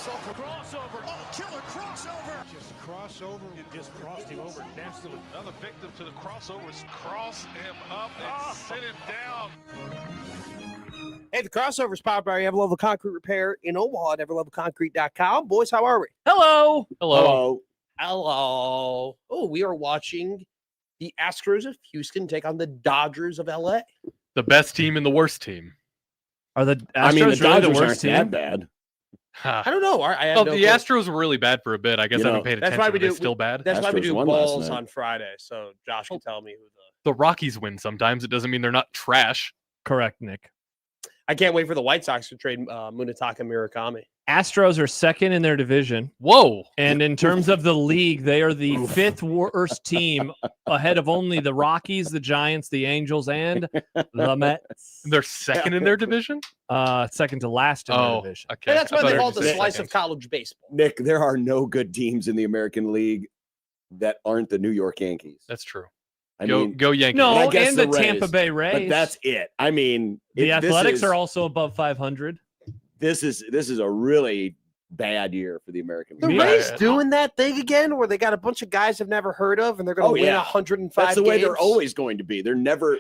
himself a crossover. Oh, killer crossover. Just crossover. It just crossed him over nastily. Another victim to the crossovers. Cross him up and sit him down. Hey, the crossover is powered by Ever Level Concrete Repair in Omaha at everlevelconcrete.com. Boys, how are we? Hello. Hello. Hello. Oh, we are watching the Astros of Houston take on the Dodgers of LA. The best team and the worst team. Are the Astros the really Dodgers the worst aren't team? that bad. I don't know. I had Well, no the clue. Astros were really bad for a bit. I guess I haven't paid that's attention. why we Are they do- still bad? That's why we Astros do won last balls night. on Friday. So Josh can tell me who The Rockies win sometimes. It doesn't mean they're not trash. Correct, Nick. I can't wait for the White Sox to trade Munetaka Murakami. Astros are second in their division. Whoa. And in terms of the league, they are the fifth worst team ahead of only the Rockies, the Giants, the Angels, and the Mets. They're second in their division? Second to last in their Oh, division. okay. And that's I why thought they it call was it the just slice second. of college baseball. Nick, there are no good teams in the American League that aren't the New York Yankees. That's true. I Go mean, Yankees. No, I guess and the the Rays, Tampa Bay Rays. but that's it. I mean, the this Athletics is- are also above 500. This is a really bad year for the American The League. Yeah. Rays doing that thing again where they got a bunch of guys I've never heard of and they're going to win 105 That's the way they're games? always going to be. They're never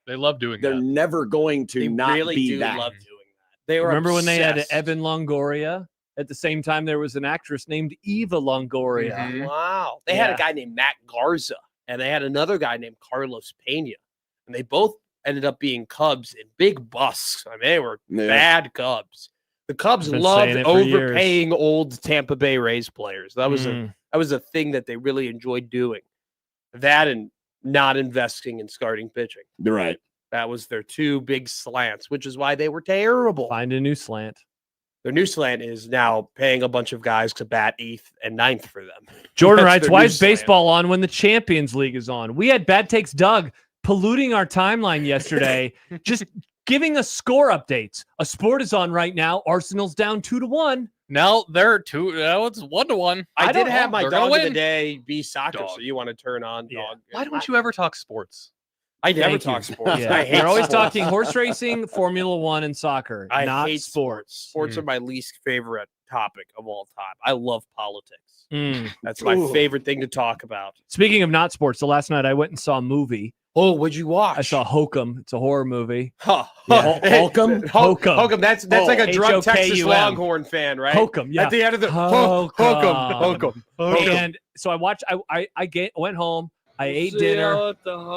They love doing they're that. never going to They not really be do that. love doing that. They were Remember when they had obsessed. Evan Longoria? At the same time, there was an actress named Eva Longoria. Mhm. Wow. They had Yeah. a guy named Matt Garza, and they had another guy named Carlos Pena. And they both ended up being Cubs in big busts. I mean, they were Yeah. bad Cubs. The Cubs I've been loved saying it for years. overpaying old Tampa Bay Rays players. That was Mm. a thing that they really enjoyed doing. That and not investing in starting pitching. You're right. That was their two big slants, which is why they were terrible. Find a new slant. Their new slant is now paying a bunch of guys to bat 8th and 9th for them. Jordan That's writes, their why new is slant. baseball on when the Champions League is on? We had Bad Takes Doug polluting our timeline yesterday, just giving us score updates. A sport is on right now. Arsenal's down 2-1. Now they're two. Now it's 1-1. I did don't have know. my They're gonna dog of the win. day be soccer, Dog. so you want to turn on Yeah. dog. Why don't you ever talk sports? I never Thank talk you. sports. Yeah. I hate They're always sports. talking horse racing, Formula One, and soccer, I not hate sports. Sports are my least favorite topic of all time. I love politics. Mm. That's my Ooh. favorite thing to talk about. Speaking of not sports, so last night I went and saw a movie. Oh, what'd you watch? I saw Hokum. It's a horror movie. Huh. Yeah. Holcomb? Hokum. Hokum. That's like a drunk Texas H-O-K-U-M. Longhorn fan, right? Hokum, yeah. At the end of the Hokum. Hokum. And so I watched. I went home. I ate dinner.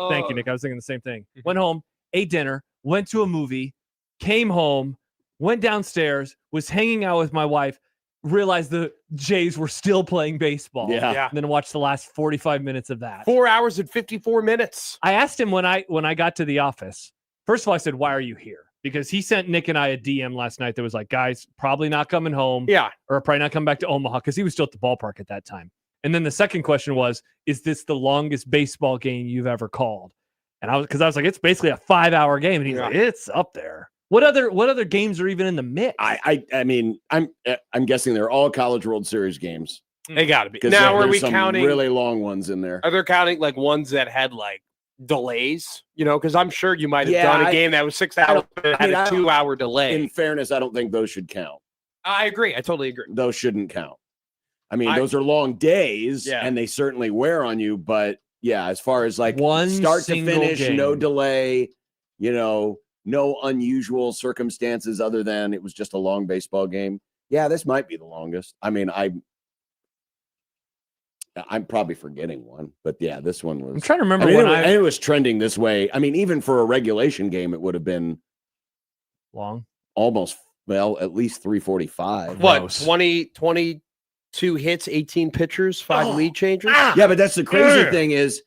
Thank you, Nick. I was thinking the same thing. Went home, ate dinner, went to a movie, came home, went downstairs, was hanging out with my wife, realized the Jays were still playing baseball. Yeah. Yeah. And then watched the last 45 minutes of that. 4 hours and 54 minutes. I asked him when I got to the office. First of all, I said, "Why are you here?" Because he sent Nick and I a DM last night that was like, "Guys, probably not coming home, Yeah. or probably not coming back to Omaha," because he was still at the ballpark at that time. And then the second question was, "Is this the longest baseball game you've ever called?" And I was like, "It's basically a 5-hour game," and he's like, "It's up there." What other games are even in the mix? I mean, I'm guessing they're all College World Series games. They got to be. Because Now, are there's we some counting? really long ones in there? Are they counting like ones that had like delays? You know, because I'm sure you might have Yeah, done a I- game that was 6 hours and had I a don't- 2-hour delay. In fairness, I don't think those should count. I agree. I totally agree. Those shouldn't count. I mean, I- those are long days, Yeah. and they certainly wear on you. But yeah, as far as like One start to single finish, no game. delay, no unusual circumstances other than it was just a long baseball game. Yeah, this might be the longest. I mean, I'm probably forgetting one, but yeah, this one was. I'm trying to remember I mean, when it was trending this way. I mean, even for a regulation game, it would have been long. almost at least 345. What, Gross. 22 hits, 18 pitchers, 5 lead changers? Yeah, but that's the crazy thing is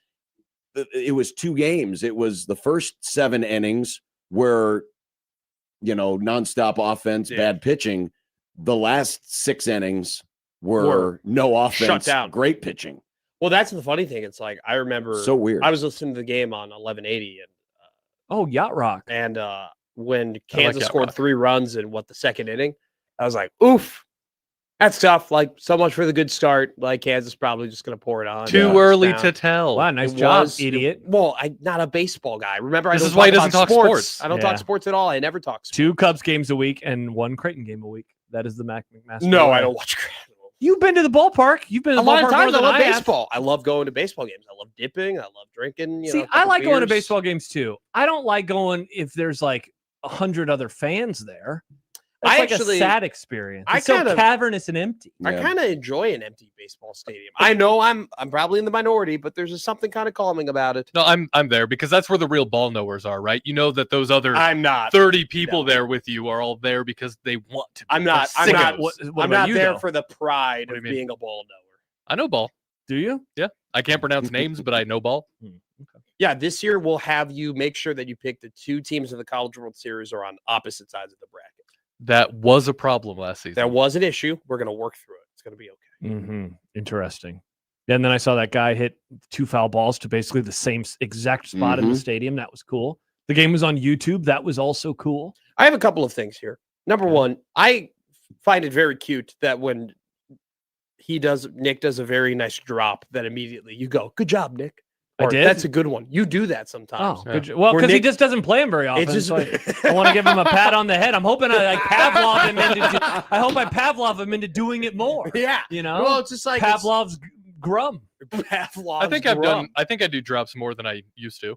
it was 2 games. It was the first 7 innings were, nonstop offense, Yeah. bad pitching. The last 6 innings were no offense, shut down. great pitching. Well, that's the funny thing. It's like, I remember So weird. I was listening to the game on 1180 Oh, Yacht Rock. and when Kansas Yacht scored Rock. 3 runs in the second inning, I was like, oof, that's tough. Like, so much for the good start. Like, Kansas probably just going to pour it on. Too Yeah. early Down. to tell. Wow, nice It job, was- idiot. Well, I'm not a baseball guy. Remember, I This don't is why he talk doesn't about talk sports. I don't Yeah. talk sports at all. I never talk sports. 2 Cubs games a week and 1 Creighton game a week. That is the Mac McMaster. No, way. I don't watch crap. You've been to the ballpark. You've been to A the lot ballpark of times I more love than I have. baseball. I love going to baseball games. I love dipping. I love drinking. See, I like going to baseball games too. I don't like going if there's like 100 other fans there. That's like a sad experience. It's so cavernous and empty. I kind of enjoy an empty baseball stadium. I know I'm probably in the minority, but there's just something kind of calming about it. No, I'm there because that's where the real ball knowers are, right? You know that those other I'm not 30 people there with you are all there because they want to be. I'm not. They're I'm not. sickos. What I'm about not you, there though? for the pride What do of you mean? being a ball knower. I know ball. Do you? Yeah. I can't pronounce names, but I know ball. Yeah, this year we'll have you make sure that you pick the 2 teams of the College World Series are on opposite sides of the bracket. That was a problem last season. There was an issue. We're going to work through it. It's going to be okay. Mm-hmm. Interesting. And then I saw that guy hit 2 foul balls to basically the same exact spot in the stadium. That was cool. The game was on YouTube. That was also cool. I have a couple of things here. Number one, I find it very cute that when Nick does a very nice drop, that immediately you go, "Good job, Nick." I Or, did? That's a good one. You do that sometimes. Oh, good. Well, because he just doesn't play him very often. just- So I want to give him a pat on the head. I'm hoping I Pavlov him into. I hope I Pavlov him into doing it more. Yeah. You know, Well, it's just like Pavlov's grum. Pavlov's I think I think I do drops more than I used to.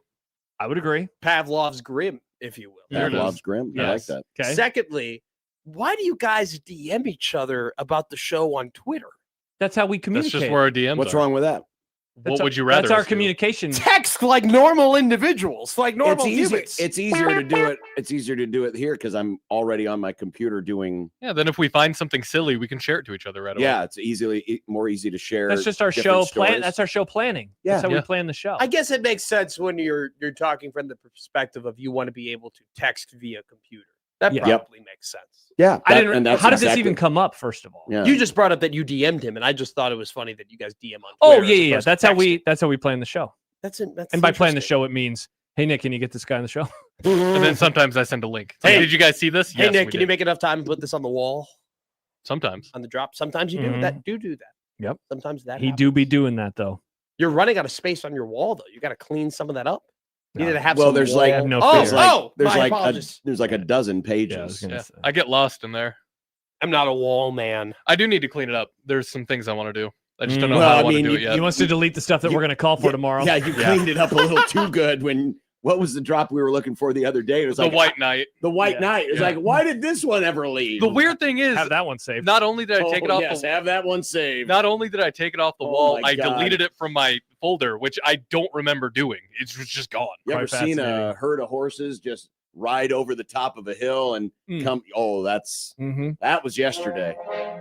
I would agree. Pavlov's grim, if you will. There it is. Pavlov's Grim. I like Yes. that. Okay. Secondly, why do you guys DM each other about the show on Twitter? That's how we That's communicate. just where our DMs What's are. wrong with that? What would you rather? That's our us do? communication. Text like normal individuals, like normal It's easy. humans. It's easier to do it. It's easier to do it here because I'm already on my computer doing. Yeah, then if we find something silly, we can share it to each other right away. Yeah, it's more easy to share. That's just our different show plan. stories. That's our show planning. Yeah. That's how we Yeah. plan the show. I guess it makes sense when you're talking from the perspective of you want to be able to text via computer. That Yeah. probably makes sense. Yeah, I that- didn't. and that's How did this exactly- even come up? First of all. Yeah. You just brought up that you DM'd him, and I just thought it was funny that you guys DM on Oh Twitter. yeah, as yeah. opposed to That's how texting. That's how we plan the show. That's And by playing the interesting. show, it means, hey Nick, can you get this guy on the show? And then sometimes I send a link. It's like, Hey. did you guys see this? Hey Yes, Nick, we can you did. make enough time to put this on the wall Sometimes. on the drop? Sometimes you do Mhm. that. Do that. Yep. Sometimes that. He happens. do be doing that though. You're running out of space on your wall though. You got to clean some of that up. You No. need to have Well, some there's wall. like- I have no oh, fear. oh, There's my like apologies. there's like a dozen Yeah, I was pages. gonna Yeah. say. I get lost in there. I'm not a wall man. I do need to clean it up. There's some things I want to do. I just don't know Well, how I I want to mean, do it yet. He wants to delete the stuff that we're going to call for tomorrow. Yeah, you cleaned it up a little too good. When what was the drop we were looking for the other day? It was the like White Knight. The White Yeah. Knight. It's Yeah. like, why did this one ever leave? The weird thing is, Have that one saved. not only did I take it off yes, the have that one saved. not only did I take it off the Oh wall, my I God. deleted it from my folder, which I don't remember doing. It's just gone. You ever Quite seen a fascinating. herd of horses just ride over the top of a hill and come? Oh, Mm-hmm. that was yesterday.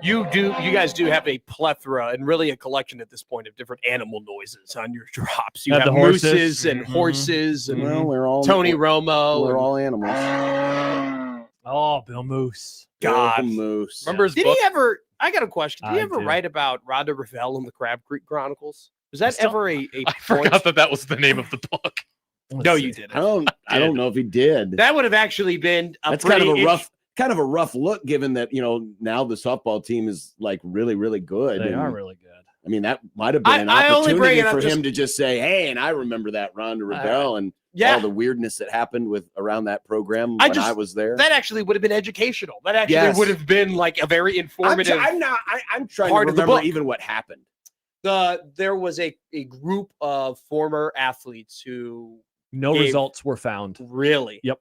You guys do have a plethora and really a collection at this point of different animal noises on your drops. You Have have the horses. mooses and Mhm. horses and Well, we're all Tony Romo. We're and- all animals. Oh, Bill Moose. God. Bill Moose. Remember his Did book? he ever? I got a question. Did he I ever do. write about Rhonda Revelle in the Crab Creek Chronicles? Was that Still- ever a I point? forgot that was the name of the book. No, you didn't. I don't know if he did. That would have actually been a That's kind of pretty a rough look, given that now the softball team is like really, really good. They and, are really good. I mean, that might have been an I only bring opportunity it up for just- him to just say, "Hey," and I remember that Rhonda Revelle and Yeah. all the weirdness that happened with around that program I when just- I was there. That actually would have been educational. That actually Yes. would have been like a very informative. I'm trying part to of the remember book. even what happened. There was a group of former athletes who No Gave- results were found. really Yep.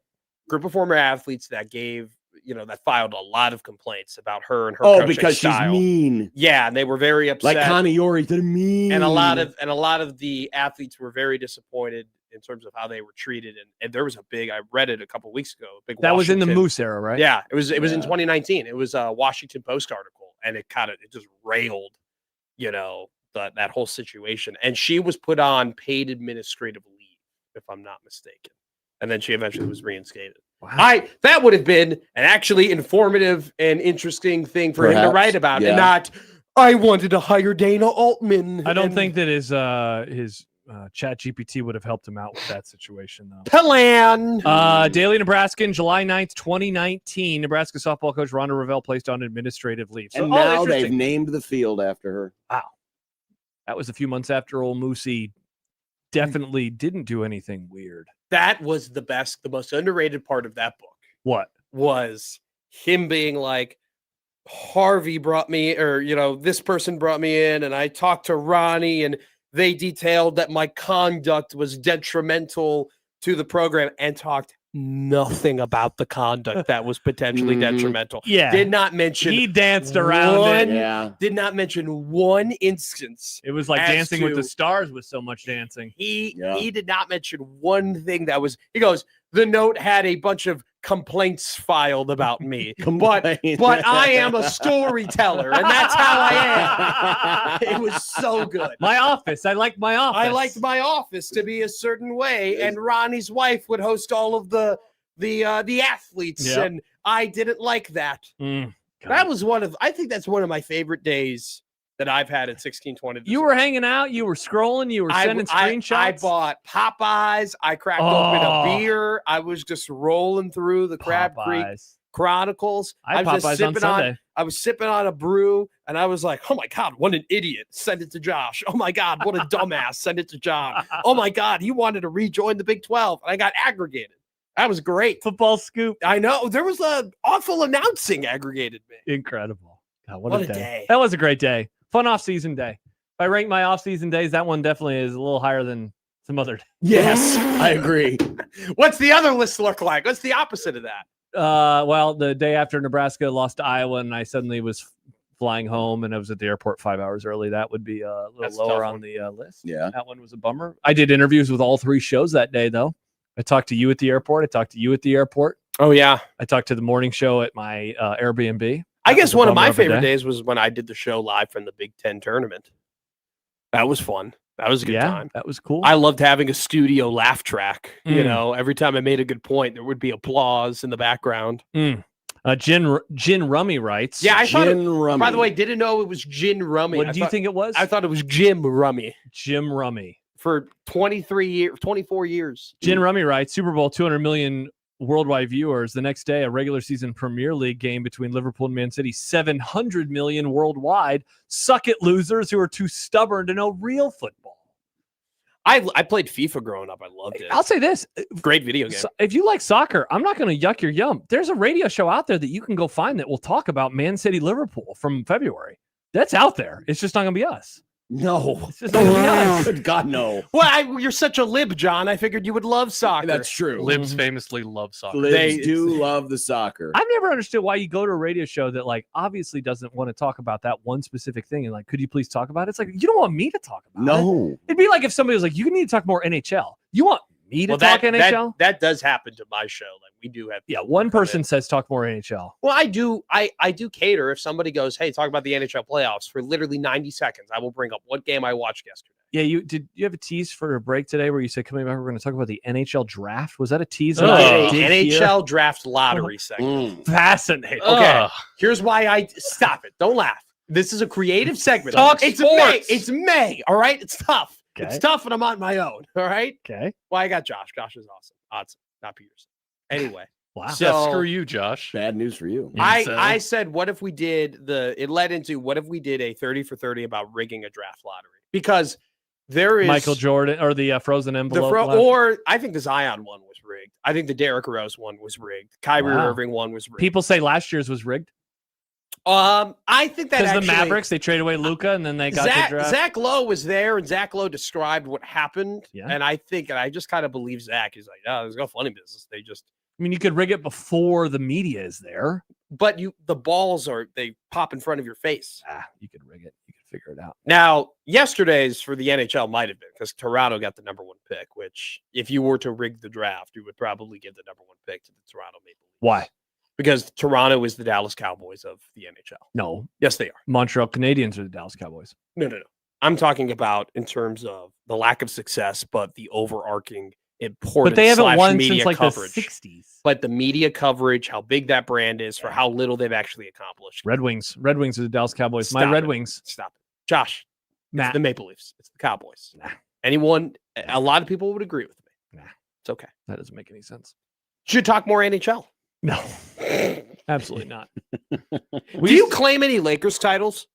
group of former athletes that gave that filed a lot of complaints about her and her Oh, coaching because style. she's mean, Yeah, and they were very upset. like Connie Yori, they're mean, and a lot of the athletes were very disappointed in terms of how they were treated. And there was a big, I read it a couple of weeks ago. A big That was in the Washington- Moose era, right? Yeah, it was in Yeah. 2019. It was a Washington Post article, and it just railed, that whole situation. And she was put on paid administrative leave, if I'm not mistaken. And then she eventually was reinstated. Wow. That would have been an actually informative and interesting thing for him to Perhaps, write about, yeah. and not I wanted to hire Dana Altman. I don't and think that his Chat GPT would have helped him out with that situation, though. Pelan. Daily Nebraskan, July 9th, 2019. Nebraska softball coach Rhonda Revelle placed on administrative leave. So, and now they've interesting. named the field after her. That was a few months after old Moosey definitely didn't do anything weird. That was the most underrated part of that book. What? Was him being like, Harvey brought me, or, this person brought me in, and I talked to Ronnie, and they detailed that my conduct was detrimental to the program and talked nothing about the conduct that was potentially detrimental. Yeah. Did not mention. He danced around it. Yeah. Did not mention one instance. It was like as Dancing with the to- Stars with so much dancing. He did not mention one thing that was. He goes, the note had a bunch of complaints filed about me, but I am a storyteller, and that's how I am. It was so good. My office. I like my office. I liked my office to be a certain way, and Ronnie's wife would host all of the athletes, Yep. and I didn't like that. God. That was I think that's one of my favorite days that I've had at 1620. You were hanging out. You were scrolling. You were sending screenshots. I bought Popeyes. I cracked open a beer. I was just rolling through the Crab Creek Chronicles. I had Popeyes on Sunday. I was sipping on a brew, and I was like, "Oh my god, what an idiot!" Send it to Josh. Oh my god, what a dumbass! Send it to John. Oh my god, he wanted to rejoin the Big 12, and I got aggregated. That was great. Football scoop. I know there was a awful announcing aggregated me. Incredible. God, What a day. That was a great day. Fun off-season day. If I rank my off-season days, that one definitely is a little higher than some other days. Yes, I agree. What's the other list look like? What's the opposite of that? Well, the day after Nebraska lost to Iowa, and I suddenly was flying home, and I was at the airport 5 hours early. That would be a little That's a lower tough on the list. Yeah. That one was a bummer. I did interviews with all 3 shows that day, though. I talked to you at the airport. I talked to you at the airport. Oh yeah. I talked to the morning show at my Airbnb. I guess one of my favorite days. days was when I did the show live from the Big Ten tournament. That was fun. That was a good time. That was cool. I loved having a studio laugh track. Every time I made a good point, there would be applause in the background. Gin Rummy writes. Yeah, I thought. Rummy. By the way, didn't know it was Gin Rummy. What do you think it was? I thought it was Jim Rummy Jim Rummy. for 24 years. Gin Rummy writes, Super Bowl 200 million worldwide viewers. The next day, a regular season Premier League game between Liverpool and Man City, 700 million worldwide. Suck it, losers who are too stubborn to know real football. I played FIFA growing up. I loved it. I'll say this. Great video game. So if you like soccer, I'm not going to yuck your yum. There's a radio show out there that you can go find that will talk about Man City Liverpool from February. That's out there. It's just not going to be us. No. It's just not going to be us. Good God, no. Well, you're such a lib, John. I figured you would love soccer. That's true. Libs famously love soccer. Libs do love the soccer. I've never understood why you go to a radio show that like obviously doesn't want to talk about that one specific thing and like, could you please talk about it? It's like, you don't want me to talk about it. No. It'd be like if somebody was like, you need to talk more NHL. You want me to talk NHL? That does happen to my show. Like we do have. Yeah, one person says talk more NHL. Well, I do. I do cater. If somebody goes, "Hey, talk about the NHL playoffs for literally 90 seconds," I will bring up what game I watched yesterday. Yeah, you have a tease for a break today where you said coming back we're going to talk about the NHL draft. Was that a tease? NHL draft lottery segment. Fascinating. Okay, here's why I stop it. Don't laugh. This is a creative segment. It's sports. May. It's May. All right, it's tough. Okay. It's tough, and I'm on my own. All right. Okay. Well, I got Josh. Josh is awesome. Odds, not Peterson. Anyway. Wow. So Yeah, screw you, Josh. Bad news for you. I said, what if we did it led into what if we did a 30 for 30 about rigging a draft lottery? Because there is Michael Jordan or the frozen envelope. or I think the Zion one was rigged. I think the Derrick Rose one was rigged. Kyrie Irving one was rigged. People say last year's was rigged. I think that because the Mavericks they traded away Luka and then they got the draft. Zach Lowe was there and Zach Lowe described what happened. Yeah. And I just kind of believe Zach. He's like, oh, there's no funny business. They just I mean, you could rig it before the media is there. But the balls they pop in front of your face. You could rig it. You could figure it out. Now, yesterday's for the NHL might have been because Toronto got the number 1 pick, which if you were to rig the draft, you would probably give the number 1 pick to the Toronto Maple Leafs. Why? Because Toronto is the Dallas Cowboys of the NHL. No. Yes, they are. Montreal Canadiens are the Dallas Cowboys. No. I'm talking about in terms of the lack of success, but the overarching importance. But they haven't won media since like coverage. the 60s. But the media coverage, how big that brand is for how little they've actually accomplished. Red Wings are the Dallas Cowboys. Stop My Red it. Wings. Stop it. Josh, Nah. it's the Maple Leafs. It's the Cowboys. Nah. A lot of people would agree with me. Nah. It's okay. That doesn't make any sense. Should talk more NHL. No. Absolutely not. Do you claim any Lakers titles?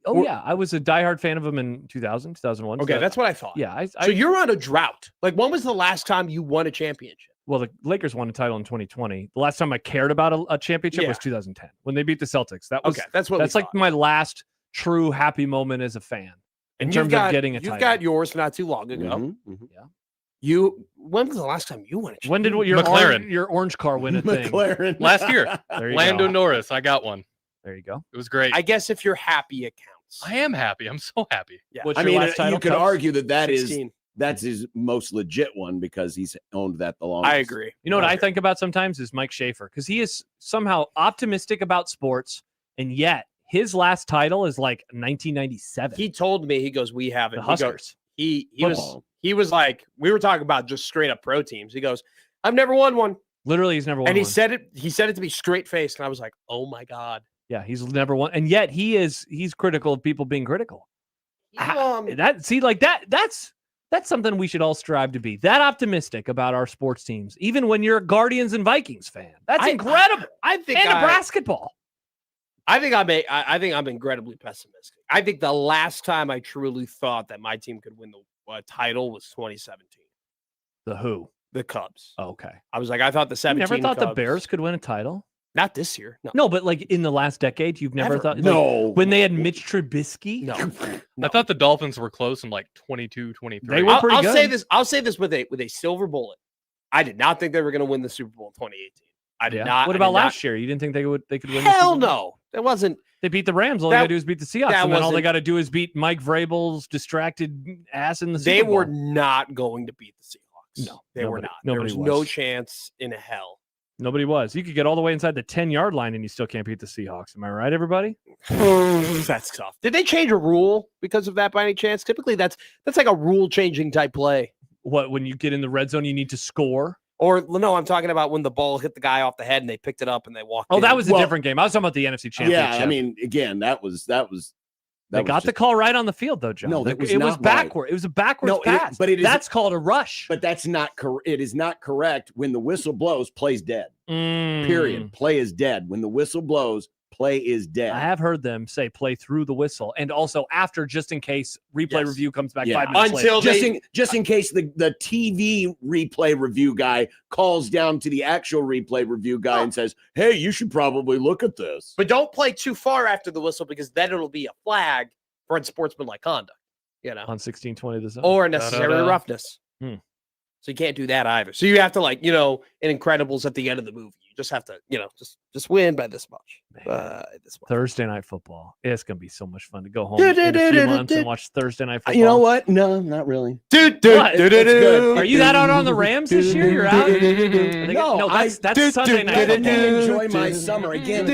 Oh, yeah. I was a diehard fan of them in 2000, 2001. Okay, So, that's what I thought. yeah. So you're on a drought. Like, when was the last time you won a championship? Well, the Lakers won a title in 2020. The last time I cared about a championship was 2010 when they beat the Celtics. That was Okay, that's what that's we like thought. my last true happy moment as a fan in And terms of getting a title. You've got yours not too long ago. Mhm, mhm. When was the last time you won a When did McLaren. your orange car win a thing? McLaren. Last year. There you Lando go. Norris. I got one. There you go. It was great. I guess if you're happy, it counts. I am happy. I'm so happy. Yeah. What's I your mean, last title, you could Cubs? argue that is 16. that's his most legit one because he's owned that the longest. I agree. You know what I think about sometimes is Mike Schaefer, because he is somehow optimistic about sports, and yet his last title is like 1997. He told me, he goes, we haven't. The He goes- Huskers. He was like, we were talking about just straight up pro teams. He goes, I've never won one. Literally, he's never won. And he one. said it to me straight faced. And I was like, oh my God. Yeah, he's never won, and yet he's critical of people being critical. That's something we should all strive to be. That optimistic about our sports teams, even when you're a Guardians and Vikings fan. That's incredible. I think And basketball. I think I'm incredibly pessimistic. I think the last time I truly thought that my team could win the title was 2017. The who? The Cubs. Oh, okay. I was like, I thought the You 17. never thought the Cubs- Bears could win a title? Not this year. No. No, but like in the last decade, you've never Ever. thought. like, No. when they had Mitch Trubisky. No. I thought the Dolphins were close in like 22, 23. They were pretty I'll say good. this. I'll say this with a silver bullet. I did not think they were going to win the Super Bowl in 2018. I did not. What I about did not- last year? You didn't think they could win? the Hell Super Bowl? no. That wasn't. They beat the Rams. All they That- got to do is beat the Seahawks, that and then all they wasn't- got to do is beat Mike Vrabel's distracted ass in the They Super Bowl. were not going to beat the Seahawks. No, they were nobody- not. There nobody was no was. chance in hell. Nobody was. You could get all the way inside the 10-yard line and you still can't beat the Seahawks. Am I right, everybody? That's tough. Did they change a rule because of that by any chance? Typically, that's like a rule changing type play. What, when you get in the red zone, you need to score? Or no, I'm talking about when the ball hit the guy off the head and they picked it up and they walked. Oh, in. that was a Well, different game. I was talking about the NFC Championship. Yeah, I mean, again, that was they got the call right on the field, though, John. No, that was it was not right. backward. It was a backwards No, pass. but it is- That's called a rush. But that's not it is not correct. When the whistle blows, play's dead. Mm. Period. Play is dead. When the whistle blows, play is dead. I have heard them say play through the whistle, and also after, just in case replay Yes. review comes back Yeah. 5 minutes Until later. just in case the TV replay review guy calls down to the actual replay review guy and says, "Hey, you should probably look at this." But don't play too far after the whistle because then it'll be a flag for unsportsmanlike conduct. You know, On 16-20 the zone. or necessary Da-da-da. roughness. Hmm. So you can't do that either. So you have to, like, in Incredibles at the end of the movie, you just have to, just win by this much. This much. Thursday night football. It's gonna be so much fun to go home in a few months and watch Thursday night football. You know what? No, not really. What? good. Are you that out on the Rams this year? You're out. No, that's Sunday night. I football. enjoy my summer again.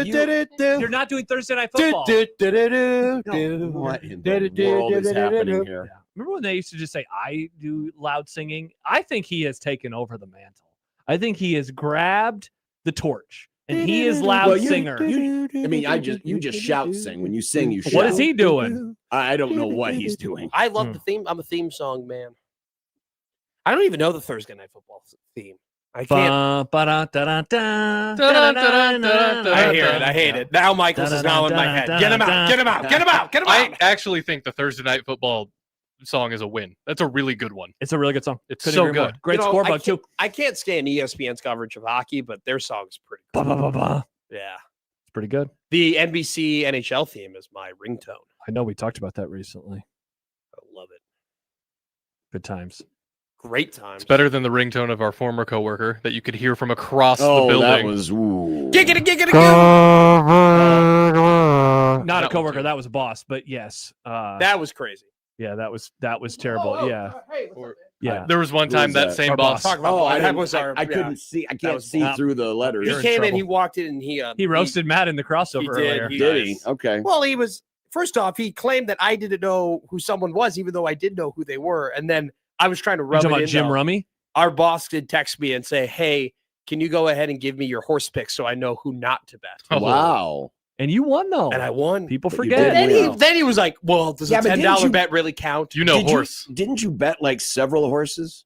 You're not doing Thursday night football. What in the world is happening here? Yeah. Remember when they used to just say, I do loud singing? I think he has taken over the mantle. I think he has grabbed the torch and he is loud Well, singer. you just shout sing. When you sing, you shout. What is he doing? I don't know what he's doing. I love the theme. I'm a theme song man. I don't even know the Thursday night football theme. I can't. I hear it. I hate it. Now Michael's is now in my head. Get him out. Get him out. Get him out. Get him I out. actually think the Thursday night football song is a win. That's a really good one. It's a really good song. It's Couldn't so agree more. good. Great score bug, too. I can't stand ESPN's coverage of hockey, but their song's pretty Ba, good. ba, ba, ba. Yeah. It's pretty good. The NBC NHL theme is my ringtone. I know we talked about that recently. I love it. Good times. Great times. It's better than the ringtone of our former coworker that you could hear from across the Oh, building. that was ooh. Giggity, giggity, giggity. Not a That one coworker, too. that was a boss, but yes. That was crazy. Yeah, that was terrible. Yeah. Hey, Or- Yeah. There was one Who time was that that? same Our boss. boss. talk about Oh, I that didn't. was our. I couldn't see. I can't was see Bob. through the letters. You're He in came in. trouble. He walked in, and He roasted Matt in the crossover He did, earlier. he Did he? Nice. Okay. Well, he was. First off, he claimed that I didn't know who someone was, even though I did know who they were. And then I was trying to You rub talking it about in. Jim though. Rummy? Our boss did text me and say, "Hey, can you go ahead and give me your horse picks so I know who not to bet?" Oh. Wow. And you won, though. And I won. People But you forget. did win. Then he was like, "Well, does Yeah, a but didn't $10 you- bet really count?" You know Did horse. Didn't you bet like several horses?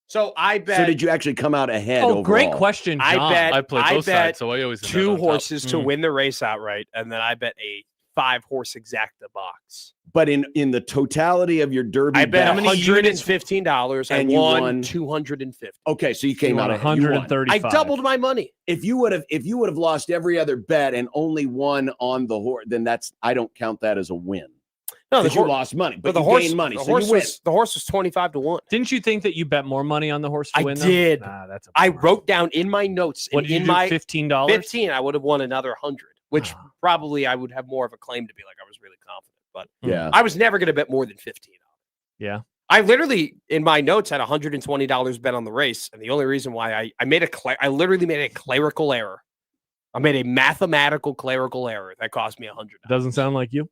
So I bet. So did you actually come out ahead? Oh, great overall? question, I John. bet- I played both bet sides, so I always end up 2 on top. horses to Mm. win the race outright, and then I bet a 5-horse exacta box. But in the totality of your Derby, I bet bet, $115 and you won won 250. Okay, so you came out ahead. You won. 135. I doubled my money. If you would have lost every other bet and only won on the horse, then I don't count that as a win. No, Because you lost money, but the you horse gained money, The so horse you win. the horse was 25-1. Didn't you think that you bet more money on the horse to I win? did. Nah, that's I wrote down in my notes. What did you in do? my $15. 15, I would have won another 100, which probably I would have more of a claim to be like I was really confident. But Yeah, I was never going to bet more than 15. Yeah. I literally in my notes had $120 bet on the race, and the only reason why I literally made a clerical error. I made a mathematical clerical error that cost me $100. Doesn't sound like you.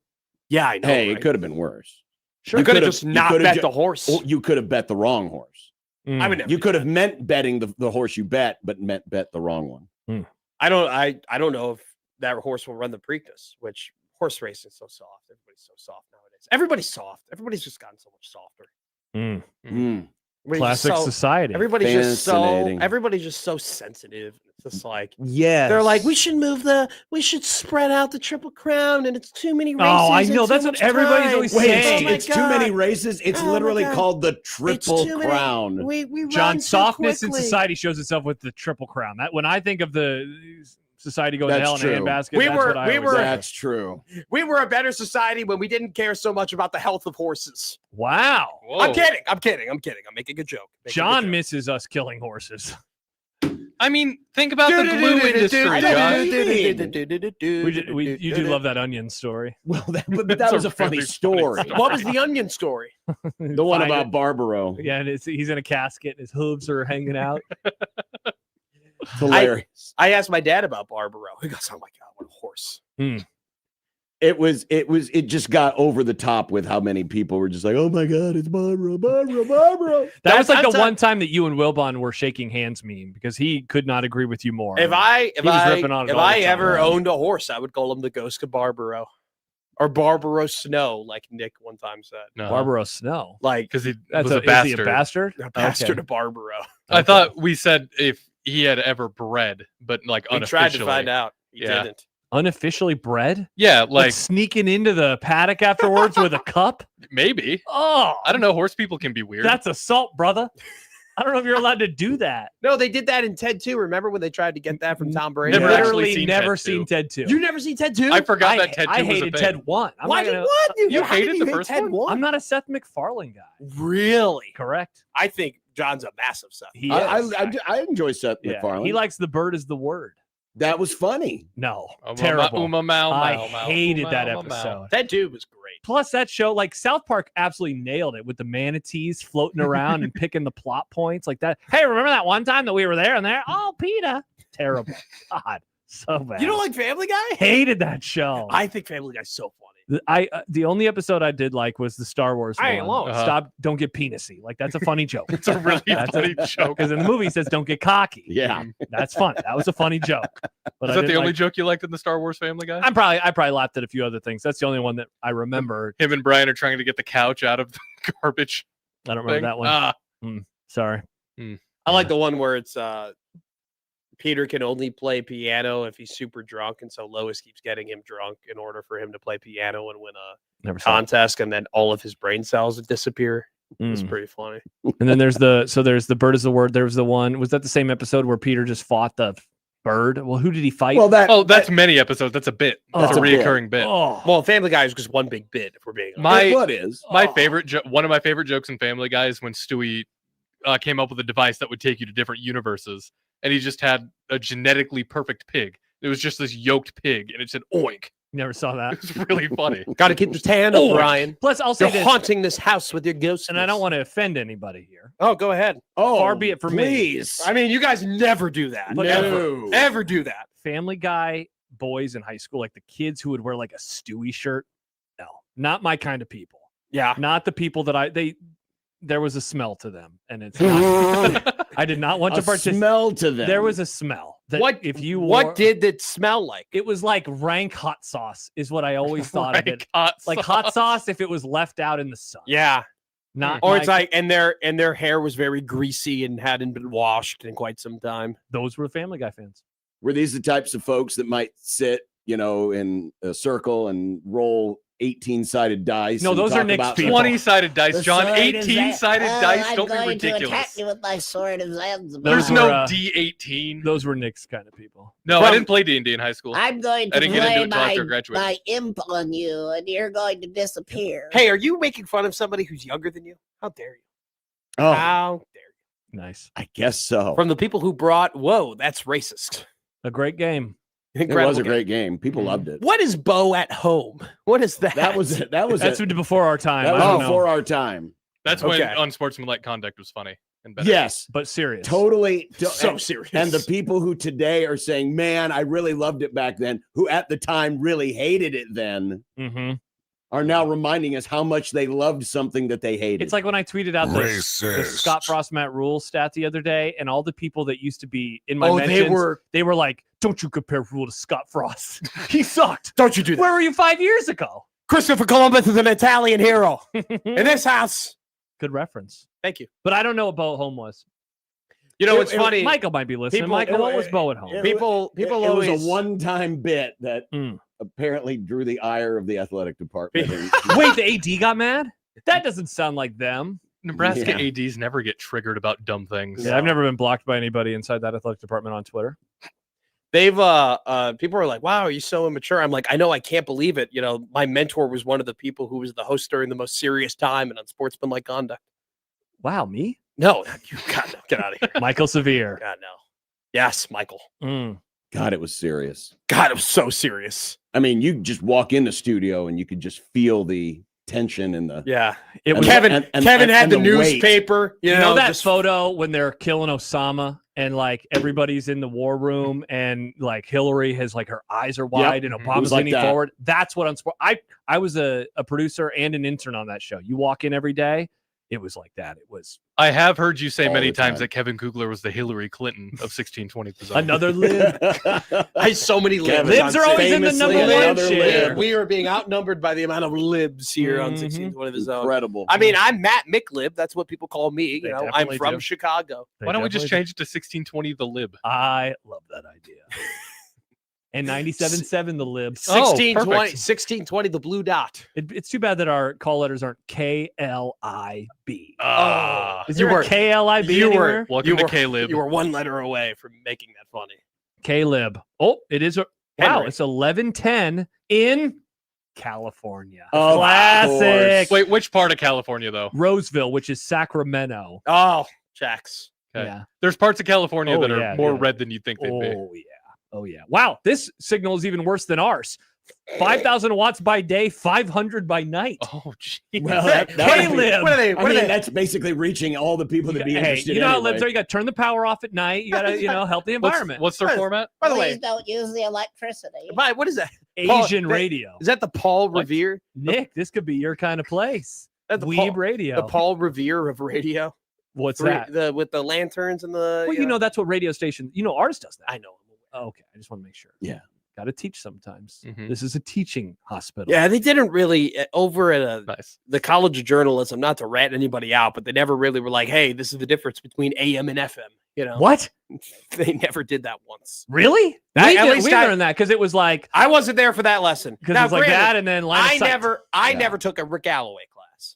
Yeah, I know. hey, right? it could have been worse. Sure, you could have just not bet the horse. You could have bet the wrong horse. Mm. I would never You do could that. have meant betting the horse you bet, but meant bet the wrong one. I don't know if that horse will run the Preakness, which horse racing is so soft. Everybody's so soft nowadays. Everybody's soft. Everybody's just gotten so much softer. Mm. Mm. Everybody's Classic so- society. Everybody's Fascinating. everybody's just so sensitive. It's just like Yes, they're like, we should spread out the Triple Crown, and it's too many races. Oh, I and know. too That's what much everybody's time." always Wait, saying. my it's too many God. races. It's Oh my literally God. called the It's Triple too many- Crown. We John, run too softness in quickly. society shows itself with the Triple Crown. That when I think of the society going to That's hell in a true. handbasket, We that's were- what I we always were- think of. That's true. We were a better society when we didn't care so much about the health of horses. Wow. Whoa. I'm kidding. I'm making a joke. John misses us killing horses. I mean, think about the glue industry, John. You do love that onion story. Well, but that That's was a a funny really funny story. story. What was the onion story? The one Find about it. Barbaro. Yeah, and he's in a casket and his hooves are hanging out. It's hilarious. I asked my dad about Barbaro. He goes, "Oh my God, what a horse!" It just got over the top with how many people were just like, oh my God, it's Barbaro, Barbaro, Barbaro. That was like That's the a- one time that you and Wilbon were shaking hands meme because he could not agree with you more. If I ripping on it all the time. ever owned a horse, I would call him the Ghost of Barbaro, or Barbaro Snow, like Nick one time said. No, Barbaro Snow. Like because he That's was a is he bastard. a bastard? a bastard Okay. of Barbaro. I thought we said if he had ever bred, but like We unofficially. tried to find out. He Yeah. didn't. Unofficially bred? Yeah, Like like sneaking into the paddock afterwards with a cup? maybe. Oh, I don't know. Horse people can be weird. that's assault, brother. I don't know if you're allowed to do that. No, they did that in Ted 2. Remember when they tried to get that from Tom Brady? Never I've actually literally seen never Ted seen 2. Ted 2. You never seen Ted 2? I forgot that Ted 2 I was a hated thing. Ted 1. Why did what? You how did hated the hate first Ted one? I'm not a Seth MacFarlane guy. Really? Correct. I think John's a massive Seth. He I is. I enjoy Seth Yeah, MacFarlane. he likes the bird is the word. That was funny. No, Uma, terrible. Uma, mau, I mau, mau, hated uma, that mau, mau. episode. Ted 2 was great. Plus, that show, like South Park, absolutely nailed it with the manatees floating around and picking the plot points like that. Hey, remember that one time that we were there and there? Oh, PETA. Terrible. God, so bad. You don't like Family Guy? hated that show. I think Family Guy's so funny. The only episode I did like was the Star Wars I ain't one. alone. Stop! Don't get penisy. Like that's a funny joke. It's a really That's funny joke. Because in the movie it says don't get cocky. Yeah. That's funny. That was a funny joke. But Is I that the didn't only like- joke you liked in the Star Wars Family Guy? I probably laughed at a few other things. That's the only one that I remember. Him and Brian are trying to get the couch out of the garbage I don't remember thing. that one. Ah, Sorry. I like the one where it's Peter can only play piano if he's super drunk, and so Lois keeps getting him drunk in order for him to play piano and win a Never saw it. contest, and then all of his brain cells disappear. It's Mm. pretty funny. And then there's the bird is the word. There was the one. Was that the same episode where Peter just fought the bird? Well, who did he fight? Well, oh, that's many episodes. That's a bit. Oh. That's a That's a bit. reoccurring bit. oh, Well, Family Guy is just one big bit. If we're being honest. My what is? my Oh. favorite one of my favorite jokes in Family Guy is when Stewie came up with a device that would take you to different universes, and he just had a genetically perfect pig. It was just this yoked pig, and it said "oink." never saw that. It was really funny. Got to keep your hand up, Brian. Plus, I'll say You're this, haunting this house with your ghosts. and I don't want to offend anybody here. Oh, go ahead. Oh, Far be it from me. please. I mean, you guys never do that. But No. Ever do that. Family Guy boys in high school, like the kids who would wear like a Stewie shirt. No, not my kind of people. Yeah. Not the people that there was a smell to them, and it's not, I did not want to A participate. smell to them. There was a smell. That What if you what wore- did it smell like? it was like rank hot sauce is what I always thought of it. Hot Like hot sauce if it was left out in the sun. Yeah. Not Or it's my- like and their hair was very greasy and hadn't been washed in quite some time. those were Family Guy fans. Were these the types of folks that might sit, in a circle and roll 18-sided dice. No, and those are talk Nick's about people. 20-sided dice, The John. sword is 18-sided that- dice. I'm Don't be going to ridiculous. attack you with my sword of Zanzibar. Those There's were, no uh, D18. Those were Nick's kind of people. No, I didn't play D&D in high school. I'm going I to didn't get into play it until after I my, graduated. my imp on you, and you're going to disappear. Hey, are you making fun of somebody who's younger than you? How dare you? Oh, How dare you? Nice. I guess so. From the people who brought, whoa, that's racist. A great game. It Incredible was a game. great game. People loved it. What is Bo at home? What is that? That's before our time. That I don't was before know. our time. That's when Okay. unsportsmanlike conduct was funny and better. Yes, But serious. totally. so and, serious. and the people who today are saying, "Man, I really loved it back then," who at the time really hated it then, Mm-hmm. are now reminding us how much they loved something that they hated. It's like when I tweeted out the Scott Frost Matt Rule stat the other day, and all the people that used to be in my mentions, they were like, "Don't you compare Rule to Scott Frost? He sucked. Don't you do that. Where were you 5 years ago?" Christopher Columbus is an Italian hero in this house. Good reference. Thank you. But I don't know what Bo at home was. You know, it's funny. Michael might be listening. People- Michael, what was Bo at home? People it always was a one-time bit that Mm. apparently drew the ire of the athletic department. Wait, the AD got mad? That doesn't sound like them. Nebraska Yeah. ADs never get triggered about dumb things. Yeah, I've never been blocked by anybody inside that athletic department on Twitter. they've people are like, wow, are you so immature? I'm like, I know, I can't believe it. You know, my mentor was one of the people who was the host during the most serious time and unsportsmanlike conduct. Wow, me? No, you God, no, get out of here. Michael Severe. God, no. Yes, Michael. Mm. God, it was serious. God, it was so serious. I mean, you just walk in the studio and you could just feel the tension and the Yeah. It was Kevin and had the the weight. newspaper. You You know, know that just photo when they're killing Osama and like everybody's in the war room and like Hillary has like her eyes are wide and Mhm. It Obama's was like leaning that. forward. That's what I was a producer and an intern on that show. You walk in every day, it was like that. It was I have heard you say All many the time. times that Kevin Kugler was the Hillary Clinton of 1620 Pizarro. another lib. I had so many libs. Kevin, Libs are always in the famously number one another share. lib. We are being outnumbered by the amount of libs here on Mhm. 1620 The Zone. Incredible. I mean, I'm Matt McLib. That's what people call me. They You know, I'm definitely from do. Chicago. Why don't we just Definitely change it to 1620 the lib? I love that idea. And 97.7 the lib. Oh, 1620, perfect. 1620 the blue dot. It's too bad that our call letters aren't KLIB. Ah, Is you there were- a KLIB you were- anywhere? welcome You to were- K-lib. You were one letter away from making that funny. K-lib. Oh, it is. Wow, Henry. it's 11:10 in California. Of Classic. course. Wait, which part of California though? Roseville, which is Sacramento. Oh, Jax. Okay. Yeah. There's parts of California Oh, that are yeah, more yeah. red than you'd think they'd be. Oh yeah. Oh yeah. Wow, this signal is even worse than ours. 5,000 watts by day, 500 by night. Oh, geez. Well, Hey, that would be- K-lib. What are they? I What are mean, they? that's basically reaching all the people that be Hey, interested. you know how it anyway. lives there. You got to turn the power off at night. You got to, help the environment. What's their What is- format? By the Please way, don't use the electricity. what is that? Paul- Asian that- radio. Is that the Paul What? Revere? Nick, this could be your kind of place. That the Weeb Paul, radio. the Paul Revere of radio. What's that? With the lanterns and the. Well, you know, that's what radio station. Ours does that. I know. Oh, okay, I just want to make sure. Yeah. Got to teach sometimes. Mhm. This is a teaching hospital. Yeah, they didn't really over at Nice. the College of Journalism. Not to rat anybody out, but they never really were like, "Hey, this is the difference between AM and FM." You know, What? they never did that once. Really? At we least we I- learned that because it was like I wasn't there for that lesson. because Now, it was like granted, that, and then line of I sight. I Yeah. never took a Rick Alloway class.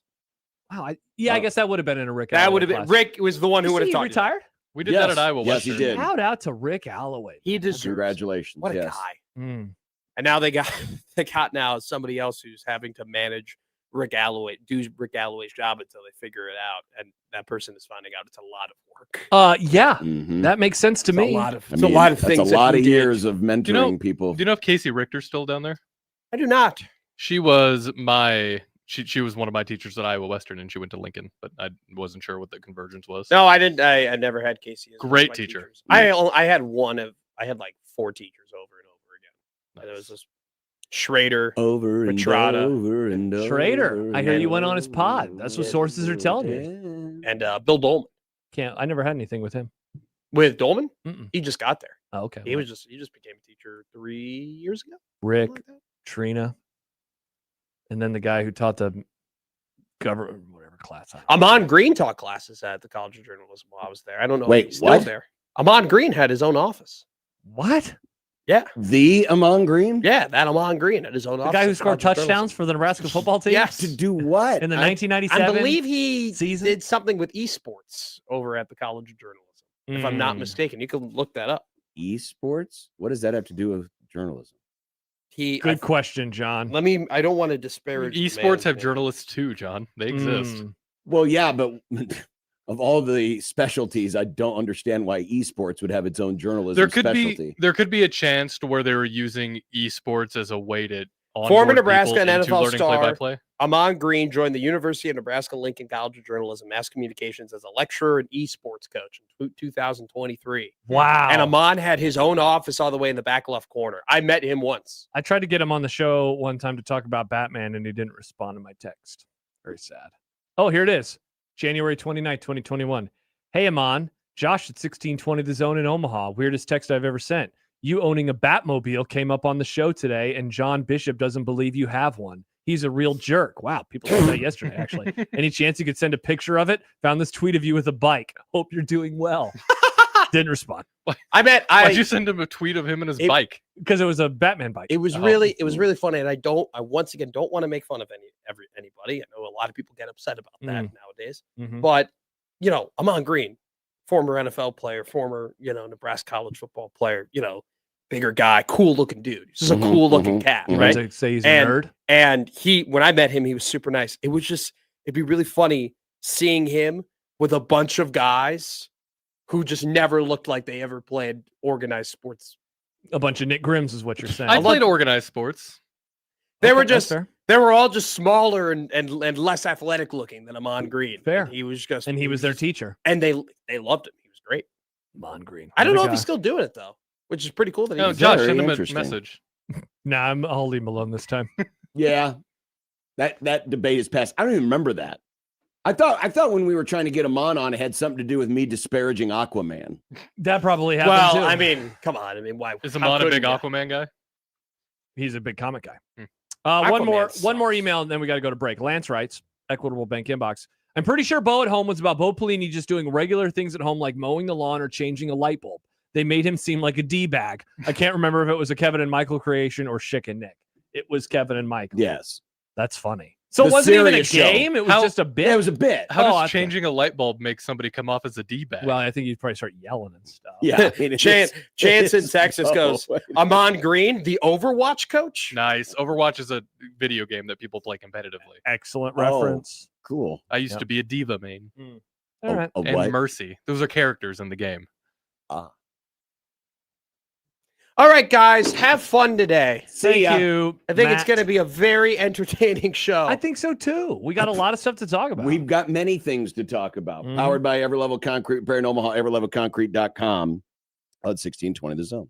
Wow. I Oh. guess that would have been in a Rick. That Alloway would have been class. Rick was the one who Is would have he taught you that. retired? We did Yes. that at Iowa Yes, he Western. did. Shout out to Rick Alloway. He deserves. Congratulations. What a yes. guy. Mm. And now they got now somebody else who's having to manage Rick Alloway, do Rick Alloway's job until they figure it out, and that person is finding out it's a lot of work. Yeah, Mhm. that makes sense to It's me. a lot of, I it's a mean, lot of that's things. a that lot he of did. years of mentoring know- people. Do you know if Casey Richter's still down there? I do not. She was my she was one of my teachers at Iowa Western, and she went to Lincoln, but I wasn't sure what the convergence was. No, I didn't. I never had Casey. As one of Great my teacher. teachers. I had like 4 teachers over and over again. And it was just Schrader. Over and Petrata. over and over. Schrader. I hear you went on his pod. That's what sources are telling me. And Bill Dolman. I never had anything with him. With Dolman, Mm-mm. he just got there. Oh, okay. He just became a teacher 3 years ago. Rick, something like that. Trina, and then the guy who taught the government whatever class. Amon Green taught classes at the College of Journalism while I was there. I don't know Wait, if he's still what? there. Amon Green had his own office. What? Yeah. The Amon Green? Yeah, that Amon Green at his own The office. guy who at scored College of touchdowns Journalism. for the Nebraska football team? Yes. To do what? In the I 1997 believe he season? did something with esports over at the College of Journalism. If I'm not Mm. mistaken, you can look that up. Esports? What does that have to do with journalism? Good question, John. I don't want to disparage. the Esports have man. journalists too, John. They exist. Mm. Well, yeah, but of all the specialties, I don't understand why esports would have its own journalism specialty. There could be a chance to where they were using esports as a way to Former onboard Nebraska people and into NFL learning star play-by-play. Amon Green joined the University of Nebraska-Lincoln College of Journalism Mass Communications as a lecturer and esports coach in 2023. Wow. And Amon had his own office all the way in the back left corner. I met him once. I tried to get him on the show one time to talk about Batman, and he didn't respond to my text. Very sad. Oh, here it is. January 29th, 2021. Hey, Amon. Josh at 1620 The Zone in Omaha. Weirdest text I've ever sent. You owning a Batmobile came up on the show today, and John Bishop doesn't believe you have one. He's a real jerk. Wow, people said that yesterday, actually. Any chance you could send a picture of it? Found this tweet of you with a bike. Hope you're doing well. Didn't respond. Why'd you send him a tweet of him and his bike? Because it was a Batman bike. It was really funny, and I once again don't want to make fun of anybody. I know a lot of people get upset about that nowadays, but Amon Green, former NFL player, former Nebraska college football player, bigger guy, cool looking dude. He's just a cool looking cat, right? To say he's a nerd. And when I met him, he was super nice. It'd be really funny seeing him with a bunch of guys who just never looked like they ever played organized sports. A bunch of Nick Grimms is what you're saying. I played organized sports. They Okay, they were all just smaller and less athletic looking than Amon Green. Fair. And he was their teacher. And they loved him. He was great. Amon Green. I don't What a know if guy. he's still doing it though, which is pretty cool that No, he's Josh, very send him a interesting. message. Nah, I'll leave him alone this time. Yeah, that debate is past. I don't even remember that. I thought when we were trying to get Amon on, it had something to do with me disparaging Aquaman. That probably happened Well, too. I mean, come on. I mean, why? Is how Amon a couldn't big you? Aquaman guy? He's a big comic guy. Aquaman One more sucks. email, and then we got to go to break. Lance writes, Equitable Bank inbox. I'm pretty sure Bo at Home was about Bo Pelini just doing regular things at home like mowing the lawn or changing a light bulb. They made him seem like a D-bag. I can't remember if it was a Kevin and Michael creation or Schick and Nick. It was Kevin and Michael. Yes. That's funny. So The it wasn't even a serious show. game. It was just a bit. Yeah, it was a bit. How Oh, does okay. changing a light bulb make somebody come off as a D-bag? Well, I think you'd probably start yelling and stuff. Yeah. I mean, it Chance is- in Texas goes, Amon Green, the Overwatch coach? Nice. Overwatch is a video game that people play competitively. Excellent Oh. reference. Cool. I used Yep. to be a diva main. All right. A And what? Mercy. Those are characters in the game. All right, guys, have fun today. Thank ya. you. I think it's Matt. going to be a very entertaining show. I think so too. We got a lot of stuff to talk about. We've got many things to talk about. Mhm. Powered by Everlevel Concrete Repair in Omaha, everlevelconcrete.com. At 1620 The Zone.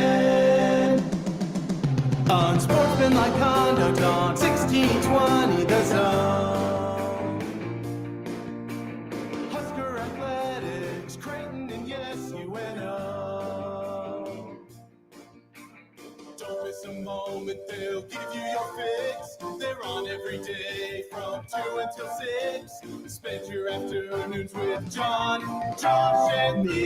KOZN. Unsportsmanlike conduct on 1620 The Zone. Husker Athletics, Creighton, and yes, UNO. Don't miss a moment, they'll give you your fix. They're on every day from 2 until 6. Spend your afternoons with John, Josh, and Nick.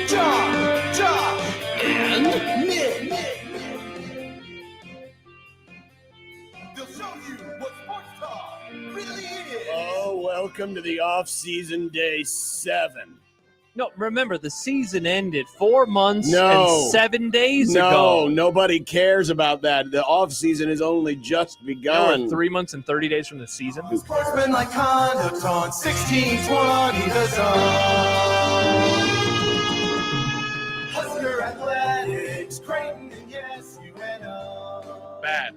John, Josh, and Nick. They'll show you what sports talk really is. Oh, welcome to the off-season day 7. No, remember, the season ended 4 months No. and 7 days No, ago. nobody cares about that. The off-season is only just Now begun. we're 3 months and 30 days from the season. Sportsmanlike conduct on 1620 The Zone. Husker Athletics, Creighton, and yes, UNO. Bad,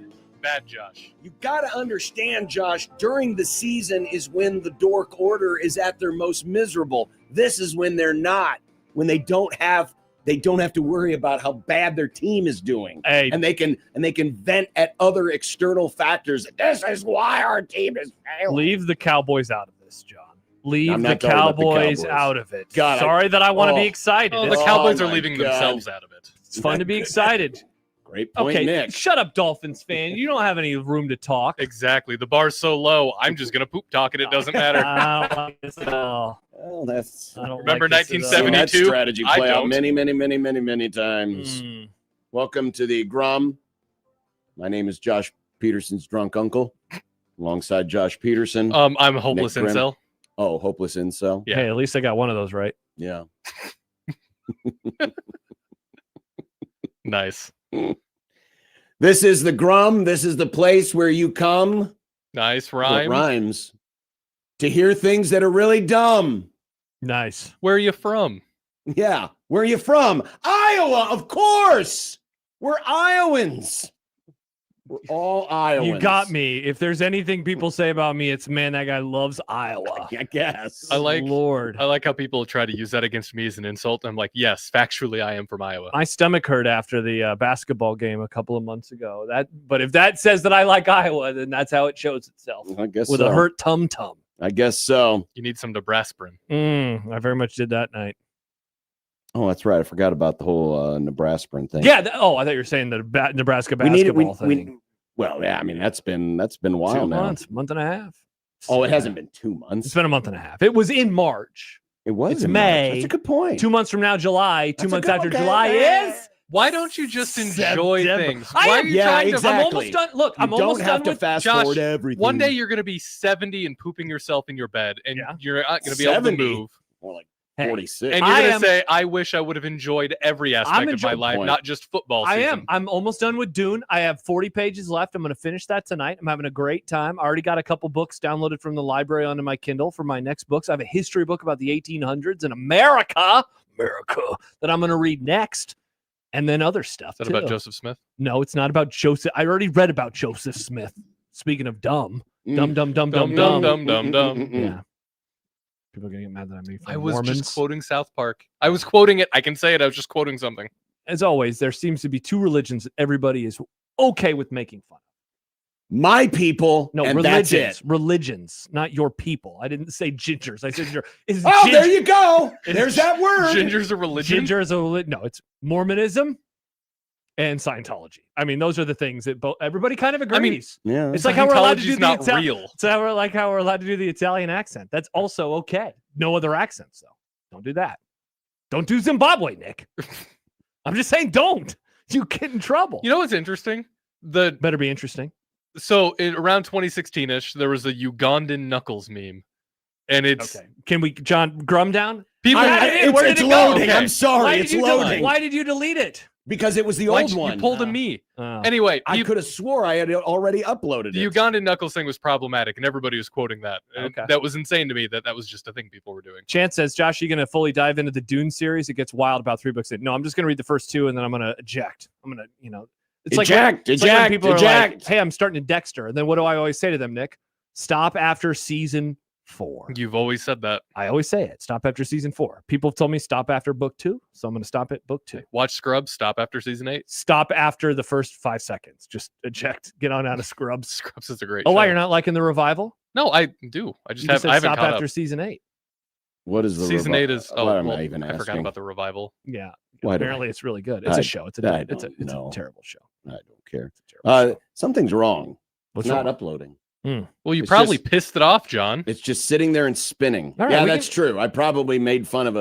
Josh. You got to understand, Josh, during the season is when the Dork Order is at their most miserable. This is when they're not, when they don't have to worry about how bad their team is doing. Hey, And they can vent at other external factors. This is why our team is failing. leave the Cowboys out of this, John. Leave I'm the not talking about the Cowboys Cowboys. out of it. God, Sorry that I want to be excited. Oh, the It's, Cowboys are my leaving God. themselves out of it. it's fun to be excited. Great point, Okay, Nick. shut up, Dolphins fan. You don't have any room to talk. Exactly. The bar's so low, I'm just going to poop talk and it doesn't matter. I don't like this at all. Well, that's I don't Remember like this at all. seen that 1972? strategy I play out don't. many times. Mm. Welcome to the Grum. My name is Josh Peterson's drunk uncle, alongside Josh Peterson. I'm a hopeless Nick Grimm. incel. Oh, hopeless incel. Yeah. Hey, at least I got one of those right. Yeah. Nice. This is the Grum. This is the place where you come. Nice Well, it rhyme. rhymes. To hear things that are really dumb. Nice. Where are you from? Yeah. Where are you from? Iowa, of course. We're Iowans. We're all Iowans. You got me. If there's anything people say about me, it's, man, that guy loves Iowa. I guess. I like Lord. I like how people try to use that against me as an insult. I'm like, yes, factually, I am from Iowa. My stomach hurt after the basketball game a couple of months ago. But if that says that I like Iowa, then that's how it shows itself. I guess With so. a hurt tum-tum. I guess so. You need some Nebraska. I very much did that night. Oh, that's right. I forgot about the whole Nebraska thing. Yeah. I thought you were saying the Nebraska basketball thing. Well, yeah. I mean, that's been a while 2 now. months, month and a half. Oh, it hasn't been 2 months. It's been a month and a half. It was in March. It was. It's in March. May. That's a good point. 2 months from now, July. 2 That's a months good- after okay, July okay. is Why don't you just enjoy September. things? I Why am- are you Yeah, trying to? exactly. I'm almost done. Look, You I'm almost don't have done to with fast Josh, forward everything. One day you're going to be 70 and pooping yourself in your bed, and Yeah. you're not going to be able to 70? move. More like Hey, 46. And you're I going am- to say, "I wish I would have enjoyed every aspect of my enjoying- life, Point. not just football I season." am. I'm almost done with Dune. I have 40 pages left. I'm going to finish that tonight. I'm having a great time. I already got a couple books downloaded from the library onto my Kindle for my next books. I have a history book about the 1800s in America, that I'm going to read next, and then other stuff. Is that too. about Joseph Smith? No, it's not about Joseph. I already read about Joseph Smith. Speaking of dumb, Mm. dumb. Dum dum dum dum. Yeah. People are going to get mad that I'm making fun I of was Mormons. just quoting South Park. I was quoting it. I can say it. I was just quoting something. As always, there seems to be two religions that everybody is okay with making fun of. My people. No, and religions. that's it. Religions, not your people. I didn't say gingers. I said is Oh, ginger, there you go. Is There's that word. Ginger's a religion. ginger is a no, it's Mormonism and Scientology. I mean, those are the things that everybody kind of agrees. mean, Yeah. it's like how we're allowed to do Scientology's the not real. It's how we're allowed to do the Italian accent. That's also okay. No other accents though. Don't do that. Don't do Zimbabwe, Nick. I'm just saying, don't. You get in trouble. You know what's interesting? The Better be interesting. so around 2016ish, there was a Ugandan Knuckles meme, and it's Okay. Can we, John, Grum down? people. Where did it's it go? loading. Okay. I'm sorry. Why It's did you loading. Why did you delete it? Because it was the Why'd old you one. pulled a me. Oh. Anyway, I could have swore I had already uploaded the it. Ugandan Knuckles thing was problematic, and everybody was quoting that. Okay. That was insane to me. That was just a thing people were doing. Chance says, Josh, you going to fully dive into the Dune series? It gets wild about 3 books in. No, I'm just going to read the first 2 and then I'm going to eject. I'm going to, It's like when people are like, "Hey, I'm starting to Dexter," and then what do I always say to them, Nick? Stop after season 4. You've always said that. I always say it. Stop after season 4. People have told me stop after book 2, so I'm going to stop at book 2. Watch Scrubs. Stop after season 8. Stop after the first 5 seconds. Just eject. Get on out of Scrubs. Scrubs is a great. Oh, show. why you're not liking the revival? No, I do. I just You have. said I haven't stop caught after up. season 8. What is the Season 8 is. Oh, what am well, I even I forgot asking? about the revival. Yeah. Why do Apparently, it's really good. It's I- a show. It's a I it's a don't know. terrible show. I don't care. It's a terrible show. Something's wrong. What's It's not wrong? uploading. Well, you It's probably just- pissed it off, John. It's just sitting there and spinning. All right, Yeah, we that's true. I probably made fun of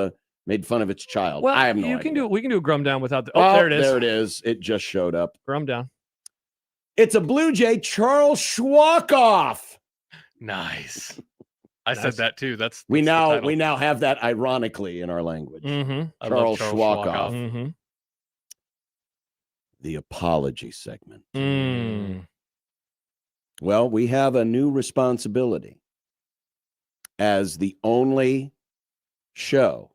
its child. Well, I have no you idea. can do. We can do a Grum down without the. Oh, Oh, there it is. There it is. It just showed up. Grum down. It's a Blue Jay, Charles Schwalkoff. Nice. I Nice. said that too. We that's the title. now have that ironically in our language. Mm-hmm. I love Charles Schwalkoff. Mm-hmm. The apology segment. Mm. Well, we have a new responsibility as the only show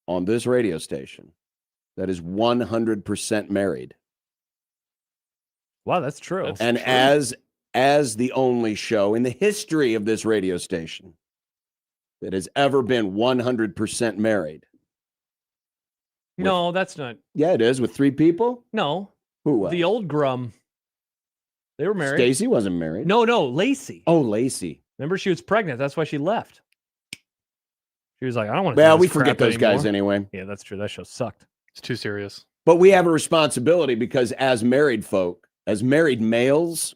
on this radio station that is 100% married. Wow, that's true. That's- And true. as the only show in the history of this radio station that has ever been 100% married. No, that's not. Yeah, it is with 3 people. No, Who was? the old Grum. They were married. Stacy wasn't married. No, Lacey. Oh, Lacey. Remember, she was pregnant. That's why she left. She was like, I don't want to. Well, we forget those guys anyway. Yeah, that's true. That show sucked. It's too serious. But we have a responsibility because as married folk, as married males,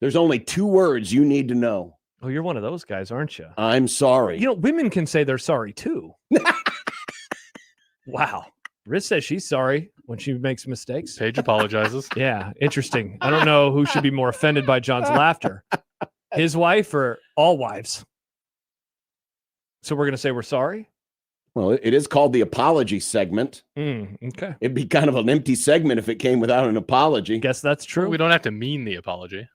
there's only 2 words you need to know. Oh, you're one of those guys, aren't you? I'm sorry. You know, women can say they're sorry too. Wow. Riz says she's sorry when she makes mistakes. Paige apologizes. Yeah, interesting. I don't know who should be more offended by John's laughter, his wife or all wives. So we're going to say we're sorry? Well, it is called the apology segment. Okay. It'd be kind of an empty segment if it came without an apology. Guess that's true. We don't have to mean the apology.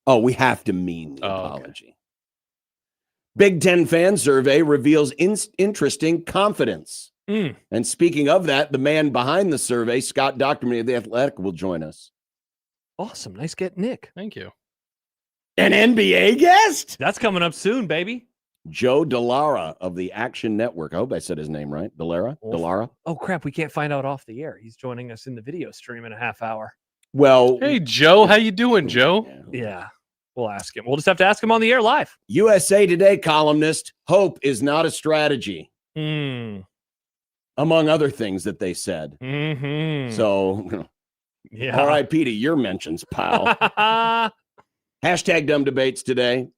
Oh, we have to mean the Oh, okay. apology. Big Ten fan survey reveals interesting confidence. And speaking of that, the man behind the survey, Scott Docterman of The Athletic, will join us. Awesome. Nice get, Nick. Thank you. An NBA guest? That's coming up soon, baby. Joe Delara of the Action Network. I hope I said his name right. Delara? Oh, crap. We can't find out off the air. He's joining us in the video stream in a half hour. Well, Hey, Joe. How you doing, Joe? Yeah. We'll ask him. We'll just have to ask him on the air live. USA Today columnist, hope is not a strategy, among other things that they said. Mm-hmm. So, yeah. RIP to your mentions, pal. Hashtag dumb debates today.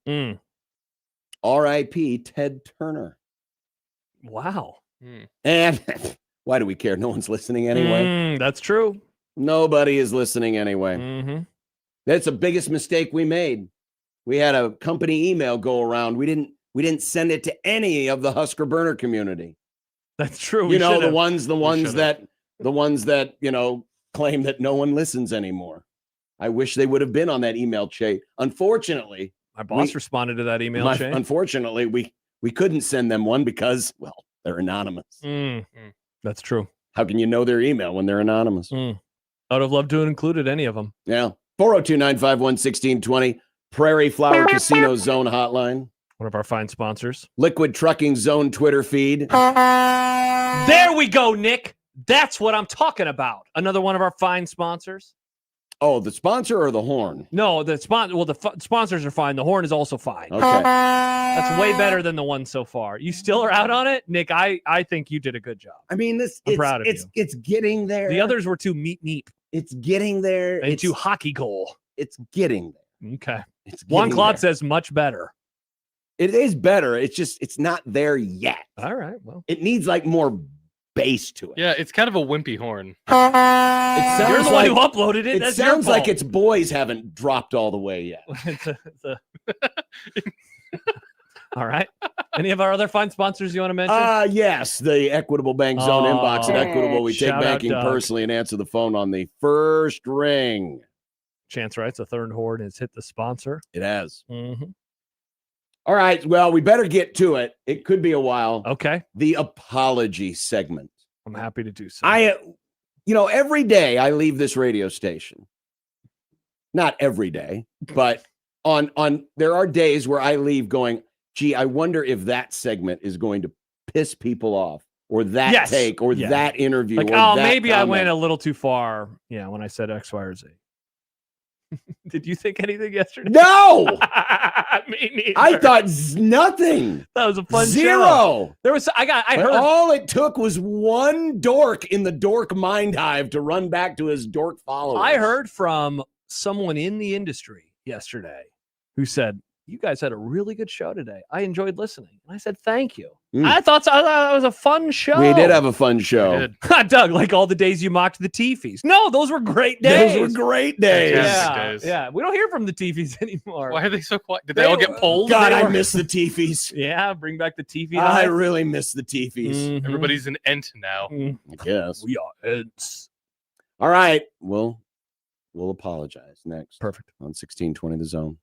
RIP Ted Turner. Wow. And why do we care? No one's listening anyway. That's true. Nobody is listening anyway. Mm-hmm. That's the biggest mistake we made. We had a company email go around. We didn't send it to any of the Husker burner community. That's true. You We know, should the have. ones that, you know, claim that no one listens anymore. I wish they would have been on that email chain. Unfortunately, My boss responded to that email chain. Unfortunately, we couldn't send them one because, well, they're anonymous. That's true. How can you know their email when they're anonymous? I would have loved to have included any of them. Yeah. 402-951-1620. Prairie Flower Casino Zone Hotline. One of our fine sponsors. Liquid Trucking Zone Twitter feed. There we go, Nick. That's what I'm talking about. Another one of our fine sponsors. Oh, the sponsor or the horn? No, the sponsors are fine. The horn is also fine. Okay. That's way better than the one so far. You still are out on it, Nick. I think you did a good job. I mean, I'm proud of you. It's getting there. The others were too meep. It's getting there. And It's too hockey goal. It's getting there. Okay. It's Juan getting Claude there. says much better. It is better. It's not there yet. All right. Well, It needs like more bass to it. Yeah, it's kind of a wimpy horn. It you're sounds the like one who uploaded it. it That's sounds your like fault. its boys haven't dropped all the way yet. All right. Any of our other fine sponsors you want to mention? Yes, the Equitable Bank Zone inbox at Equitable. We take Shout out, banking Doug. personally and answer the phone on the first ring. Chance writes a third horn has hit the sponsor. It has. Mm-hmm. All right. Well, we better get to it. It could be a while. Okay. The apology segment. I'm happy to do so. You know, every day I leave this radio station. Not every day, but on there are days where I leave going, gee, I wonder if that segment is going to piss people off, or that take, or that interview. Like, or oh, that maybe I comment. went a little too far. Yeah, when I said X, Y, or Z. Did you think anything yesterday? No, me neither. I thought nothing. That was a fun Zero. show. There was I But heard all it took was one dork in the dork mind hive to run back to his dork followers. I heard from someone in the industry yesterday who said, "You guys had a really good show today. I enjoyed listening." And I said, "Thank you." I thought it was a fun show. We did have a fun show. Doug, like all the days you mocked the Teefies. No, those were great days. Those were great days. Yeah. We don't hear from the Teefies anymore. Why are they so quiet? Did they all get pulled? God, I miss the Teefies. Yeah, bring back the Teefy. I really miss the Teefies. Mhm. Everybody's an ent now. I guess. We are ents. All right. We'll apologize next. Perfect. On 1620 The Zone.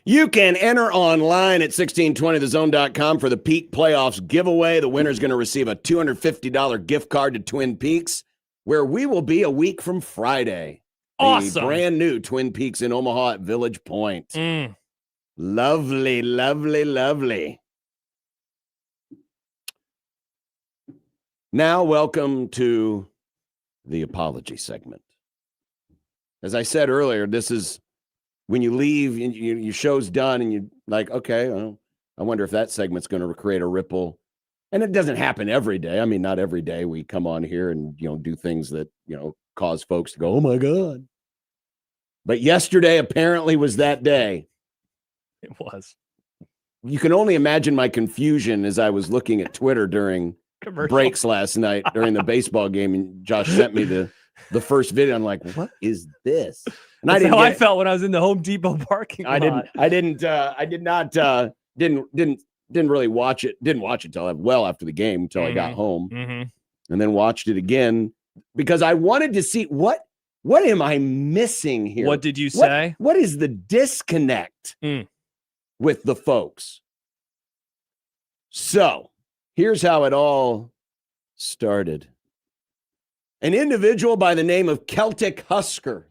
You can enter online at 1620thezone.com for the Peak Playoffs giveaway. The winner's going to receive a $250 gift card to Twin Peaks, where we will be a week from Friday. Awesome. The brand new Twin Peaks in Omaha at Village Point. Mm. Lovely, lovely, lovely. Now, welcome to the apology segment. As I said earlier, this is when you leave and your show's done and you're like, okay, well, I wonder if that segment's going to create a ripple. And it doesn't happen every day. I mean, not every day we come on here and, do things that, cause folks to go, oh my God. But yesterday apparently was that day. It was. You can only imagine my confusion as I was looking at Twitter during breaks last night during the baseball game. And Josh sent me the first video. I'm like, what is this? And That's how I felt when I was in the Home Depot parking lot. I didn't really watch it. Didn't watch it till well after the game, until I got home, and then watched it again because I wanted to see what am I missing here? What did you say? What is the disconnect with the folks? So here's how it all started. An individual by the name of Celtic Husker.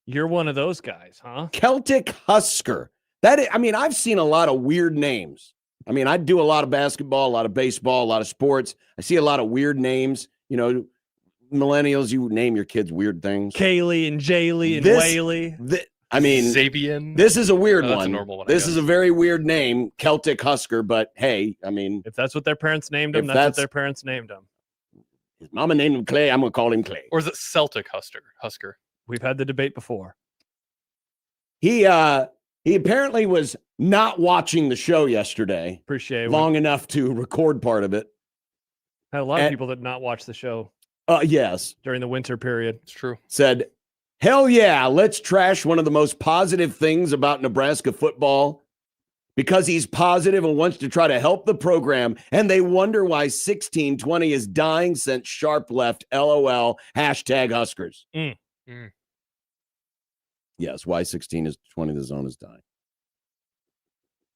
You're one of those guys, huh? Celtic Husker. I've seen a lot of weird names. I mean, I do a lot of basketball, a lot of baseball, a lot of sports. I see a lot of weird names. Millennials, you name your kids weird things. Kaylee and Jaylee and Whaley. Sabian. This is a weird one. That's a normal one. This is a very weird name, Celtic Husker. But hey, if that's what their parents named him, that's what their parents named him. His mama named him Clay. I'm gonna call him Clay. Or is it Celtic Husker? We've had the debate before. He apparently was not watching the show yesterday. Appreciate it. Long enough to record part of it. Had a lot of people that not watch the show. Yes. During the winter period. It's true. Said, hell yeah, let's trash one of the most positive things about Nebraska football because he's positive and wants to try to help the program, and they wonder why 1620 is dying since Sharp left. LOL. #Huskers. Yes, why 16 is 20, the zone is dying.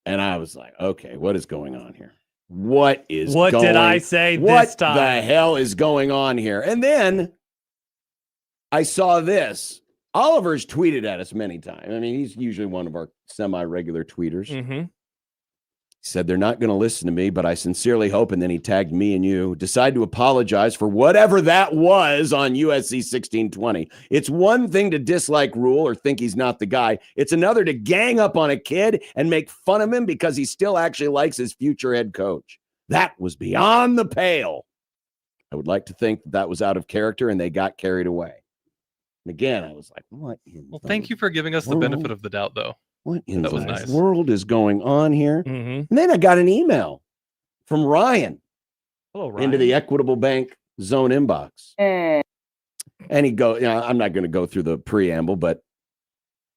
And I was like, okay, what is going on here? What did I say this time? What the hell is going on here? And then I saw this. Oliver's tweeted at us many times. I mean, he's usually one of our semi-regular tweeters. He said, they're not going to listen to me, but I sincerely hope, and then he tagged me and you, decide to apologize for whatever that was on USC 1620. It's one thing to dislike Rule or think he's not the guy. It's another to gang up on a kid and make fun of him because he still actually likes his future head coach. That was beyond the pale. I would like to think that was out of character and they got carried away. And again, I was like, what? Well, thank you for giving us the benefit of the doubt, though. What in the world is going on here? And then I got an email from Ryan. Hello, Ryan. Into the Equitable Bank Zone inbox. And he I'm not going to go through the preamble, but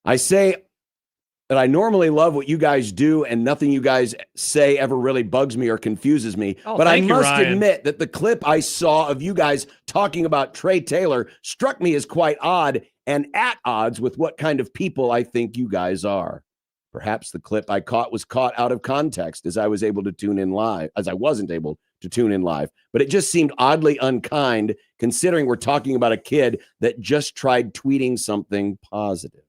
I say that I normally love what you guys do and nothing you guys say ever really bugs me or confuses me. But I must admit that the clip I saw of you guys talking about Trey Taylor struck me as quite odd and at odds with what kind of people I think you guys are. Perhaps the clip I caught was caught out of context as I wasn't able to tune in live. But it just seemed oddly unkind considering we're talking about a kid that just tried tweeting something positive.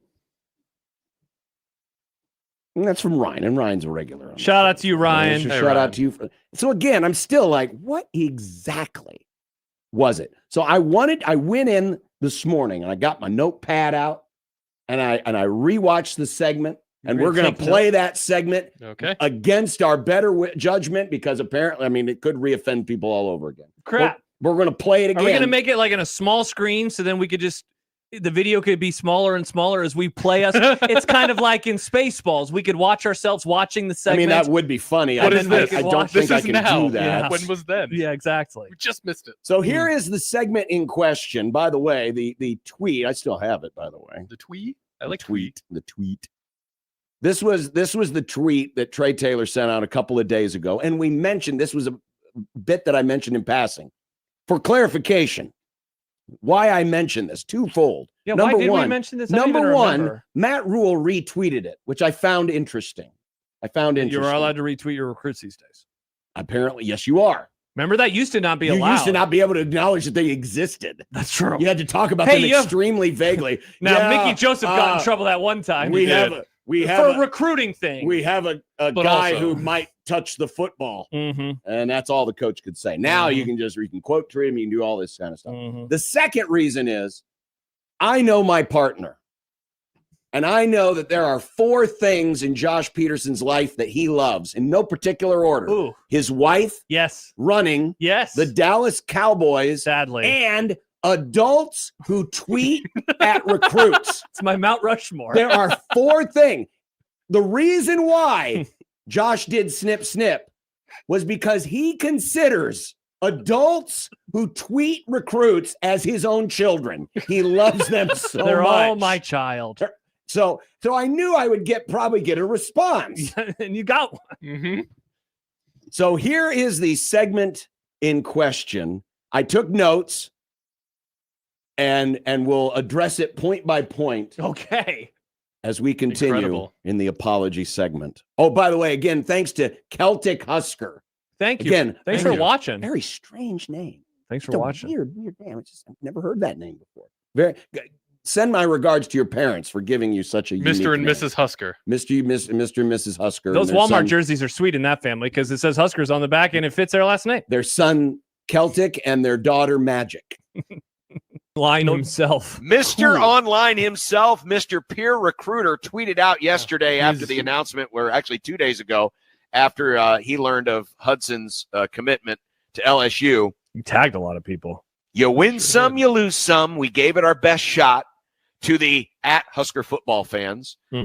And that's from Ryan, and Ryan's a regular. Shout out to you, Ryan. Shout out to you. So again, I'm still like, what exactly was it? So I went in this morning and I got my notepad out and I rewatched the segment, and we're going to play that segment against our better judgment because apparently, it could reoffend people all over again. Crap. We're going to play it again. Are we going to make it like in a small screen so then we could just the video could be smaller and smaller as we play us? It's kind of like in Spaceballs. We could watch ourselves watching the segment. That would be funny. What is this? I don't think I can do that. Yeah. When was then? Yeah, exactly. We just missed it. So here is the segment in question. By the way, the tweet, I still have it, by the way. The tweet? I like tweet. The tweet. This was the tweet that Trey Taylor sent out a couple of days ago. And we mentioned, this was a bit that I mentioned in passing. For clarification, why I mentioned this, twofold. Yeah, Number why did one, we mention this? I don't even number one, remember. Matt Rule retweeted it, which I found interesting. You You're allowed to retweet your recruits these days. Apparently, yes, you are. Remember that used to not be You allowed. used to not be able to acknowledge that they existed. That's true. You had to talk about Hey, them you- extremely vaguely. Now, Yeah, Mickey Joseph got in trouble that one time. We He have did. a for a recruiting thing. we have a But guy also- who might touch the football, Mhm. and that's all the coach could say. Now you can quote to him, you can do all this kind of stuff. Mhm. The second reason is I know my partner, and I know that there are 4 things in Josh Peterson's life that he loves in no particular order: Ooh. his wife, Yes. running, Yes. the Dallas Cowboys, Sadly. and adults who tweet at recruits. It's my Mount Rushmore. There are 4 things. The reason why Josh did snip snip was because he considers adults who tweet recruits as his own children. He loves them so They're much. all my child. So I knew I would probably get a response. And you got one. Mm-hmm. So here is the segment in question. I took notes and we'll address it point by point Okay. as we continue Incredible. in the apology segment. Oh, by the way, again, thanks to Celtic Husker. Thank you. Again, Thanks thank for you. watching. very strange name. Thanks for It's a watching. Weird name. I've never heard that name before. Send my regards to your parents for giving you such a unique Mr. and name. Mrs. Husker. Mr. and Mrs. Husker. Those and their Walmart son- jerseys are sweet in that family because it says Huskers on the back and it fits their last name. Their son Celtic and their daughter Magic. Line himself. Mr. Cool. Online himself, Mr. Peer Recruiter, tweeted out yesterday after he's- the announcement, where actually 2 days ago, after he learned of Hudson's commitment to LSU. You tagged a lot of people. You win some, you lose some. We gave it our best shot to the at Husker football fans. Hmm.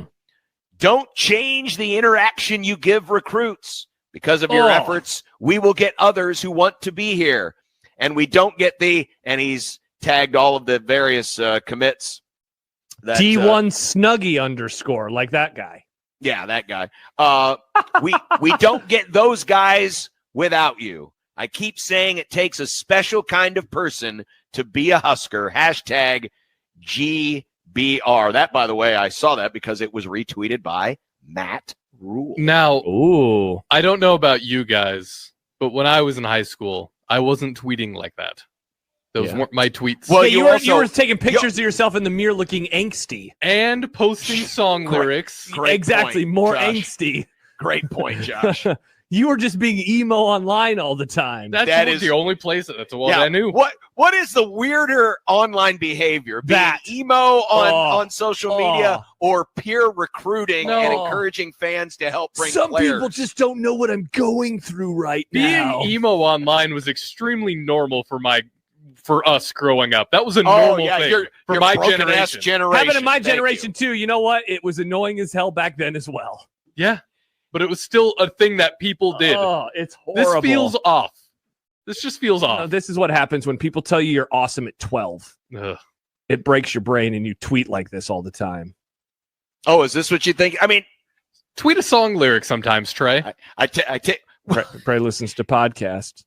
Don't change the interaction you give recruits. Because of your Oh. efforts, we will get others who want to be here. And we don't get and he's tagged all of the various commits. That, D1 Snuggie underscore, like that guy. yeah, that guy. We don't get those guys without you. I keep saying it takes a special kind of person to be a Husker. Hashtag GBR. That, by the way, I saw that because it was retweeted by Matt Rule. Now, Ooh. I don't know about you guys, but when I was in high school, I wasn't tweeting like that. Those Yeah. weren't my tweets. Well, Yeah, you you were also- taking pictures of yourself in the mirror looking angsty. And posting song Great. lyrics. Great Exactly. point, More Josh. angsty. Great point, Josh. You were just being emo online all the time. That's That what is- the only place that's what I knew. What is the weirder online behavior? Being That. emo on social media or peer recruiting and No. encouraging fans to help bring Some players? people just don't know what I'm going through right Being now. emo online was extremely normal for us growing up. That was a normal thing for you're my broken-ass generation. Happened in my Thank generation you. too. You know what? It was annoying as hell back then as well. Yeah, but it was still a thing that people did. Oh, it's This horrible. feels off. This just feels No, off. this is what happens when people tell you you're awesome at 12. Ugh. It breaks your brain and you tweet like this all the time. Oh, is this what you think? I mean, Tweet a song lyric sometimes, Trey. I take. Trey listens to podcasts.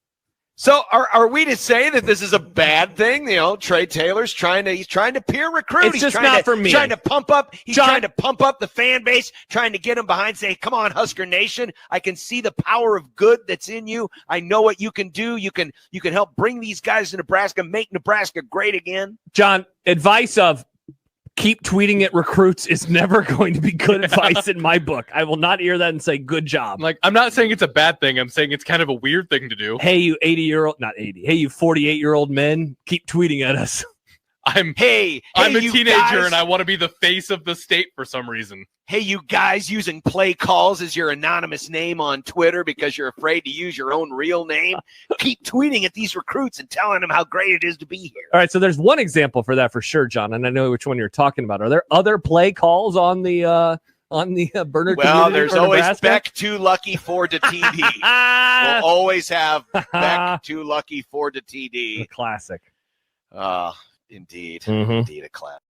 So are we to say that this is a bad thing? You know, Trey Taylor's trying to peer recruit. It's He's just trying not to, for me. Trying to pump up. He's John- trying to pump up the fan base, trying to get them behind. Say, come on, Husker Nation! I can see the power of good that's in you. I know what you can do. You can help bring these guys to Nebraska, make Nebraska great again. John, advice of keep tweeting at recruits is never going to be good advice in my book. I will not hear that and say good job. I'm not saying it's a bad thing. I'm saying it's kind of a weird thing to do. Hey, you 80-year-old, not 80. Hey, you 48-year-old men, keep tweeting at us. I'm Hey, a you teenager guys. and I want to be the face of the state for some reason. Hey, you guys using play calls as your anonymous name on Twitter because you're afraid to use your own real name. Keep tweeting at these recruits and telling them how great it is to be here. All right, so there's one example for that for sure, John, and I know which one you're talking about. Are there other play calls on the Bernard Well, community there's for always Nebraska? Beck too lucky for the TD. We'll always have Beck too lucky for the The TD. classic. Indeed. Mhm. Indeed, a class.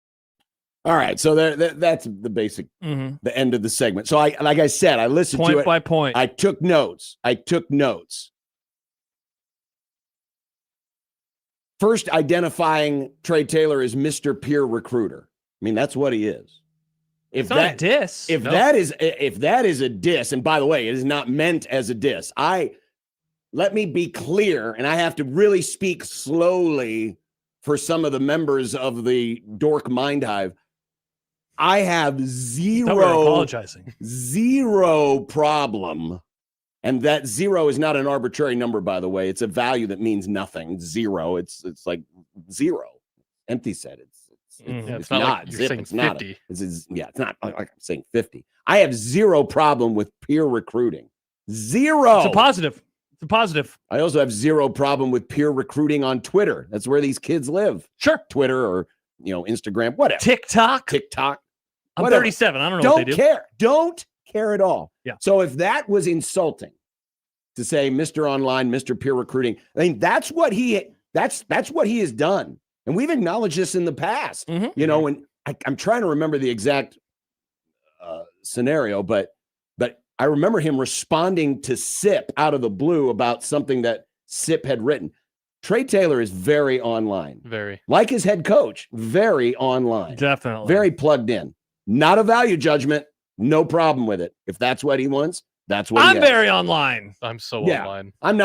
All right, so that's the basic, Mm-hmm. the end of the segment. So like I said, I listened to Point it. by point. I took notes. first identifying Trey Taylor as Mr. Peer Recruiter. I mean, that's what he is. If It's not a diss. If that is a diss, and by the way, it is not meant as a diss. Let me be clear, and I have to really speak slowly for some of the members of the Dork Mind Hive. I have apologizing. zero problem. And that zero is not an arbitrary number, by the way. It's a value that means nothing. Zero. It's like zero. Empty set. It's not not. like you're Zip. saying It's not. 50. It's not like I'm saying 50. I have zero problem with peer recruiting. Zero. It's a positive. It's a positive. I also have zero problem with peer recruiting on Twitter. That's where these kids live. Sure. Twitter or Instagram, whatever. TikTok. I'm whatever. 37. I don't know what they do. Care. Don't care at all. Yeah. So if that was insulting to say Mr. Online, Mr. Peer Recruiting, I mean, that's what he has done. And we've acknowledged this in the past. Mm-hmm. And I'm trying to remember the exact scenario, but I remember him responding to SIP out of the blue about something that SIP had written. Trey Taylor is very online. Very. Like his head coach, very online. Definitely. Very plugged in. Not a value judgment. No problem with it. If that's what he wants, that's what I'm he has. very online. I'm so Yeah. online. I've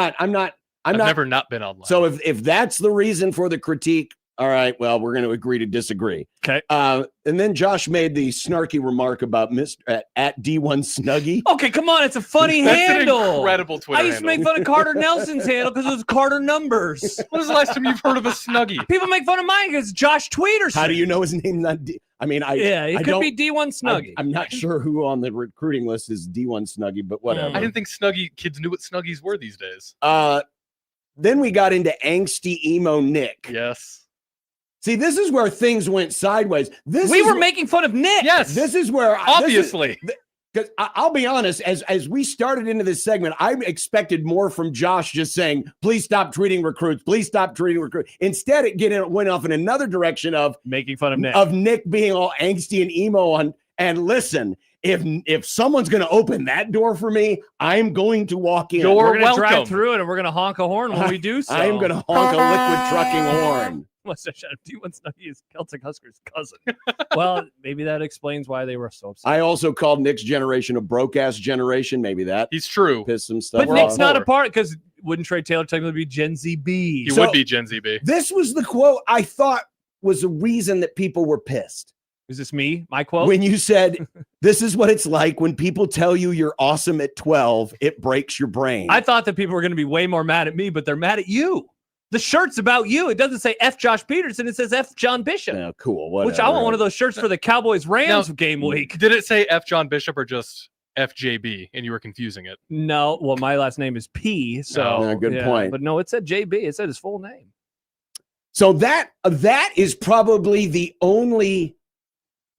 never not been online. So if that's the reason for the critique, all right, well, we're going to agree to disagree. Okay. And then Josh made the snarky remark about at D1 Snuggie. Okay, come on. It's a funny That's handle. an incredible Twitter I used to handle. make fun of Carter Nelson's handle because it was Carter Numbers. When was the last time you've heard of a Snuggie? People make fun of mine because Josh Tweeterson. How do you know his name's not D? I mean, it could be D1 Snuggie. I'm not sure who on the recruiting list is D1 Snuggie, but whatever. I didn't think kids knew what Snuggies were these days. Then we got into angsty emo Nick. Yes. See, this is where things went sideways. We were making fun of Nick. Yes. This is where Obviously. Because I'll be honest, as we started into this segment, I expected more from Josh just saying, please stop tweeting recruits. Please stop tweeting recruits. Instead, it went off in another direction of making fun of Nick. Of Nick being all angsty and emo on. And listen, if someone's going to open that door for me, I'm going to walk in. We're going to drive through it and we're going to honk a horn when we do so. I am going to honk a liquid trucking horn. D1 Snuggie is Celtic Huskers' cousin. Well, maybe that explains why they were so upset. I also called Nick's generation a broke-ass generation. Maybe that. He's true. Pissed some stuff But Nick's not a part because wouldn't Trey Taylor technically be Gen Z B? He would be Gen Z B. This was the quote I thought was the reason that people were pissed. Is this me? My quote? When you said, this is what it's like when people tell you you're awesome at 12, it breaks your brain. I thought that people were going to be way more mad at me, but they're mad at you. The shirt's about you. It doesn't say F Josh Peterson. It says F John Bishop. Yeah, cool. Whatever. Which I want one of those shirts for the Cowboys-Rams game week. Did it say F John Bishop or just FJB and you were confusing it? No. Well, my last name is P. So yeah, good point. But no, it said JB. It said his full name. So that is probably the only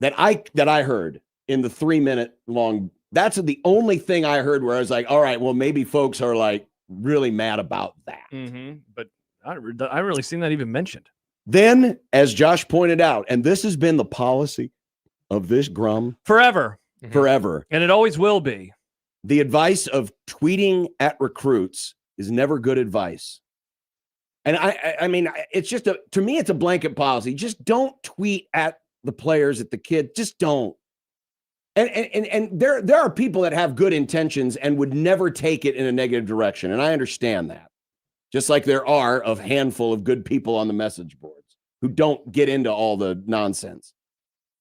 that I heard in the 3-minute long. That's the only thing I heard where I was like, all right, well, maybe folks are like really mad about that. Mm-hmm. But I haven't really seen that even mentioned. Then, as Josh pointed out, and this has been the policy of this Grum forever, and it always will be. The advice of tweeting at recruits is never good advice. And I mean, it's just to me, it's a blanket policy. Just don't tweet at the players, at the kid. Just don't. And there are people that have good intentions and would never take it in a negative direction. And I understand that. Just like there are a handful of good people on the message boards who don't get into all the nonsense.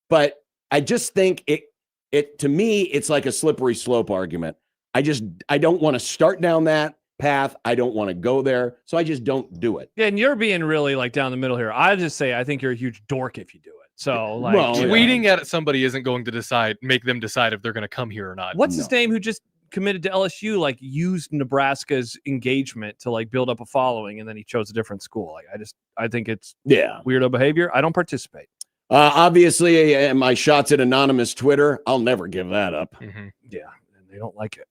But I just think it to me, it's like a slippery slope argument. I don't want to start down that path. I don't want to go there. So I just don't do it. Yeah, and you're being really like down the middle here. I just say I think you're a huge dork if you do it. So like tweeting at somebody isn't going to make them decide if they're going to come here or not. What's his name who just committed to LSU, like used Nebraska's engagement to like build up a following, and then he chose a different school. Like I think it's weirdo behavior. I don't participate. Obviously, my shots at anonymous Twitter, I'll never give that up. Mm-hmm. Yeah, and they don't like it.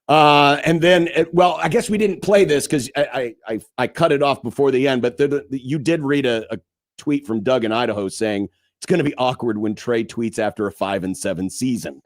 And then, I guess we didn't play this because I cut it off before the end. But you did read a tweet from Doug in Idaho saying It's going to be awkward when Trey tweets after a 5-7 season.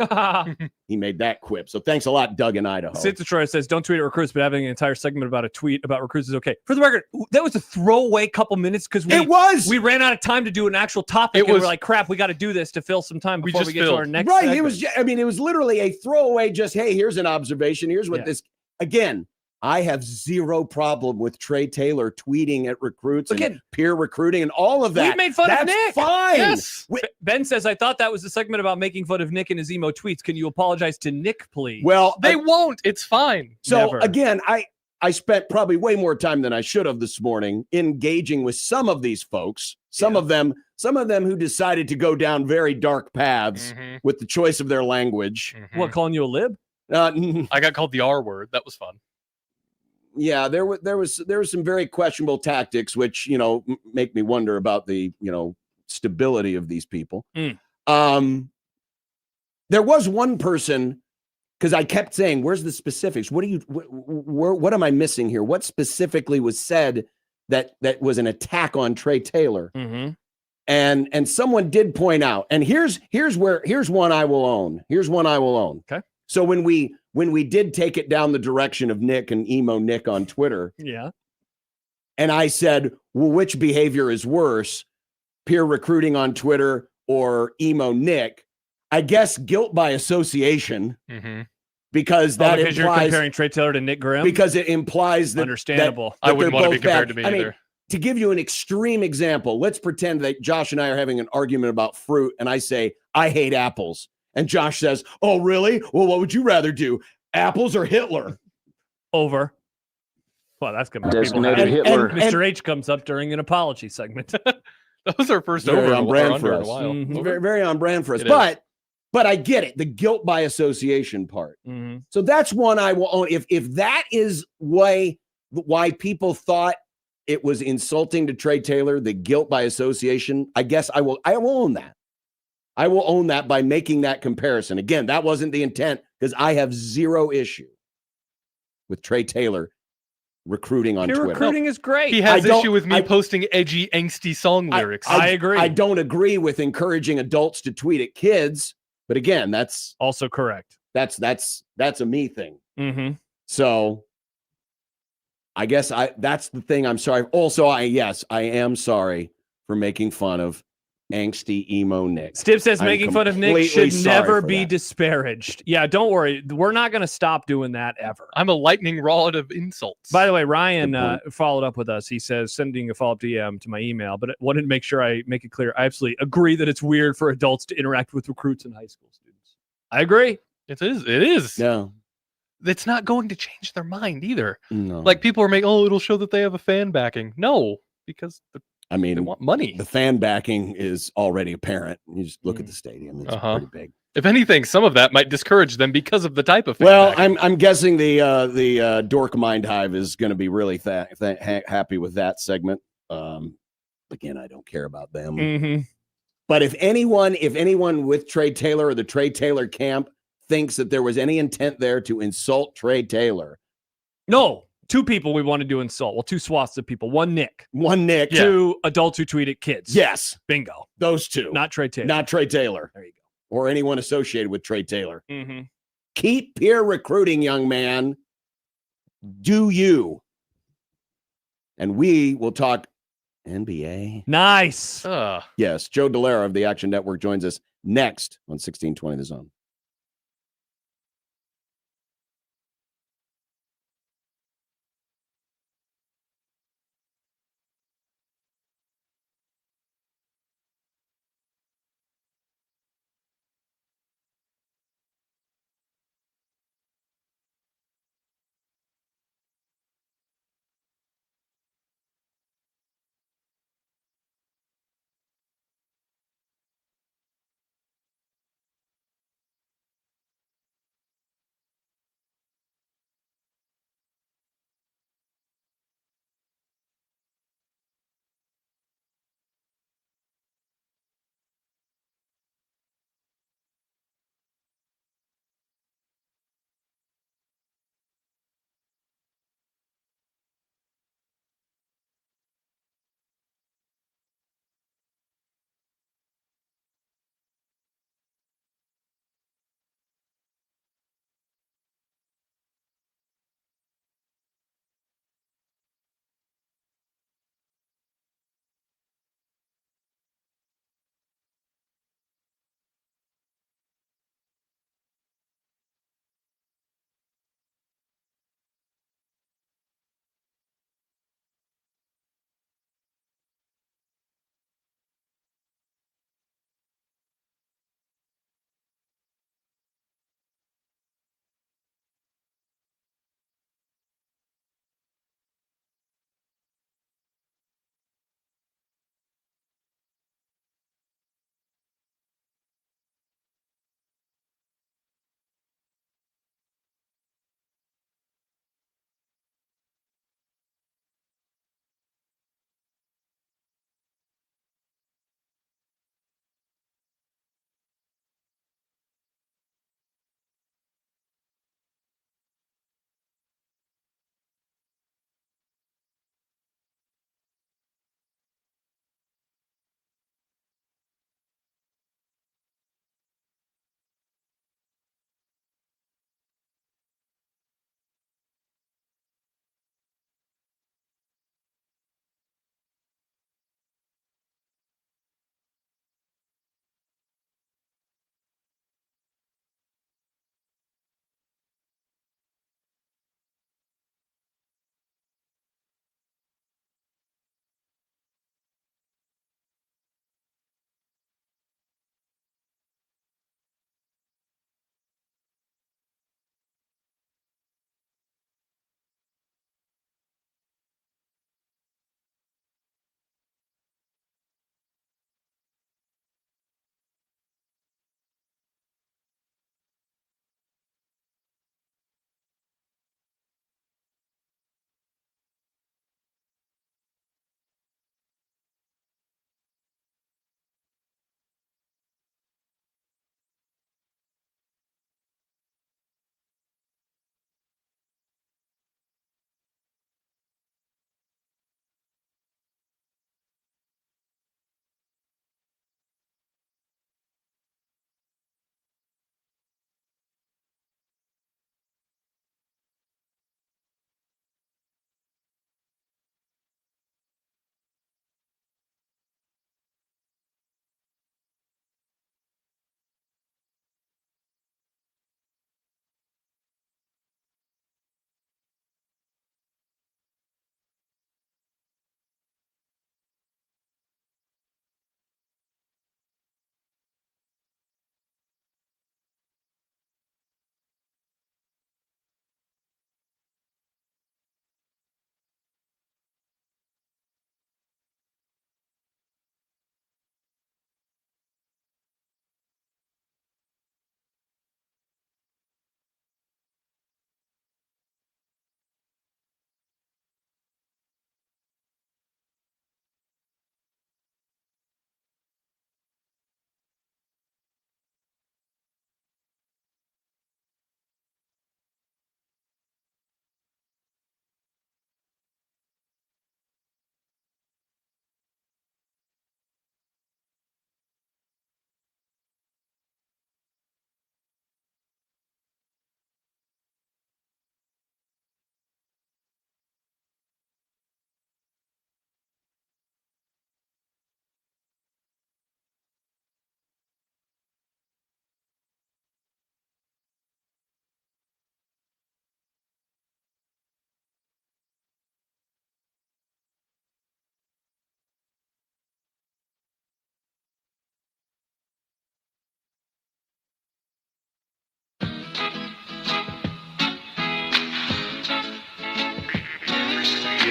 He made that quip. So thanks a lot, Doug in Idaho. Sid Detroit says, don't tweet at recruits, but having an entire segment about a tweet about recruits is okay. For the record, that was a throwaway couple minutes because we ran out of time to do an actual topic. And we're like, crap, we got to do this to fill some time before we get to our next segment. It was literally a throwaway, just, hey, here's an observation. Here's what this, again, I have zero problem with Trey Taylor tweeting at recruits and peer recruiting and all of that. We made fun of Nick. That's fine. Yes. Ben says, I thought that was a segment about making fun of Nick and his emo tweets. Can you apologize to Nick, please? Well, they won't. It's fine. So again, I spent probably way more time than I should have this morning engaging with some of these folks, some of them who decided to go down very dark paths with the choice of their language. What, calling you a lib? I got called the R word. That was fun. Yeah, there was some very questionable tactics, which make me wonder about the stability of these people. There was one person, because I kept saying, "Where's the specifics? What am I missing here? What specifically was said that was an attack on Trey Taylor?" And someone did point out, and here's one I will own. Here's one I will own. Okay. So when we did take it down the direction of Nick and emo Nick on Twitter, and I said, well, which behavior is worse, peer recruiting on Twitter or emo Nick? I guess guilt by association, because implies you're comparing Trey Taylor to Nick Grimm. Because it implies that understandable. That I wouldn't want to be compared to me either. mean, to give you an extreme example, let's pretend that Josh and I are having an argument about fruit, and I say I hate apples. And Josh says, oh, really? Well, what would you rather do? Apples or Hitler? Over. Well, that's going to be Designated Hitler. And Mr. H comes up during an apology segment. That was our first Very over on or brand under for in a us. while. Very, very on brand for us. It But I get it. The guilt by association part. So that's one I will own. If that is why people thought it was insulting to Trey Taylor, the guilt by association, I guess I will own that. I will own that by making that comparison. Again, that wasn't the intent, because I have zero issue with Trey Taylor recruiting on Twitter. Recruiting is great. He has issue with me posting edgy, angsty song lyrics. I agree. I don't agree with encouraging adults to tweet at kids, but again, that's also correct. That's a me thing. So I guess that's the thing I'm sorry. Also, I am sorry for making fun of angsty emo Nick. Stib says making fun of Nick should never be that. Disparaged. Yeah, don't worry. We're not going to stop doing that ever. I'm a lightning rod of insults. By the way, Ryan followed up with us. He says, sending a follow-up DM to my email, but I wanted to make sure I make it clear. I absolutely agree that it's weird for adults to interact with recruits and high school students. I agree. It is. No. It's not going to change their mind either. No. Like people are making, it'll show that they have a fan backing. No, because they want money. The fan backing is already apparent. You just look at the stadium; it's pretty big. If anything, some of that might discourage them because of the type of fan Well, backing. I'm guessing the Dork Mind Hive is going to be really happy with that segment. Again, I don't care about them. But if anyone with Trey Taylor or the Trey Taylor camp thinks that there was any intent there to insult Trey Taylor, no. Two people we wanted to insult. Well, two swaths of people. One Nick. Yeah. Two adults who tweet at kids. Yes. Bingo. Those two. Not Trey Taylor. Not Trey Taylor. There you go. Or anyone associated with Trey Taylor. Keep peer recruiting, young man. Do you? And we will talk NBA. Nice. Yes. Joe Delara of the Action Network joins us next on 1620 The Zone.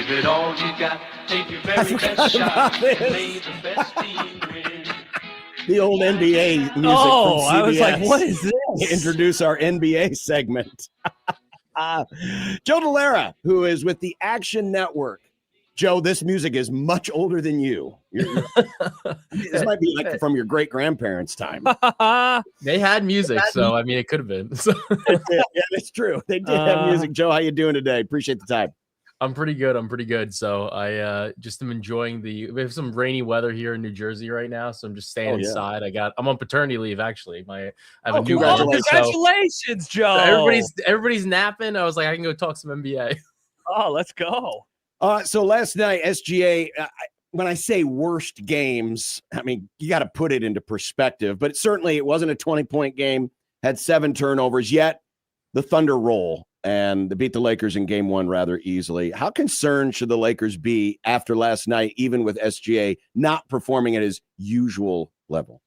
Give it all you got. Take your very best shot. May the best team win. The old NBA music. Oh, from I was like, CBS. what is To this? introduce our NBA segment. Joe Delera, who is with the Action Network. Joe, this music is much older than you. This might be like from your great grandparents' time. They had music, so I mean, it could have been. Yeah, that's true. They did have music. Joe, how you doing today? Appreciate the time. I'm pretty good. So I just am enjoying we have some rainy weather here in New Jersey right now, so I'm just staying inside. I'm on paternity leave actually. I have a new congratulations. Congratulations, Joe. Everybody's napping. I was like, I can go talk some NBA. Oh, let's go. So last night, SGA, when I say worst games, I mean, you got to put it into perspective, but certainly it wasn't a 20-point game, had 7 turnovers, yet the Thunder roll. And they beat the Lakers in game 1 rather easily. How concerned should the Lakers be after last night, even with SGA not performing at his usual level?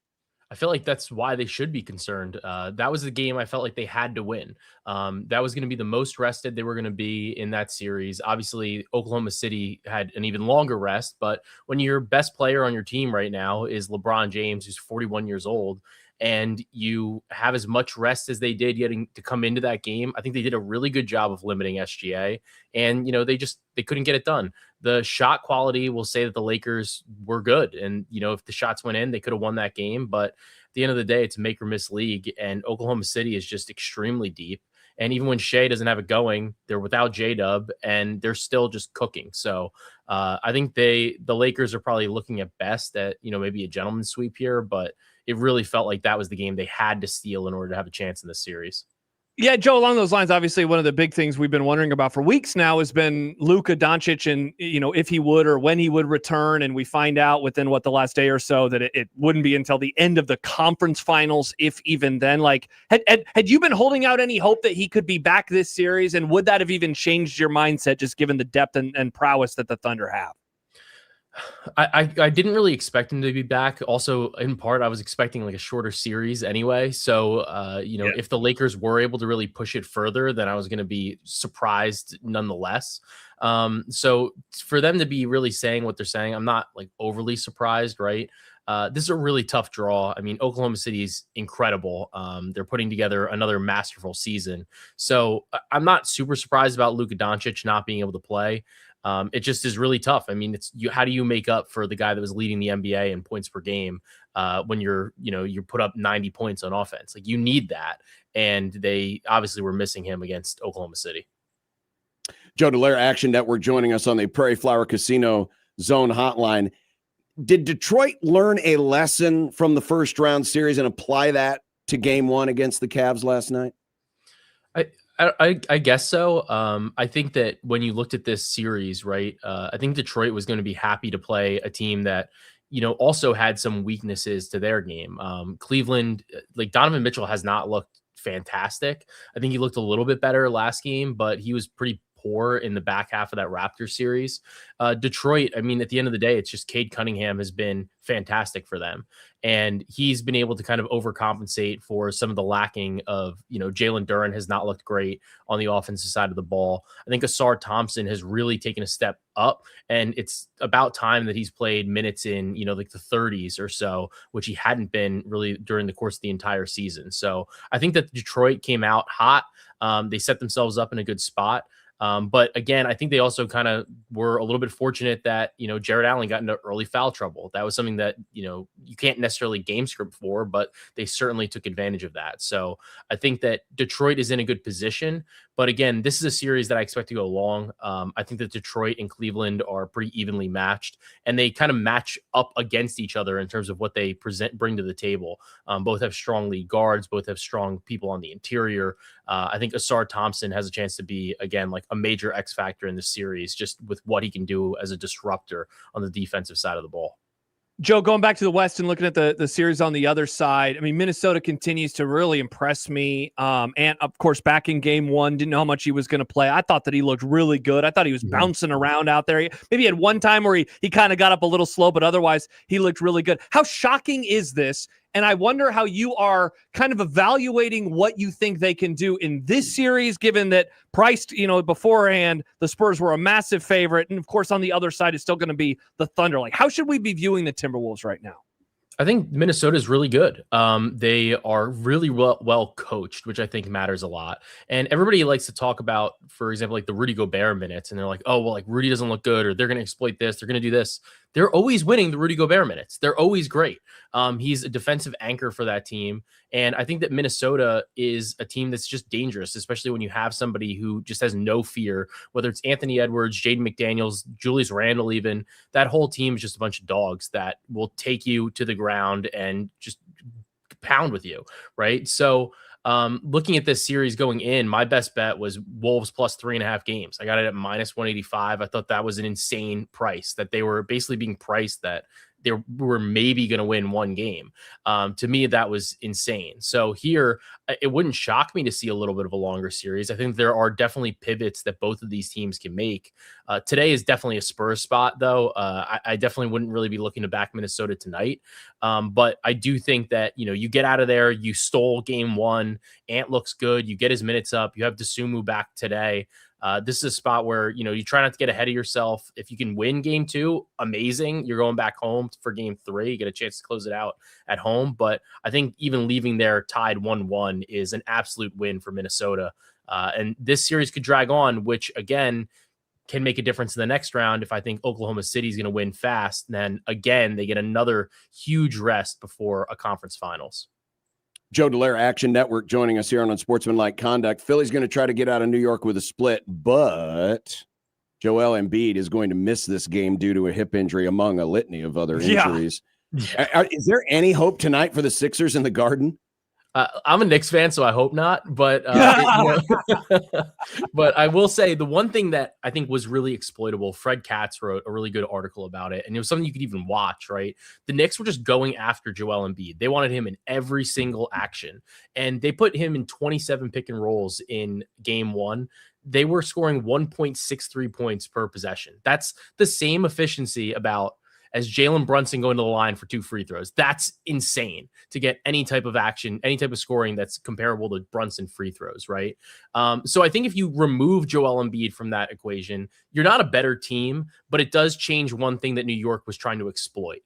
I feel like that's why they should be concerned. That was the game I felt like they had to win. That was going to be the most rested they were going to be in that series. Obviously, Oklahoma City had an even longer rest, but when your best player on your team right now is LeBron James, who's 41 years old, and you have as much rest as they did getting to come into that game, I think they did a really good job of limiting SGA. And, they couldn't get it done. The shot quality will say that the Lakers were good. And, if the shots went in, they could have won that game. But at the end of the day, it's a make or miss league. And Oklahoma City is just extremely deep. And even when Shea doesn't have it going, they're without J-Dub and they're still just cooking. So I think the Lakers are probably looking at best at, maybe a gentleman's sweep here, but it really felt like that was the game they had to steal in order to have a chance in this series. Yeah, Joe, along those lines, obviously one of the big things we've been wondering about for weeks now has been Luka Doncic and, if he would or when he would return. And we find out within the last day or so that it wouldn't be until the end of the conference finals, if even then. Like, had you been holding out any hope that he could be back this series? And would that have even changed your mindset, just given the depth and prowess that the Thunder have? I didn't really expect him to be back. Also, in part, I was expecting like a shorter series anyway. So, if the Lakers were able to really push it further, then I was going to be surprised nonetheless. So for them to be really saying what they're saying, I'm not like overly surprised, right? This is a really tough draw. I mean, Oklahoma City is incredible. They're putting together another masterful season. So I'm not super surprised about Luka Doncic not being able to play. It just is really tough. I mean, how do you make up for the guy that was leading the NBA in points per game when you put up 90 points on offense? Like, you need that. And they obviously were missing him against Oklahoma City. Joe Delera, Action Network, joining us on the Prairie Flower Casino Zone Hotline. Did Detroit learn a lesson from the first round series and apply that to game 1 against the Cavs last night? I guess so. I think that when you looked at this series, right, I think Detroit was going to be happy to play a team that, also had some weaknesses to their game. Cleveland, like Donovan Mitchell has not looked fantastic. I think he looked a little bit better last game, but he was pretty poor in the back half of that Raptors series. Detroit, I mean, at the end of the day, it's just Cade Cunningham has been fantastic for them. And he's been able to kind of overcompensate for some of the lacking of, Jalen Duren has not looked great on the offensive side of the ball. I think Asar Thompson has really taken a step up, and it's about time that he's played minutes in, like the 30s or so, which he hadn't been really during the course of the entire season. So I think that Detroit came out hot. They set themselves up in a good spot. But again, I think they also kind of were a little bit fortunate that, Jared Allen got into early foul trouble. That was something that, you can't necessarily game script for, but they certainly took advantage of that. So I think that Detroit is in a good position. But again, this is a series that I expect to go long. I think that Detroit and Cleveland are pretty evenly matched, and they kind of match up against each other in terms of what they bring to the table. Both have strong lead guards, both have strong people on the interior. I think Asar Thompson has a chance to be, again, like a major X factor in this series, just with what he can do as a disruptor on the defensive side of the ball. Joe, going back to the West and looking at the series on the other side, I mean, Minnesota continues to really impress me. And, of course, back in game 1, didn't know how much he was going to play. I thought that he looked really good. I thought he was bouncing around out there. Maybe at one time where he kind of got up a little slow, but otherwise he looked really good. How shocking is this? And I wonder how you are kind of evaluating what you think they can do in this series, given that priced, beforehand, the Spurs were a massive favorite. And of course, on the other side, it's still going to be the Thunder. Like, how should we be viewing the Timberwolves right now? I think Minnesota is really good. They are really well coached, which I think matters a lot. And everybody likes to talk about, for example, like the Rudy Gobert minutes, and they're like, oh, well, like Rudy doesn't look good, or they're going to exploit this, they're going to do this. They're always winning the Rudy Gobert minutes. They're always great. He's a defensive anchor for that team. And I think that Minnesota is a team that's just dangerous, especially when you have somebody who just has no fear, whether it's Anthony Edwards, Jaden McDaniels, Julius Randle, even. That whole team is just a bunch of dogs that will take you to the ground and just pound with you, right? So looking at this series going in, my best bet was Wolves plus 3.5 games. I got it at minus 185. I thought that was an insane price, that they were basically being priced that they were maybe going to win one game. To me, that was insane. So here, it wouldn't shock me to see a little bit of a longer series. I think there are definitely pivots that both of these teams can make. Today is definitely a Spurs spot, though. I definitely wouldn't really be looking to back Minnesota tonight. But I do think that, you get out of there, you stole game one, Ant looks good, you get his minutes up, you have Dosunmu back today. This is a spot where, you try not to get ahead of yourself. If you can win game 2, amazing. You're going back home for game 3. You get a chance to close it out at home. But I think even leaving there tied 1-1 is an absolute win for Minnesota. And this series could drag on, which, again, can make a difference in the next round. If I think Oklahoma City is going to win fast, then, again, they get another huge rest before a conference finals. Joe Dallaire, Action Network, joining us here on Unsportsmanlike Conduct. Philly's going to try to get out of New York with a split, but Joel Embiid is going to miss this game due to a hip injury, among a litany of other injuries. Yeah. Is there any hope tonight for the Sixers in the Garden? I'm a Knicks fan, so I hope not. But but I will say the one thing that I think was really exploitable, Fred Katz wrote a really good article about it, and it was something you could even watch, right? The Knicks were just going after Joel Embiid. They wanted him in every single action, and they put him in 27 pick and rolls in game 1. They were scoring 1.63 points per possession. That's the same efficiency as Jalen Brunson going to the line for 2 free throws. That's insane to get any type of action, any type of scoring that's comparable to Brunson free throws, right? So I think if you remove Joel Embiid from that equation, you're not a better team, but it does change one thing that New York was trying to exploit.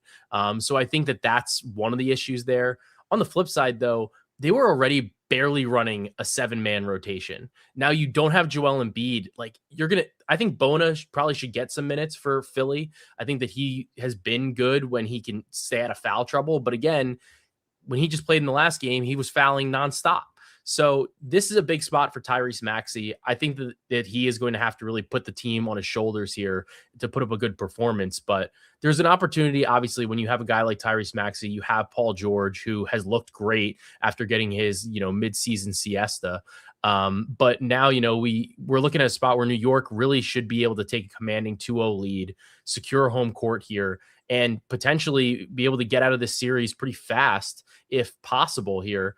So I think that that's one of the issues there. On the flip side, though, they were already barely running a 7-man rotation. Now you don't have Joel Embiid. I think Bona probably should get some minutes for Philly. I think that he has been good when he can stay out of foul trouble. But again, when he just played in the last game, he was fouling nonstop. So this is a big spot for Tyrese Maxey. I think that he is going to have to really put the team on his shoulders here to put up a good performance. But there's an opportunity, obviously, when you have a guy like Tyrese Maxey. You have Paul George, who has looked great after getting his, mid-season siesta. But now, we're looking at a spot where New York really should be able to take a commanding 2-0 lead, secure home court here, and potentially be able to get out of this series pretty fast, if possible here.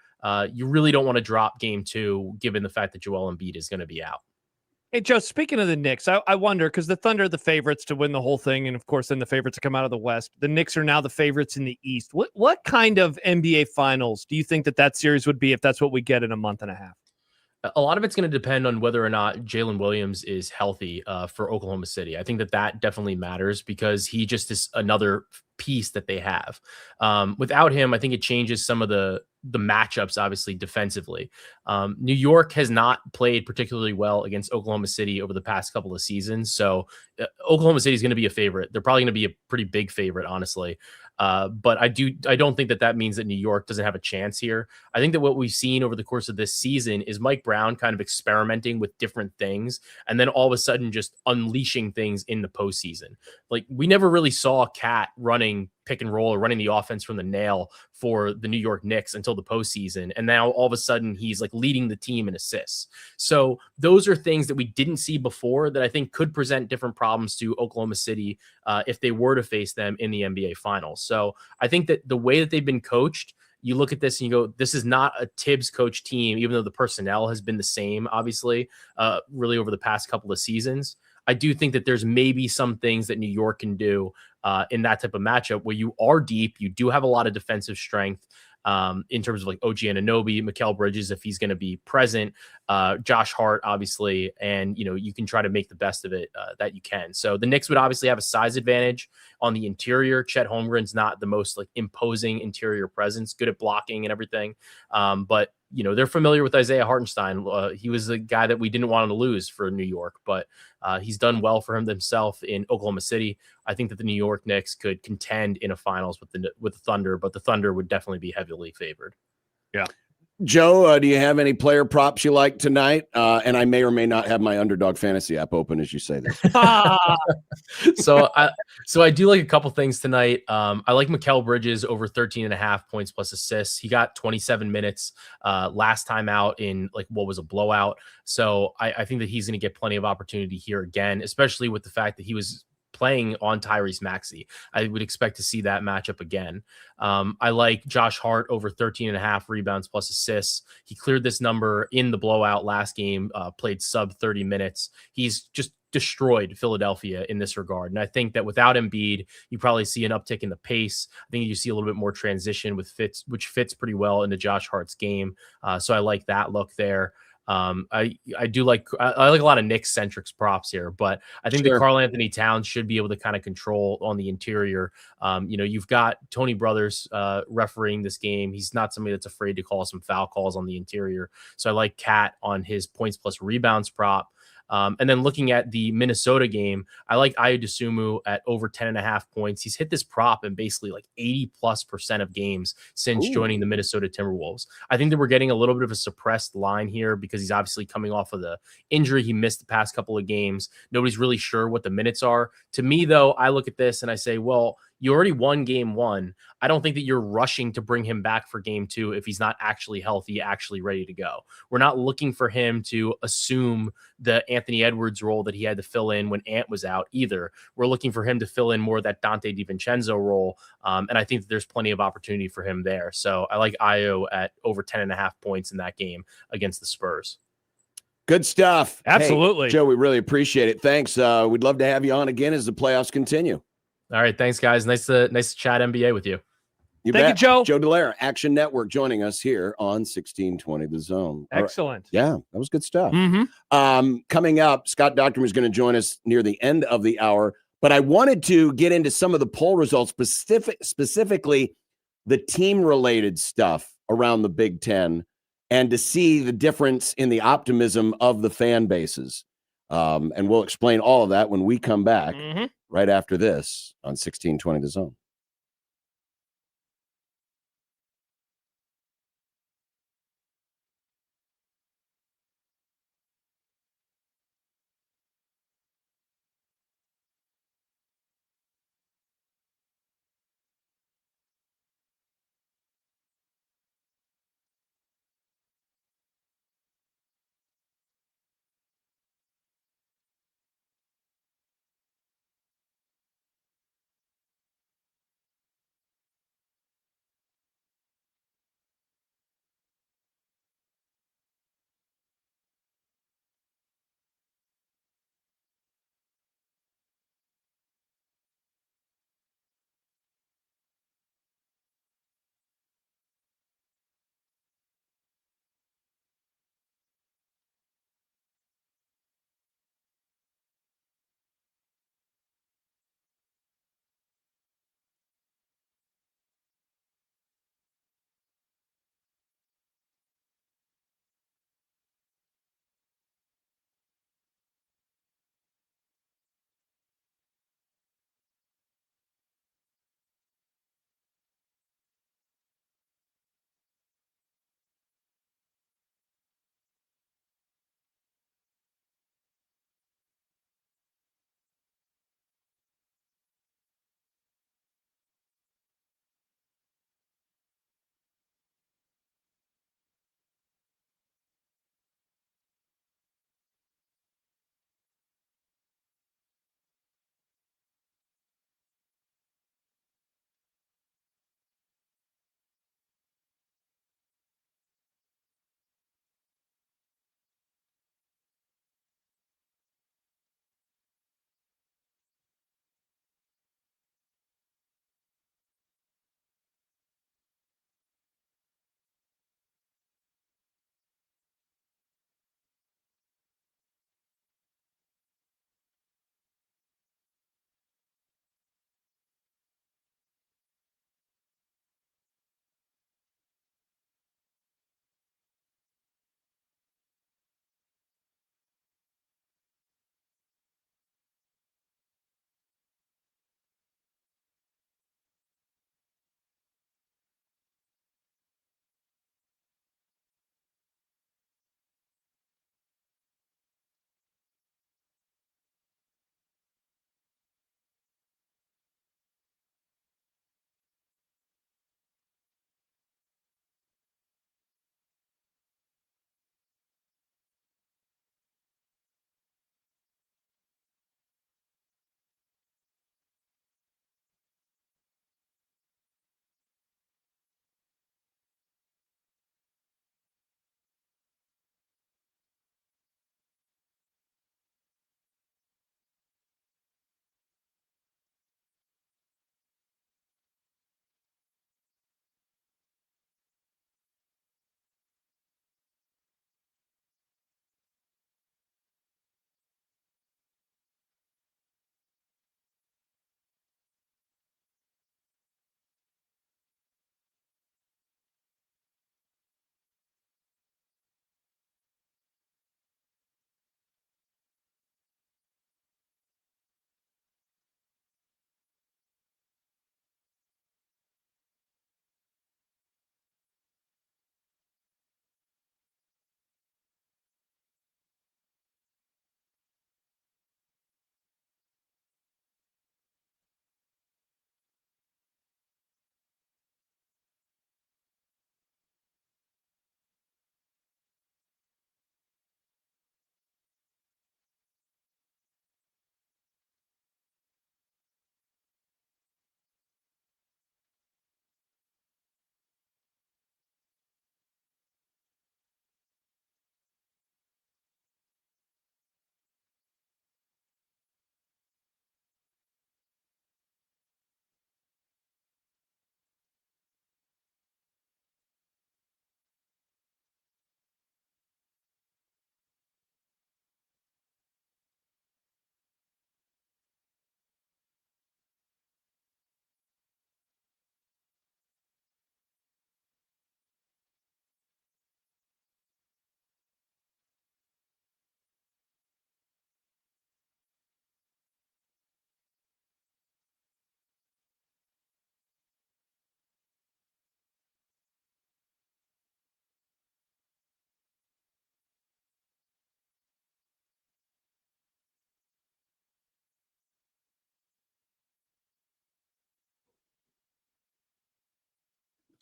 You really don't want to drop game 2, given the fact that Joel Embiid is going to be out. Hey, Joe, speaking of the Knicks, I wonder, because the Thunder are the favorites to win the whole thing, and of course, then the favorites to come out of the West. The Knicks are now the favorites in the East. What kind of NBA Finals do you think that series would be if that's what we get in a month and a half? A lot of it's going to depend on whether or not Jalen Williams is healthy for Oklahoma City. I think that definitely matters, because he just is another piece that they have. Without him, I think it changes some of the matchups, obviously, defensively. New York has not played particularly well against Oklahoma City over the past couple of seasons. So Oklahoma City is going to be a favorite. They're probably going to be a pretty big favorite, honestly. But I don't think that means that New York doesn't have a chance here. I think that what we've seen over the course of this season is Mike Brown kind of experimenting with different things, and then all of a sudden just unleashing things in the postseason. Like, we never really saw Cat running pick and roll or running the offense from the nail for the New York Knicks until the postseason. And now all of a sudden he's like leading the team in assists. So those are things that we didn't see before that I think could present different problems to Oklahoma City if they were to face them in the NBA Finals. So I think that the way that they've been coached, you look at this and you go, this is not a Tibbs coach team, even though the personnel has been the same, obviously, really over the past couple of seasons. I do think that there's maybe some things that New York can do in that type of matchup where you are deep, you do have a lot of defensive strength, in terms of like OG Anunoby, Mikal Bridges, if he's going to be present, Josh Hart, obviously, and you can try to make the best of it that you can. So the Knicks would obviously have a size advantage on the interior. Chet Holmgren's not the most like imposing interior presence, good at blocking and everything, but they're familiar with Isaiah Hartenstein. He was the guy that we didn't want to lose for New York, but he's done well for himself in Oklahoma City. I think that the New York Knicks could contend in a finals with the Thunder, but the Thunder would definitely be heavily favored. Yeah. Joe, do you have any player props you like tonight? And I may or may not have my Underdog Fantasy app open as you say this. So I do like a couple things tonight. I like Mikal Bridges over 13.5 points plus assists. He got 27 minutes last time out in like what was a blowout. So I think that he's going to get plenty of opportunity here again, especially with the fact that he was playing on Tyrese Maxey. I would expect to see that matchup again. I like Josh Hart over 13.5 rebounds plus assists. He cleared this number in the blowout last game, played sub 30 minutes. He's just destroyed Philadelphia in this regard. And I think that without Embiid, you probably see an uptick in the pace. I think you see a little bit more transition which fits pretty well into Josh Hart's game. So I like that look there. I like a lot of Knicks centric props here, but I think that Karl Anthony Towns should be able to kind of control on the interior. You've got Tony Brothers refereeing this game. He's not somebody that's afraid to call some foul calls on the interior. So I like Cat on his points plus rebounds prop. And then looking at the Minnesota game, I like Ayo Dosunmu at over 10.5 points. He's hit this prop in basically like 80+% of games since joining the Minnesota Timberwolves. I think that we're getting a little bit of a suppressed line here because he's obviously coming off of the injury he missed the past couple of games. Nobody's really sure what the minutes are. To me, though, I look at this and I say, well, you already won game one. I don't think that you're rushing to bring him back for game two if he's not actually healthy, actually ready to go. We're not looking for him to assume the Anthony Edwards role that he had to fill in when Ant was out either. We're looking for him to fill in more of that Dante DiVincenzo role. And I think that there's plenty of opportunity for him there. So I like Ayo at over 10.5 points in that game against the Spurs. Good stuff. Absolutely. Hey, Joe, we really appreciate it. Thanks. We'd love to have you on again as the playoffs continue. All right. Thanks, guys. Nice to chat NBA with you. Thank you, Joe. Joe Dallaire, Action Network, joining us here on 1620 The Zone. Excellent. Right. Yeah, that was good stuff. Mm-hmm. Coming up, Scott Docterman is going to join us near the end of the hour, but I wanted to get into some of the poll results, specifically the team-related stuff around the Big Ten, and to see the difference in the optimism of the fan bases. And we'll explain all of that when we come back right after this on 1620 The Zone.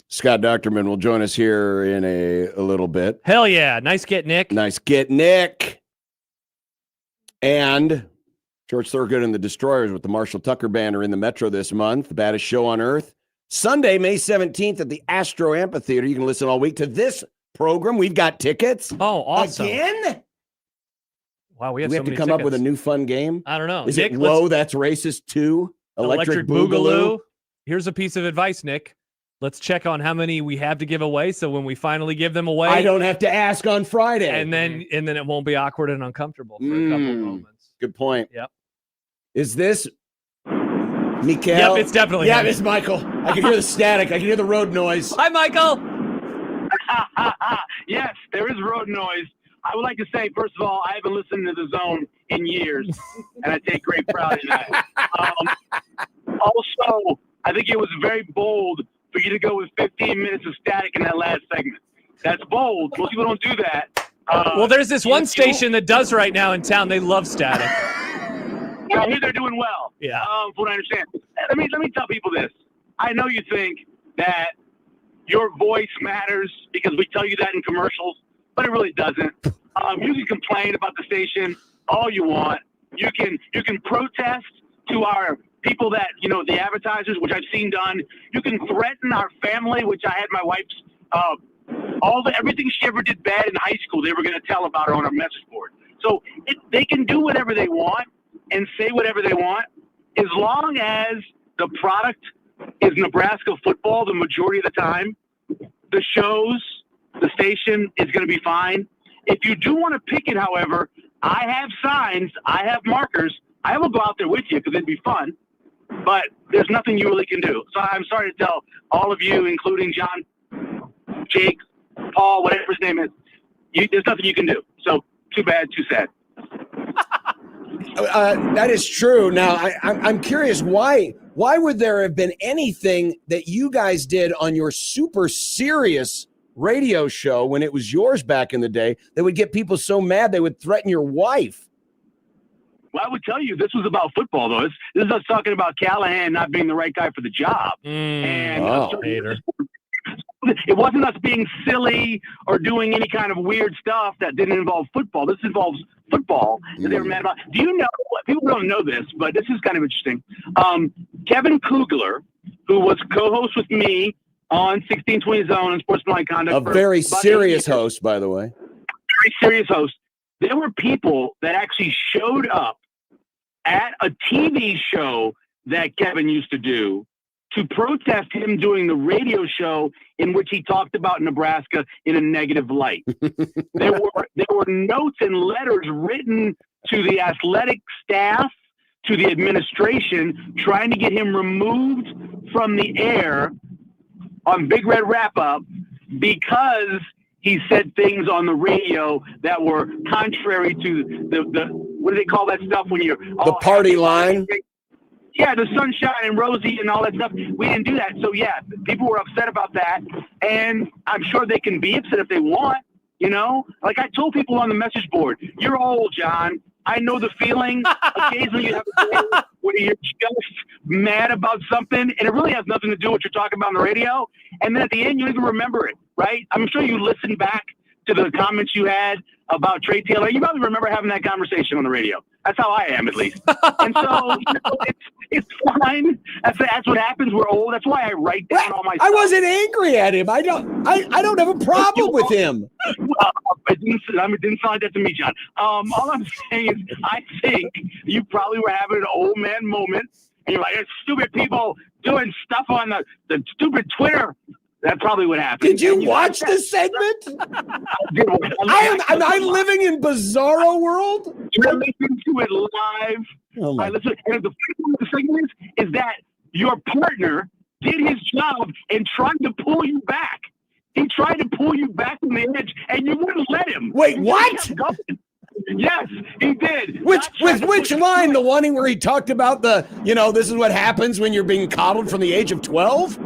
Scott Doctorman will join us here in a little bit. Hell yeah. Nice get, Nick. Nice get, Nick. And George Thorogood and the Destroyers with the Marshall Tucker Band are in the Metro this month. The baddest show on earth. Sunday, May 17th at the Astro Amphitheater. You can listen all week to this program. We've got tickets. Oh, awesome. Again? Wow, we Do have, we so have to many come up tickets. with a new fun game? I don't know. Is Nick, it Whoa, That's Racist 2? Electric Boogaloo? Here's a piece of advice, Nick. Let's check on how many we have to give away, so when we finally give them away, I don't have to ask on Friday. and then it won't be awkward and uncomfortable for a couple of moments. Good point. Yep. Is this Mikael? Yep, it's definitely him. it's Michael. I can hear the static. I can hear the road noise. Hi, Michael. Yes, there is road noise. I would like to say, first of all, I haven't listened to The Zone in years, and I take great pride in that. Also, I think it was very bold for you to go with 15 minutes of static in that last segment. That's bold. Most people don't do that. Well, there's this one station that does right now in town. They love static. I hear they're doing well. Yeah. From what I understand. Let me tell people this. I know you think that your voice matters because we tell you that in commercials, but it really doesn't. You can complain about the station all you want. You can protest to our people that, the advertisers, which I've seen done. You can threaten our family, which I had my wife's, everything she ever did bad in high school, they were going to tell about her on our message board. So they can do whatever they want and say whatever they want, as long as the product is Nebraska football the majority of the time. The shows, the station is going to be fine. If you do want to pick it, however, I have signs, I have markers. I will go out there with you because it'd be fun, but there's nothing you really can do. So I'm sorry to tell all of you, including John, Jake, Paul, whatever his name is, there's nothing you can do. So too bad, too sad. That is true. Now, I'm curious, why would there have been anything that you guys did on your super serious radio show when it was yours back in the day that would get people so mad they would threaten your wife? Well, I would tell you this was about football, though. This is us talking about Callahan not being the right guy for the job. It wasn't us being silly or doing any kind of weird stuff that didn't involve football. This involves football that they were mad about. Do you know, people don't know this, but this is kind of interesting. Kevin Kugler, who was co-host with me on 1620 Zone and Sportsmanlike Conduct. A very serious host, by the way. Very serious host. There were people that actually showed up at a TV show that Kevin used to do to protest him doing the radio show in which he talked about Nebraska in a negative light. There were notes and letters written to the athletic staff, to the administration, trying to get him removed from the air on Big Red Wrap-Up because he said things on the radio that were contrary to the what do they call that stuff when you're the party line? Yeah, the sunshine and rosy and all that stuff. We didn't do that. So, yeah, people were upset about that. And I'm sure they can be upset if they want, Like I told people on the message board, you're old, John. I know the feeling. Occasionally you have a day where you're just mad about something, and it really has nothing to do with what you're talking about on the radio. And then at the end, you don't even remember it, right? I'm sure you listened back to the comments you had about Trey Taylor. You probably remember having that conversation on the radio. That's how I am, at least. And so it's fine. That's what happens. We're old. That's why I write down all my stuff. I wasn't angry at him. I don't have a problem with him. It didn't sound like that to me, John. All I'm saying is I think you probably were having an old man moment, and you're like, there's stupid people doing stuff on the stupid Twitter. That's probably what happened. Did you watch this segment? Am I living in bizarro world? I listened to it live. Oh I listened, and the segment is that your partner did his job and tried to pull you back. He tried to pull you back from the edge, and you wouldn't let him. Wait, what? Yes, he did. Which line? The one where he talked about this is what happens when you're being coddled from the age of 12?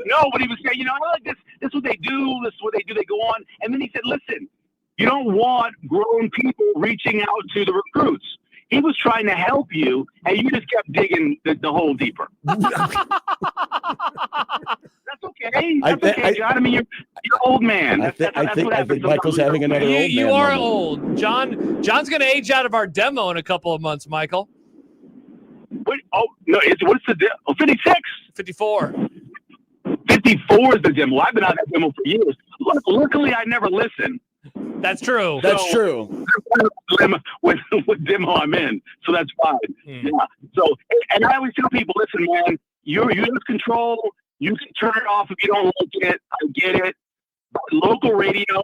No, but he was saying, I like this. This is what they do. This is what they do. They go on. And then he said, listen, you don't want grown people reaching out to the recruits. He was trying to help you, and you just kept digging the hole deeper. That's okay. okay. That's okay, John. I mean, you're old man. I think Michael's having another old man. You are moment. old. John's going to age out of our demo in a couple of months, Michael. Wait, oh, no, what's the demo? Oh, 56? 54. 54 is the demo. I've been on that demo for years. Luckily, I never listen. That's true. That's true. What demo I'm in, so that's fine. Yeah. So, and I always tell people, listen, man, you have control. You can turn it off if you don't like it. I get it. But local radio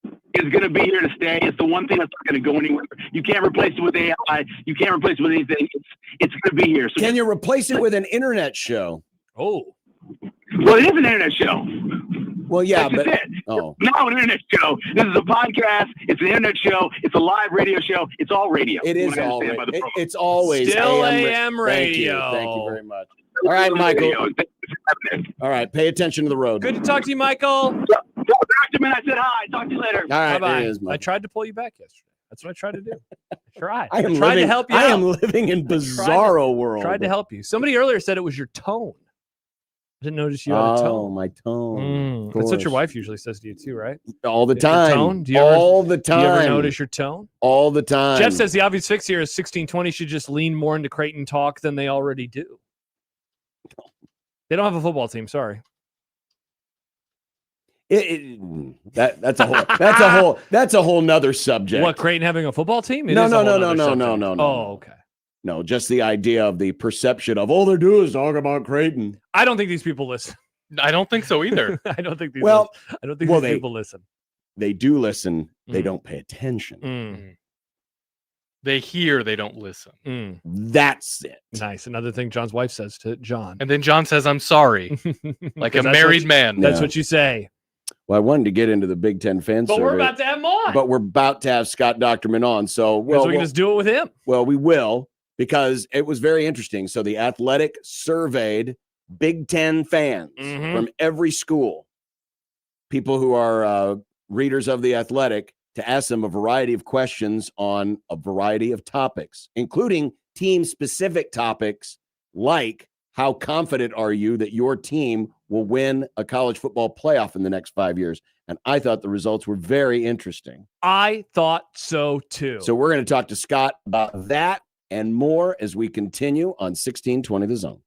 is going to be here to stay. It's the one thing that's not going to go anywhere. You can't replace it with AI. You can't replace it with anything. It's going to be here. So can you replace it with an internet show? Oh. Well, it is an internet show. Well, yeah, but now an internet show. This is a podcast. It's an internet show. It's a live radio show. It's all radio. It is all radio. It's always still AM radio. Thank you very much. All right, Michael. All right, pay attention to the road. Good to talk to you, Michael. I said hi. Talk to you later. All right, bye-bye. I tried to pull you back yesterday. That's what I tried to do. I tried to help you. I am living in bizarro world. Tried to help you. Somebody earlier said it was your tone. I didn't notice you had a tone. Oh, my tone. That's what your wife usually says to you too, right? All the time. Tone? All the time. Do you ever notice your tone? All the time. Jeff says the obvious fix here is 1620 should just lean more into Creighton talk than they already do. They don't have a football team. Sorry. That's a whole nother subject. What, Creighton having a football team? No. Oh, okay. No, just the idea of the perception of all they do is talk about Creighton. I don't think these people listen. I don't think so either. I don't think these people listen. They do listen. They don't pay attention. They hear, they don't listen. That's it. Nice. Another thing John's wife says to John. And then John says, I'm sorry. Like a married man. That's what you say. Well, I wanted to get into the Big Ten fan survey. But we're about to have him on. But we're about to have Scott Docterman on. So we can just do it with him. Well, we will, because it was very interesting. So the Athletic surveyed Big Ten fans from every school, people who are readers of the Athletic, to ask them a variety of questions on a variety of topics, including team-specific topics like how confident are you that your team will win a college football playoff in the next 5 years? And I thought the results were very interesting. I thought so too. So we're going to talk to Scott about that and more as we continue on 1620 The Zone.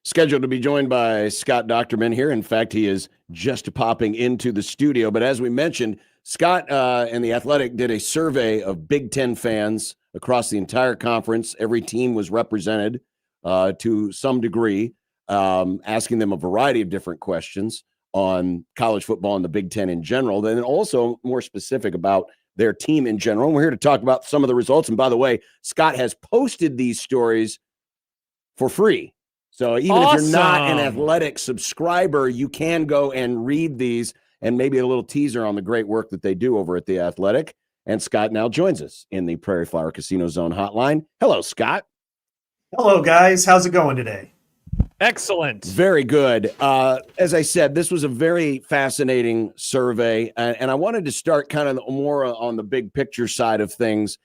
Scheduled to be joined by Scott Docterman here. In fact, he is just popping into the studio. But as we mentioned, Scott and The Athletic did a survey of Big Ten fans across the entire conference. Every team was represented to some degree, asking them a variety of different questions on college football and the Big Ten in general, then also more specific about their team in general. And we're here to talk about some of the results. And by the way, Scott has posted these stories for free. So even if you're not an Athletic subscriber, you can go and read these, and maybe a little teaser on the great work that they do over at The Athletic. And Scott now joins us in the Prairie Flower Casino Zone hotline. Hello, Scott. Hello, guys. How's it going today? Excellent. Very good. As I said, this was a very fascinating survey, and I wanted to start kind of more on the big picture side of things.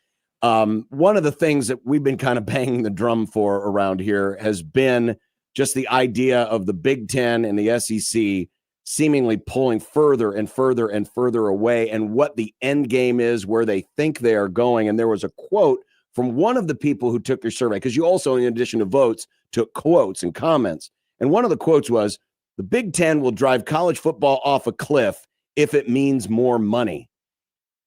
One of the things that we've been kind of banging the drum for around here has been just the idea of the Big Ten and the SEC seemingly pulling further and further and further away, and what the end game is, where they think they are going. And there was a quote from one of the people who took your survey, because you also, in addition to votes, took quotes and comments. And one of the quotes was, "The Big Ten will drive college football off a cliff if it means more money."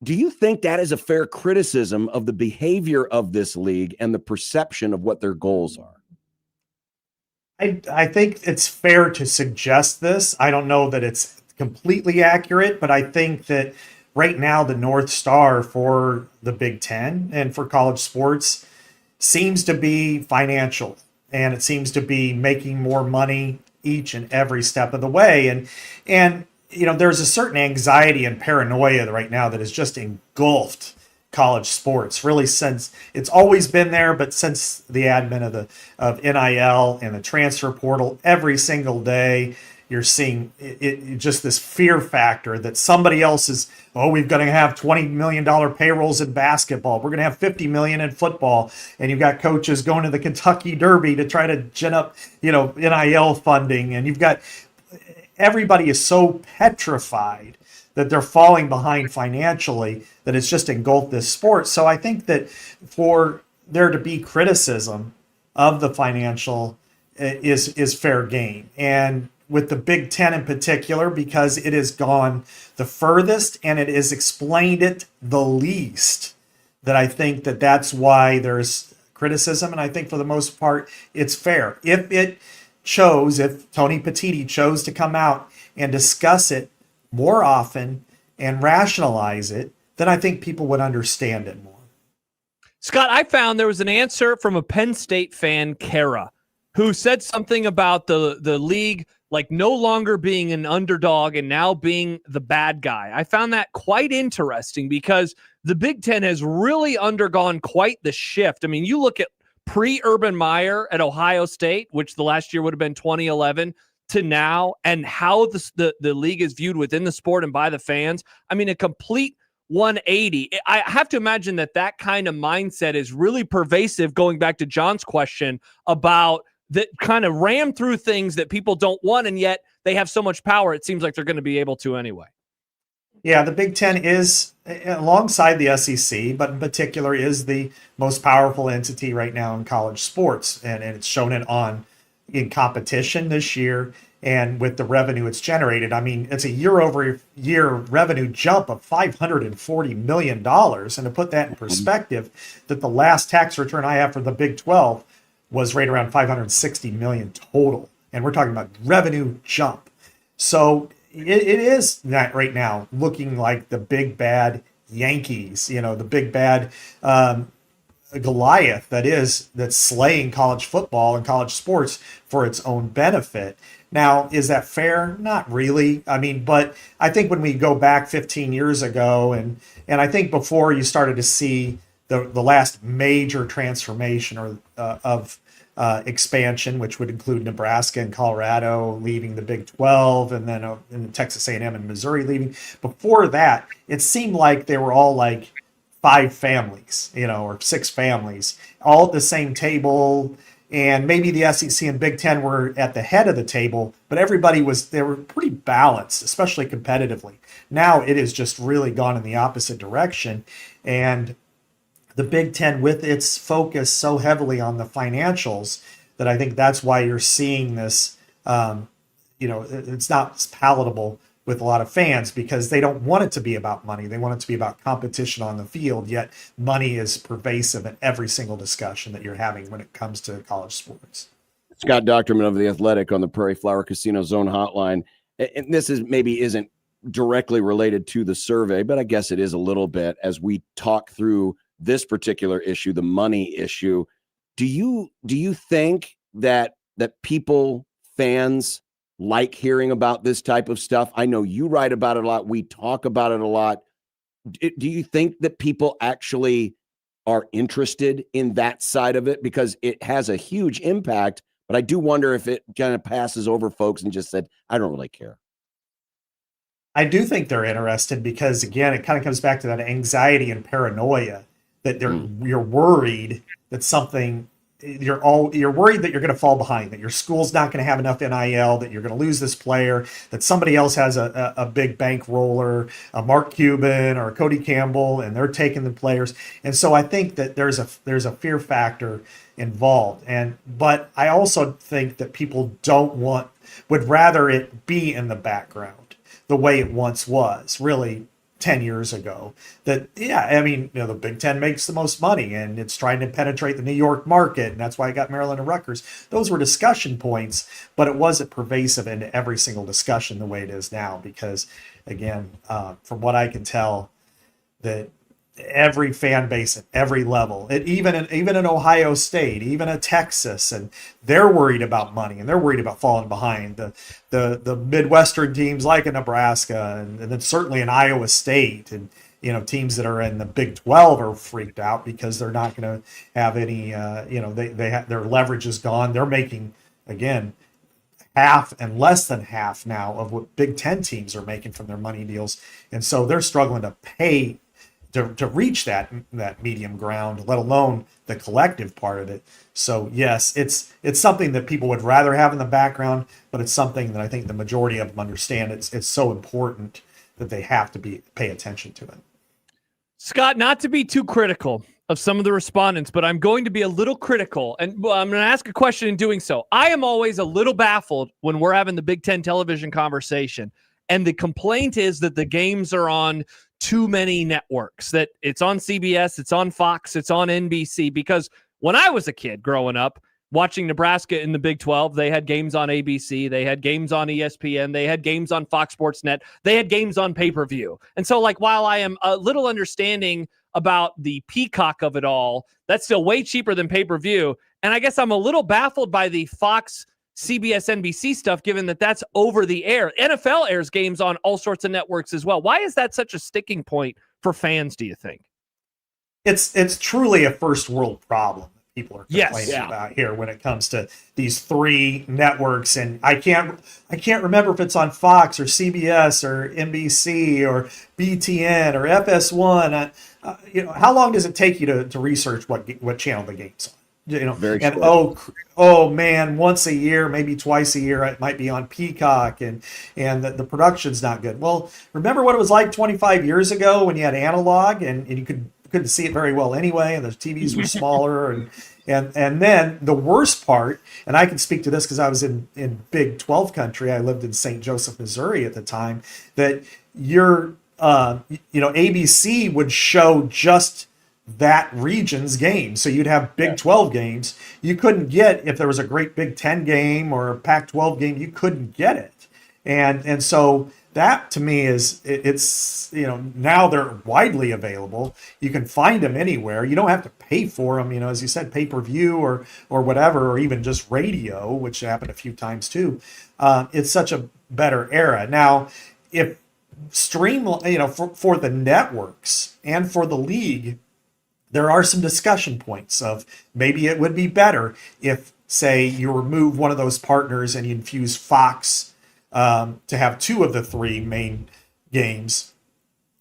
Do you think that is a fair criticism of the behavior of this league and the perception of what their goals are? I think it's fair to suggest this. I don't know that it's completely accurate, but I think that right now the North Star for the Big Ten and for college sports seems to be financial, and it seems to be making more money each and every step of the way. And you know, there's a certain anxiety and paranoia right now that has just engulfed college sports, really, since it's always been there, but since the advent of NIL and the transfer portal, every single day you're seeing it just this fear factor that somebody else is, we're going to have $20 million payrolls in basketball, we're going to have $50 million in football, and you've got coaches going to the Kentucky Derby to try to gin up, NIL funding, and you've got everybody is so petrified that they're falling behind financially that it's just engulfed this sport. So I think that for there to be criticism of the financial is fair game. And with the Big Ten in particular, because it has gone the furthest and it has explained it the least, that I think that that's why there's criticism. And I think for the most part, it's fair. If Tony Petitti chose to come out and discuss it more often and rationalize it, then I think people would understand it more. Scott, I found there was an answer from a Penn State fan, Kara, who said something about the league like no longer being an underdog and now being the bad guy. I found that quite interesting because the Big Ten has really undergone quite the shift. I mean, you look at pre-Urban Meyer at Ohio State, which the last year would have been 2011, to now, and how the league is viewed within the sport and by the fans. I mean, a complete 180. I have to imagine that kind of mindset is really pervasive, going back to John's question about that kind of ram through things that people don't want, and yet they have so much power, it seems like they're going to be able to anyway. Yeah, the Big Ten is, alongside the SEC, but in particular is the most powerful entity right now in college sports. And it's shown it in competition this year and with the revenue it's generated. I mean, it's a year-over-year revenue jump of $540 million. And to put that in perspective, that the last tax return I have for the Big 12 was right around $560 million total. And we're talking about revenue jump. So it is that right now looking like the big bad Yankees, the big bad Goliath that's slaying college football and college sports for its own benefit. Now, is that fair? Not really. I mean, but I think when we go back 15 years ago, and I think before you started to see the last major transformation of expansion, which would include Nebraska and Colorado leaving the Big 12, and then Texas A&M and Missouri leaving. Before that, it seemed like they were all like 5 families, or 6 families, all at the same table. And maybe the SEC and Big Ten were at the head of the table, but they were pretty balanced, especially competitively. Now it has just really gone in the opposite direction. And the Big Ten, with its focus so heavily on the financials, that I think that's why you're seeing this. It's not palatable with a lot of fans because they don't want it to be about money. They want it to be about competition on the field, yet money is pervasive in every single discussion that you're having when it comes to college sports. Scott Docterman of The Athletic on the Prairie Flower Casino Zone hotline. And this isn't directly related to the survey, but I guess it is a little bit as we talk through this particular issue, the money issue. Do you think that people, fans, like hearing about this type of stuff? I know you write about it a lot. We talk about it a lot. Do you think that people actually are interested in that side of it? Because it has a huge impact, but I do wonder if it kind of passes over folks and just said, I don't really care. I do think they're interested because, again, it kind of comes back to that anxiety and paranoia that you're worried that something you're worried that you're going to fall behind, that your school's not going to have enough NIL, that you're going to lose this player, that somebody else has a big bankroller, a Mark Cuban or a Cody Campbell, and they're taking the players. And so I think that there's a fear factor involved. But I also think that people would rather it be in the background the way it once was, really 10 years ago. That, the Big Ten makes the most money and it's trying to penetrate the New York market, and that's why I got Maryland and Rutgers. Those were discussion points, but it wasn't pervasive into every single discussion the way it is now, because again, from what I can tell, that every fan base at every level, even in Ohio State, even at Texas, and they're worried about money and they're worried about falling behind. The Midwestern teams like in Nebraska and then certainly in Iowa State, and teams that are in the Big 12 are freaked out because they're not going to have any. Their leverage is gone. They're making, again, half and less than half now of what Big Ten teams are making from their money deals, and so they're struggling to pay to reach that medium ground, let alone the collective part of it. So yes, it's something that people would rather have in the background, but it's something that I think the majority of them understand. It's so important that they have to pay attention to it. Scott, not to be too critical of some of the respondents, but I'm going to be a little critical, and I'm going to ask a question in doing so. I am always a little baffled when we're having the Big Ten television conversation, and the complaint is that the games are on too many networks, that it's on CBS, it's on Fox, it's on NBC. Because when I was a kid growing up watching Nebraska in the Big 12, they had games on ABC, they had games on ESPN, they had games on Fox Sports Net, they had games on pay-per-view. And so, while I am a little understanding about the peacock of it all, that's still way cheaper than pay-per-view. And I guess I'm a little baffled by the Fox, CBS, NBC stuff, given that that's over the air. NFL airs games on all sorts of networks as well. Why is that such a sticking point for fans, do you think? It's truly a first world problem that people are complaining about here when it comes to these three networks. And I can't remember if it's on Fox or CBS or NBC or BTN or FS1. How long does it take you to research what channel the game's on? Very and short. oh man, once a year, maybe twice a year, it might be on Peacock, and the production's not good. Well, remember what it was like 25 years ago when you had analog and you couldn't see it very well anyway, and the TVs were smaller, and then the worst part, and I can speak to this because I was in Big 12 country. I lived in St. Joseph, Missouri at the time. That ABC would show just that region's game. So you'd have Big 12 games. You couldn't get, if there was a great Big 10 game or a Pac-12 game, you couldn't get it. And so that to me it's now they're widely available. You can find them anywhere. You don't have to pay for them, as you said, pay-per-view or whatever, or even just radio, which happened a few times too. It's such a better era. Now, if for the networks and for the league, there are some discussion points of maybe it would be better if, say, you remove one of those partners and you infuse Fox to have two of the three main games,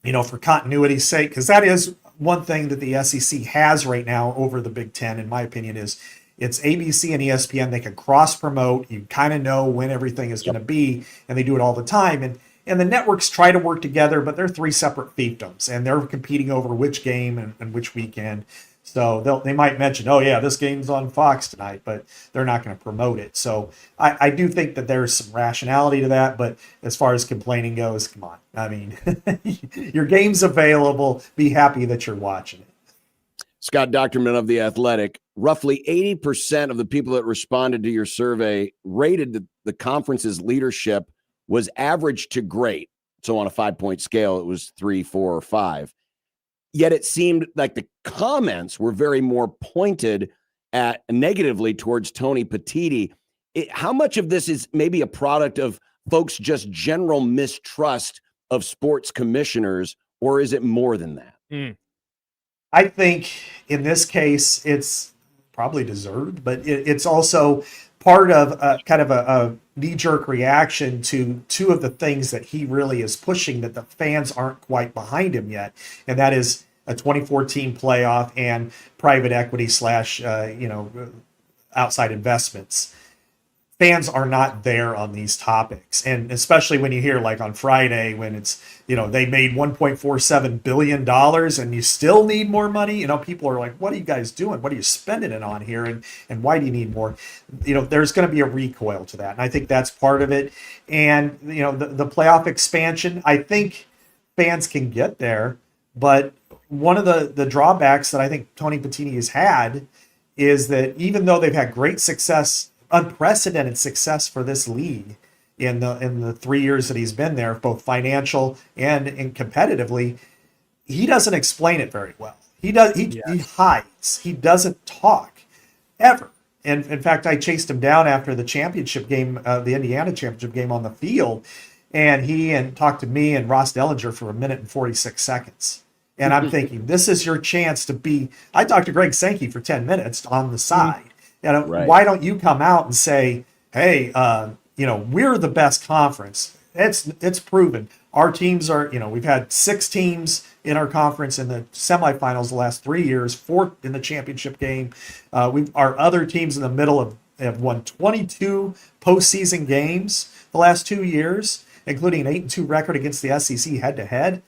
for continuity's sake, because that is one thing that the SEC has right now over the Big Ten, in my opinion, is it's ABC and ESPN. They can cross promote. You kind of know when everything is going to be, and they do it all the time. And the networks try to work together, but they're three separate fiefdoms, and they're competing over which game and which weekend. So they might mention, oh yeah, this game's on Fox tonight, but they're not going to promote it. So I do think that there's some rationality to that. But as far as complaining goes, come on. I mean, your game's available. Be happy that you're watching it. Scott Docterman of The Athletic, roughly 80% of the people that responded to your survey rated the conference's leadership was average to great. So on a 5-point scale, it was 3, 4, or 5. Yet it seemed like the comments were very more pointed at negatively towards Tony Petitti. How much of this is maybe a product of folks' just general mistrust of sports commissioners, or is it more than that? I think in this case, it's probably deserved, but it's also part of kind of a knee-jerk reaction to two of the things that he really is pushing that the fans aren't quite behind him yet, and that is a 2014 playoff and private equity / outside investments. Fans are not there on these topics, and especially when you hear like on Friday when it's they made $1.47 billion and you still need more money. People are like, what are you guys doing? What are you spending it on here? And why do you need more? There's going to be a recoil to that, and I think that's part of it. And the playoff expansion, I think fans can get there, but one of the drawbacks that I think Tony Petitti has had is that even though they've had great success, unprecedented success for this league in the 3 years that he's been there, both financial and competitively, he doesn't explain it very well. He hides. He doesn't talk ever. And in fact, I chased him down after the championship game, the Indiana championship game on the field, and he talked to me and Ross Dellinger for 1 minute and 46 seconds. And I'm thinking, this is your chance to be. I talked to Greg Sankey for 10 minutes on the side. Right. Why don't you come out and say, hey, we're the best conference. It's proven. Our teams are, we've had 6 teams in our conference in the semifinals the last 3 years, 4 in the championship game. Our other teams in the middle have won 22 postseason games the last 2 years, including an 8-2 record against the SEC head-to-head.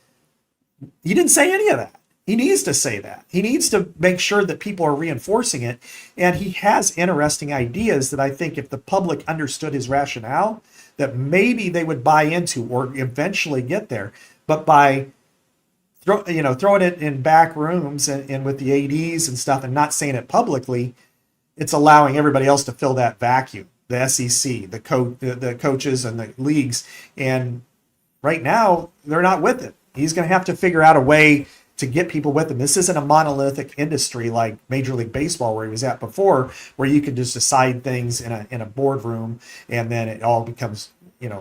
He didn't say any of that. He needs to say that. He needs to make sure that people are reinforcing it. And he has interesting ideas that I think if the public understood his rationale, that maybe they would buy into or eventually get there. But by throwing it in back rooms and with the ADs and stuff and not saying it publicly, it's allowing everybody else to fill that vacuum. The SEC, the coaches and the leagues. And right now, they're not with it. He's going to have to figure out a way to get people with him. This isn't a monolithic industry like Major League Baseball where he was at before, where you can just decide things in a boardroom and then it all becomes,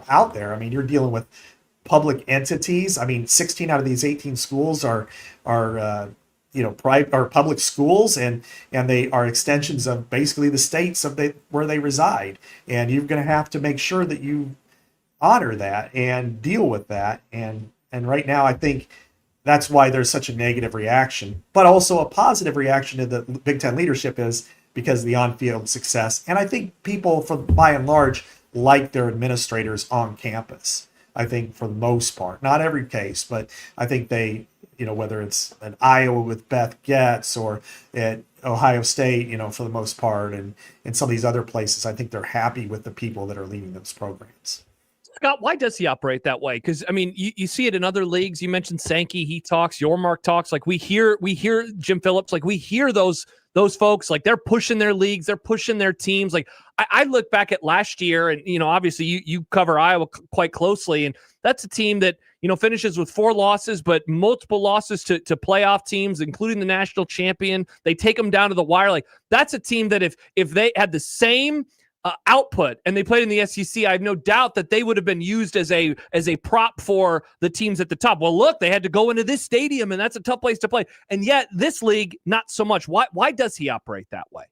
out there. I mean, you're dealing with public entities. I mean, 16 out of these 18 schools are private or public schools, and they are extensions of basically the states where they reside. And you're going to have to make sure that you honor that and deal with that. And right now, I think that's why there's such a negative reaction, but also a positive reaction to the Big Ten leadership is because of the on-field success. And I think people, by and large, like their administrators on campus. I think for the most part, not every case, but I think they, whether it's at Iowa with Beth Getz or at Ohio State, for the most part, and in some of these other places, I think they're happy with the people that are leading those programs. Scott, why does he operate that way? Because, I mean, you see it in other leagues. You mentioned Sankey. He talks. Yormark talks. Like, we hear Jim Phillips. Like, we hear those folks. Like, they're pushing their leagues. They're pushing their teams. Like, I look back at last year, and, obviously you cover Iowa quite closely, and that's a team that, finishes with 4 losses, but multiple losses to playoff teams, including the national champion. They take them down to the wire. Like, that's a team that if they had the same output and they played in the SEC, I have no doubt that they would have been used as a prop for the teams at the top. Well, look, they had to go into this stadium, and that's a tough place to play. And yet this league, not so much. Why does he operate that way?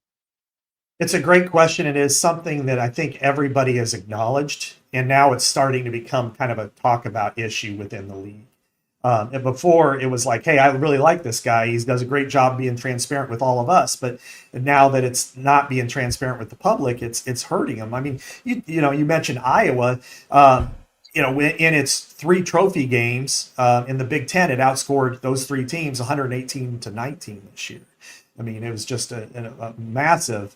It's a great question. It is something that I think everybody has acknowledged, and now it's starting to become kind of a talk about issue within the league. And before it was like, hey, I really like this guy. He does a great job being transparent with all of us. But now that it's not being transparent with the public, it's hurting him. I mean, you mentioned Iowa. in its 3 trophy games in the Big Ten, it outscored those 3 teams 118-19 this year. I mean, it was just a massive,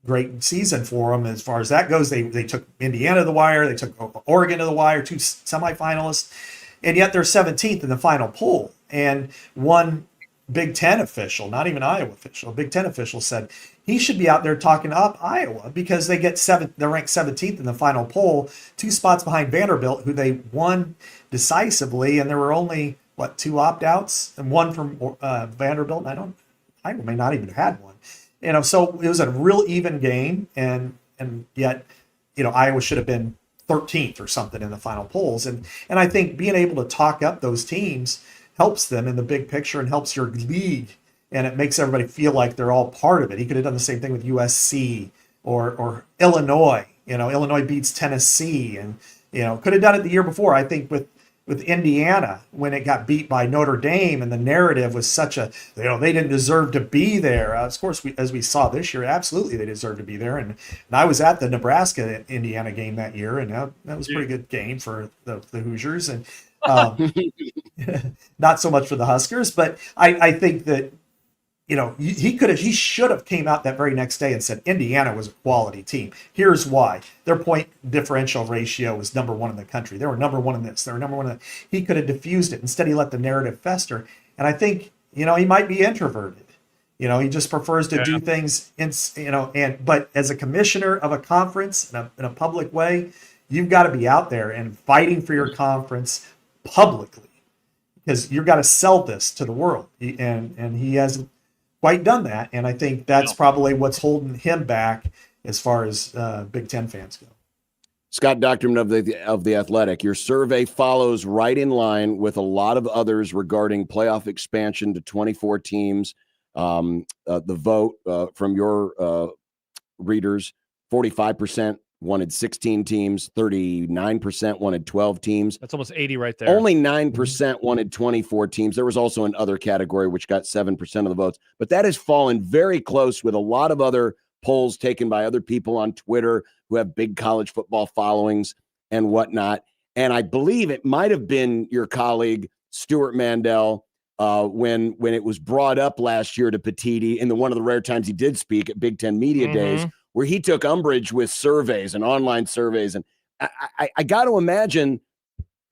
great season for them as far as that goes. They took Indiana to the wire. They took Oregon to the wire, 2 semifinalists, and yet they're 17th in the final poll. And one Big Ten official, not even Iowa official, a Big Ten official said he should be out there talking up Iowa because they're ranked 17th in the final poll, 2 spots behind Vanderbilt, who they won decisively, and there were only 2 opt-outs and 1 from Vanderbilt. And Iowa may not even have had one. So it was a real even game, and yet, Iowa should have been 13th or something in the final polls. And I think being able to talk up those teams helps them in the big picture and helps your league, and it makes everybody feel like they're all part of it. He could have done the same thing with USC or Illinois. Illinois beats Tennessee, and could have done it the year before. I think with Indiana when it got beat by Notre Dame, and the narrative was such a they didn't deserve to be there. Of course, as we saw this year, absolutely they deserved to be there. And I was at the Nebraska Indiana game that year, and that was a pretty good game for the Hoosiers, and not so much for the Huskers. But I think that he should have came out that very next day and said Indiana was a quality team. Here's why: their point differential ratio was number 1 in the country. They were number 1 in this. They were number 1 in that. He could have diffused it. Instead, he let the narrative fester. And I think he might be introverted. He just prefers to do things but as a commissioner of a conference in a public way, you've got to be out there and fighting for your conference publicly, because you've got to sell this to the world. And he hasn't quite done that, and I think that's probably what's holding him back as far as Big Ten fans go. Scott Docterman of the Athletic, your survey follows right in line with a lot of others regarding playoff expansion to 24 teams. The vote from your readers, 45% wanted 16 teams, 39% wanted 12 teams. That's almost 80 right there. Only 9% wanted 24 teams. There was also another category which got 7% of the votes, but that has fallen very close with a lot of other polls taken by other people on Twitter who have big college football followings and whatnot. And I believe it might have been your colleague Stuart Mandel when it was brought up last year to Petiti in one of the rare times he did speak at Big Ten Media Days, where he took umbrage with surveys and online surveys. And I got to imagine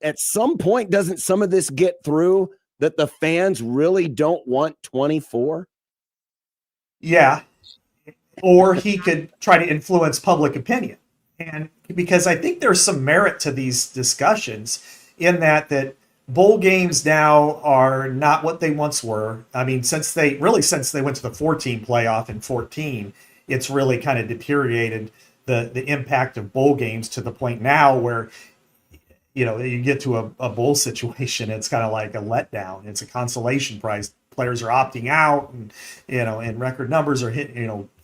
at some point, doesn't some of this get through that the fans really don't want 24? Yeah. Or he could try to influence public opinion. And because I think there's some merit to these discussions in that bowl games now are not what they once were. I mean, since they went to the 14 playoff in 14, it's really kind of deteriorated the impact of bowl games to the point now where, you get to a bowl situation, it's kind of like a letdown. It's a consolation prize. Players are opting out, and record numbers are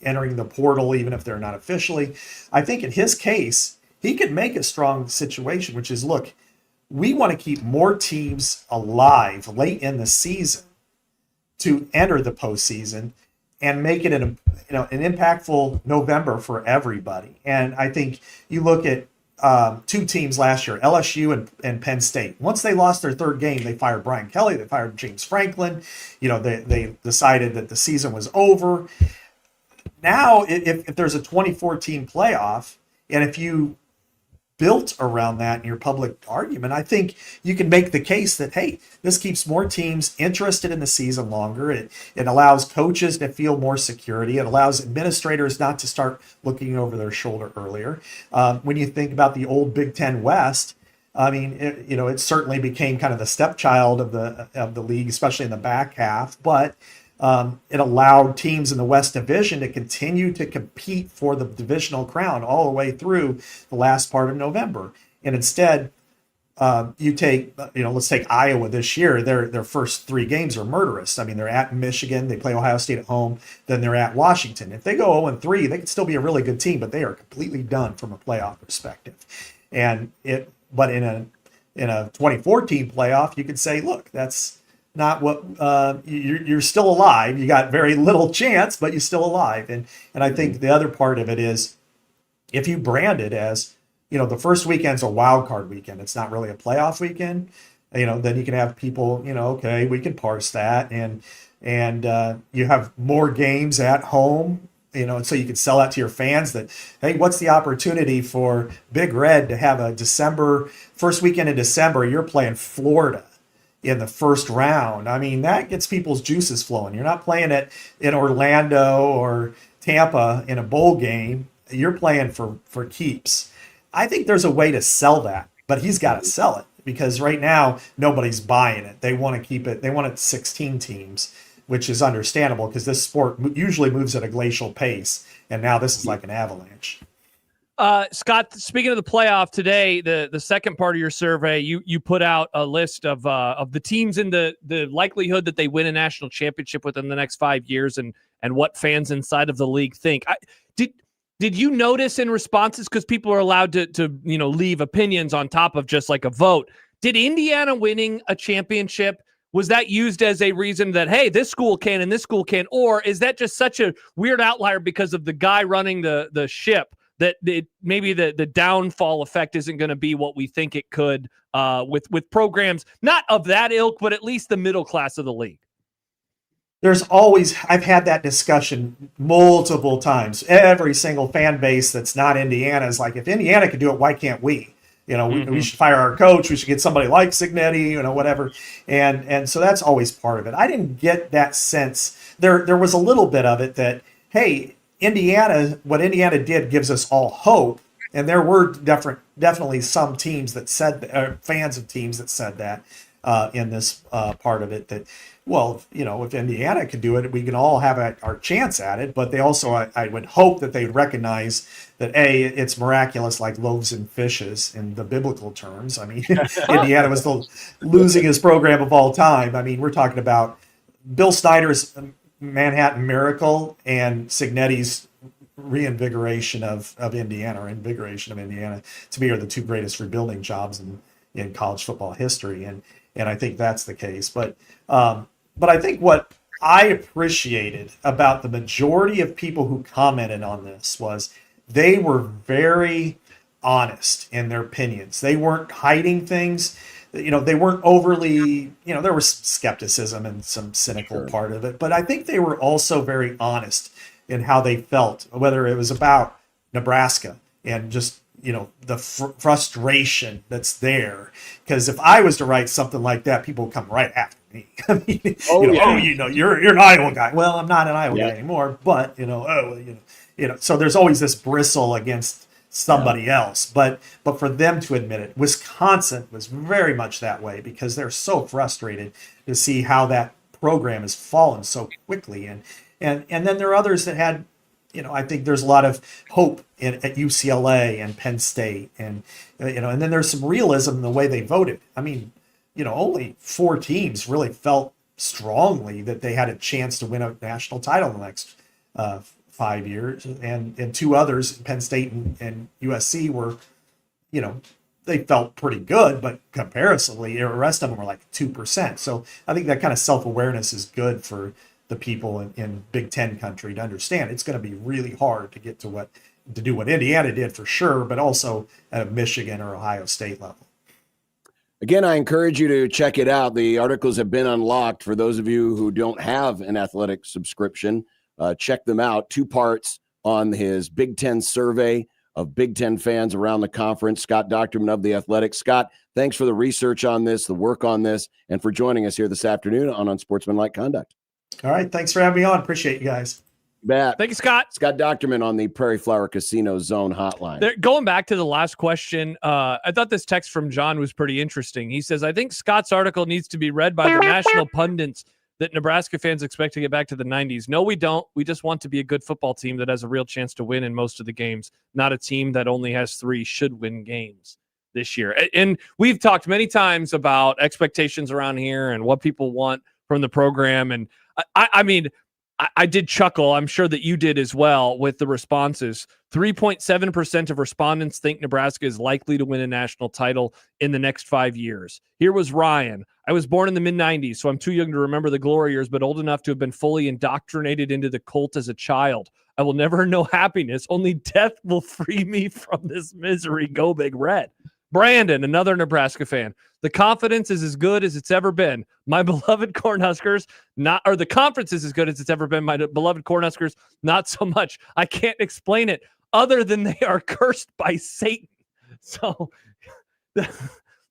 entering the portal, even if they're not officially. I think in his case, he could make a strong situation, which is, look, we want to keep more teams alive late in the season to enter the postseason and make it an impactful November for everybody. And I think you look at 2 teams last year, LSU and Penn State. Once they lost their 3rd game, they fired Brian Kelly, they fired James Franklin. They decided that the season was over. Now, if there's a 24-team playoff, and if you built around that in your public argument, I think you can make the case that, hey, this keeps more teams interested in the season longer. It allows coaches to feel more security. It allows administrators not to start looking over their shoulder earlier. When you think about the old Big Ten West, I mean, it certainly became kind of the stepchild of the league, especially in the back half. But it allowed teams in the West Division to continue to compete for the divisional crown all the way through the last part of November. And instead, you take, let's take Iowa this year. Their first 3 games are murderous. I mean, they're at Michigan, they play Ohio State at home, then they're at Washington. If they go 0-3, they can still be a really good team, but they are completely done from a playoff perspective. But in a 2014 playoff, you could say, look, that's not what you're still alive. You got very little chance, but you're still alive. And I think the other part of it is if you brand it as, the first weekend's a wild card weekend. It's not really a playoff weekend. Then you can have people, okay, we can parse that, and you have more games at home, and so you can sell out to your fans that, hey, what's the opportunity for Big Red to have a first weekend in December? You're playing Florida in the first round. I mean, that gets people's juices flowing. You're not playing it in Orlando or Tampa in a bowl game. You're playing for keeps. I think there's a way to sell that, but he's got to sell it, because right now nobody's buying it. They want to keep it. They want it 16 teams, which is understandable because this sport usually moves at a glacial pace, and now this is like an avalanche. Scott, speaking of the playoff today, the second part of your survey, you put out a list of the teams in the likelihood that they win a national championship within the next 5 years, and what fans inside of the league think. Did you notice in responses, because people are allowed to leave opinions on top of just like a vote? Did Indiana winning a championship, was that used as a reason that, hey, this school can and this school can, or is that just such a weird outlier because of the guy running the ship that maybe the downfall effect isn't going to be what we think it could with programs not of that ilk, but at least the middle class of the league? I've had that discussion multiple times. Every single fan base that's not Indiana is like, if Indiana could do it, why can't we? We should fire our coach. We should get somebody like Signetti, whatever. And so that's always part of it. I didn't get that sense. There was a little bit of it that, hey, what Indiana did gives us all hope. And there were definitely some teams that said, fans of teams that said that in this part of it, that, well, if Indiana could do it, we can all have our chance at it. But they also, I would hope that they'd recognize that, it's miraculous like loaves and fishes in the biblical terms. I mean, Indiana was the losingest program of all time. I mean, we're talking about Bill Snyder's Manhattan Miracle and Signetti's reinvigoration of Indiana, or invigoration of Indiana, to me, are the two greatest rebuilding jobs in college football history. And I think that's the case. But I think what I appreciated about the majority of people who commented on this was they were very honest in their opinions. They weren't hiding things. They weren't overly, there was skepticism and some cynical part of it, but I think they were also very honest in how they felt, whether it was about Nebraska and just, the frustration that's there. Because if I was to write something like that, people would come right after me. I mean, you're an Iowa guy. Well, I'm not an Iowa guy anymore, but so there's always this bristle against somebody else. But for them to admit it, Wisconsin was very much that way, because they're so frustrated to see how that program has fallen so quickly. And then there are others that had, I think there's a lot of hope at UCLA and Penn State, and and then there's some realism in the way they voted. I mean, only 4 teams really felt strongly that they had a chance to win a national title in the next 5 years, and 2 others, Penn State and USC, were, they felt pretty good, but comparatively, the rest of them were like 2%. So I think that kind of self-awareness is good for the people in Big Ten country to understand it's going to be really hard to get to do what Indiana did, for sure, but also at a Michigan or Ohio State level. Again, I encourage you to check it out. The articles have been unlocked for those of you who don't have an athletic subscription. Check them out. 2 parts on his Big Ten survey of Big Ten fans around the conference. Scott Docterman of The Athletic. Scott, thanks for the research on this, the work on this, and for joining us here this afternoon on Unsportsmanlike Conduct. All right. Thanks for having me on. Appreciate you guys. Bet. Thank you, Scott. Scott Docterman on the Prairie Flower Casino Zone hotline. Going back to the last question, I thought this text from John was pretty interesting. He says, I think Scott's article needs to be read by the national pundits that Nebraska fans expect to get back to the 90s. No, we don't. We just want to be a good football team that has a real chance to win in most of the games, not a team that only has 3 should-win games this year. And we've talked many times about expectations around here and what people want from the program. And I mean, I did chuckle. I'm sure that you did as well with the responses. 3.7% of respondents think Nebraska is likely to win a national title in the next 5 years. Here was Ryan. I was born in the mid-90s, so I'm too young to remember the glory years, but old enough to have been fully indoctrinated into the cult as a child. I will never know happiness. Only death will free me from this misery. Go Big Red. Brandon, another Nebraska fan. The confidence is as good as it's ever been. My beloved Cornhuskers, the conference is as good as it's ever been. My beloved Cornhuskers, not so much. I can't explain it other than they are cursed by Satan. So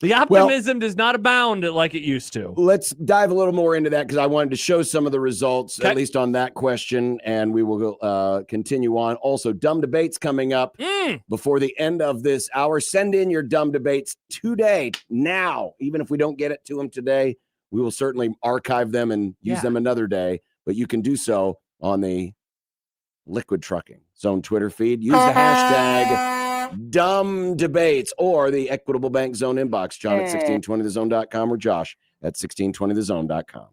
the optimism does not abound like it used to. Let's dive a little more into that because I wanted to show some of the results, at least on that question, and we will continue on. Also, dumb debates coming up before the end of this hour. Send in your dumb debates today, now. Even if we don't get it to them today, we will certainly archive them and use them another day, but you can do so on the Liquid Trucking Zone Twitter feed. Use the hashtag dumb debates or the Equitable Bank Zone inbox. John at 1620thezone.com or Josh at 1620thezone.com.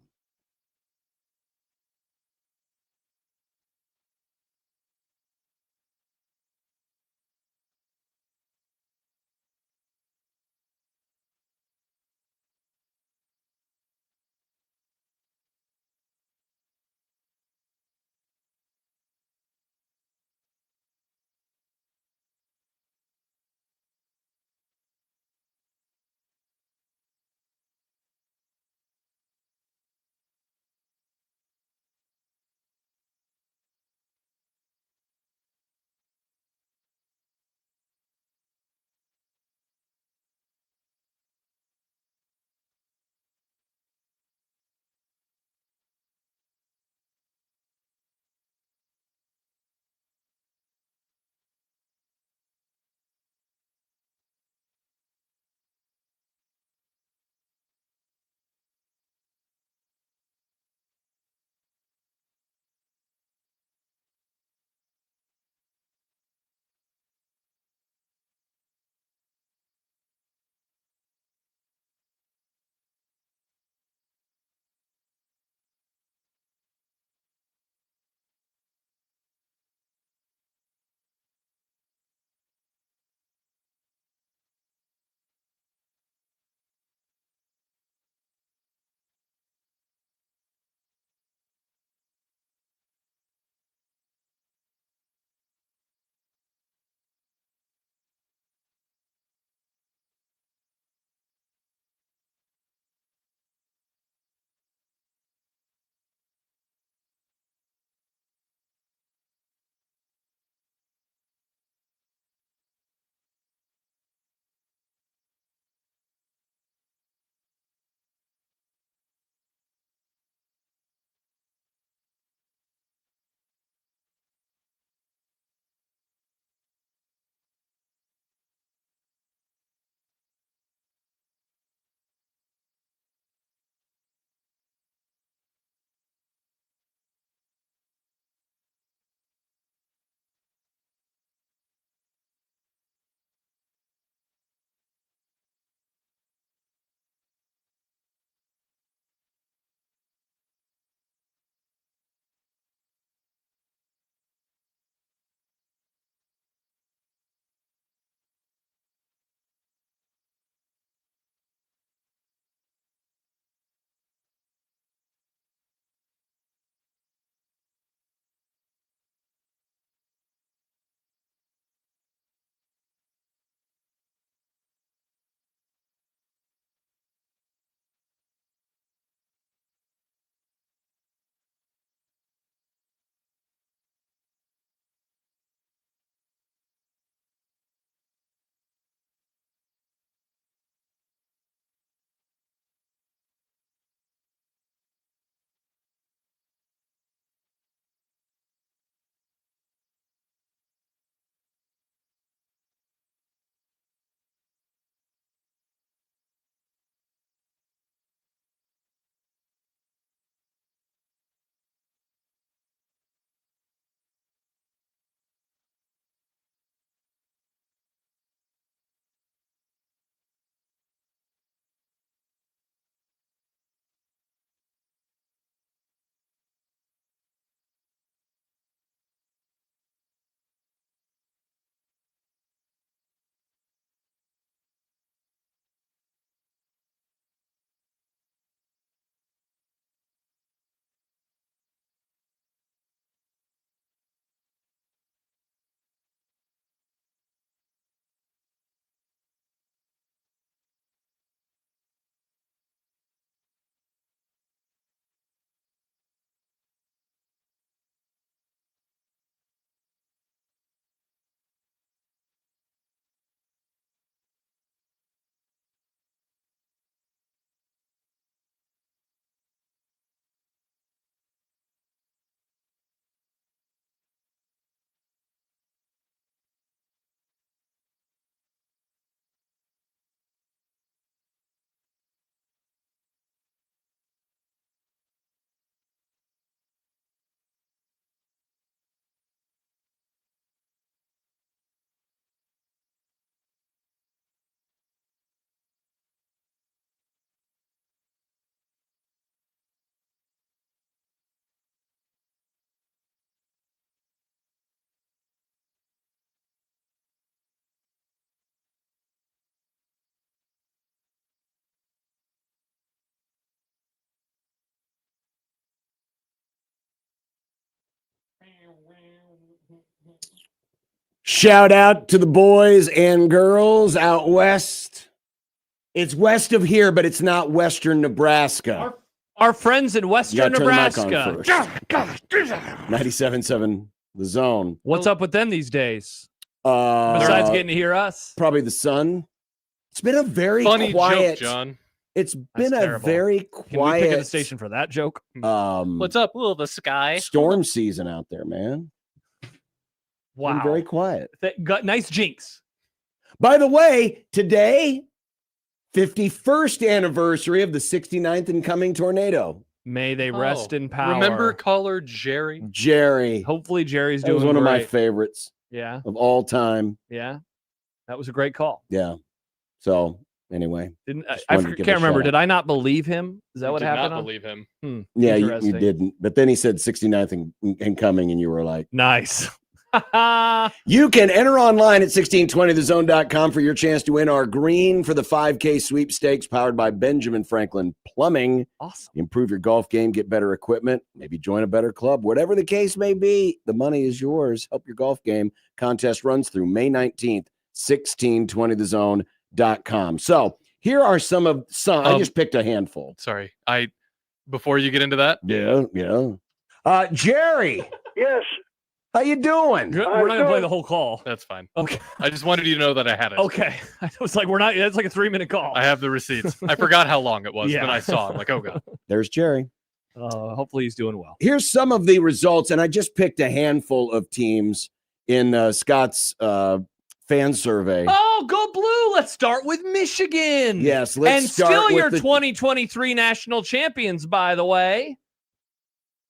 Shout out to the boys and girls out west. It's west of here, but it's not western Nebraska. Our friends in western Nebraska. 97.7 The Zone. What's up with them these days? Besides getting to hear us? Probably the sun. It's been a very Funny quiet. joke, John. It's been That's a terrible. very Can we quiet pick at the station for that joke? What's up, Will the Sky? storm season out there, man. Wow. Been very quiet. Got nice jinx. By the way, today, 51st anniversary of the 69th incoming tornado. May they rest in power. Remember caller Jerry? Jerry. Hopefully Jerry's That doing was one of my great. favorites Yeah. of all time. Yeah. That was a great call. Yeah. So anyway, Didn't just I wanted to give can't a remember. shout Did I not believe him? Is that You what did happened? not believe him. yeah, you Interesting. didn't. But then he said 69th incoming, and you were like, Nice. you can enter online at 1620thezone.com for your chance to win our green for the 5K sweepstakes powered by Benjamin Franklin Plumbing. Awesome. Improve your golf game, get better equipment, maybe join a better club. Whatever the case may be, the money is yours. Help your golf game. Contest runs through May 19th, 1620thezone.com. So here are some. I just picked a handful. Sorry. Before you get into that, Yeah. Jerry, Yes. how you doing? We're not gonna play the whole call. that's fine. Okay. I just wanted you to know that I had it. Okay. I was like, we're not. That's like a 3-minute call. I have the receipts. I forgot how long it was, Yeah. but I saw. I'm like, oh god. There's Jerry. Hopefully he's doing well. Here's some of the results, and I just picked a handful of teams in Scott's fan survey. Oh, go blue! Let's start with Michigan. Yes, let's and start still with your the- 2023 national champions, by the way.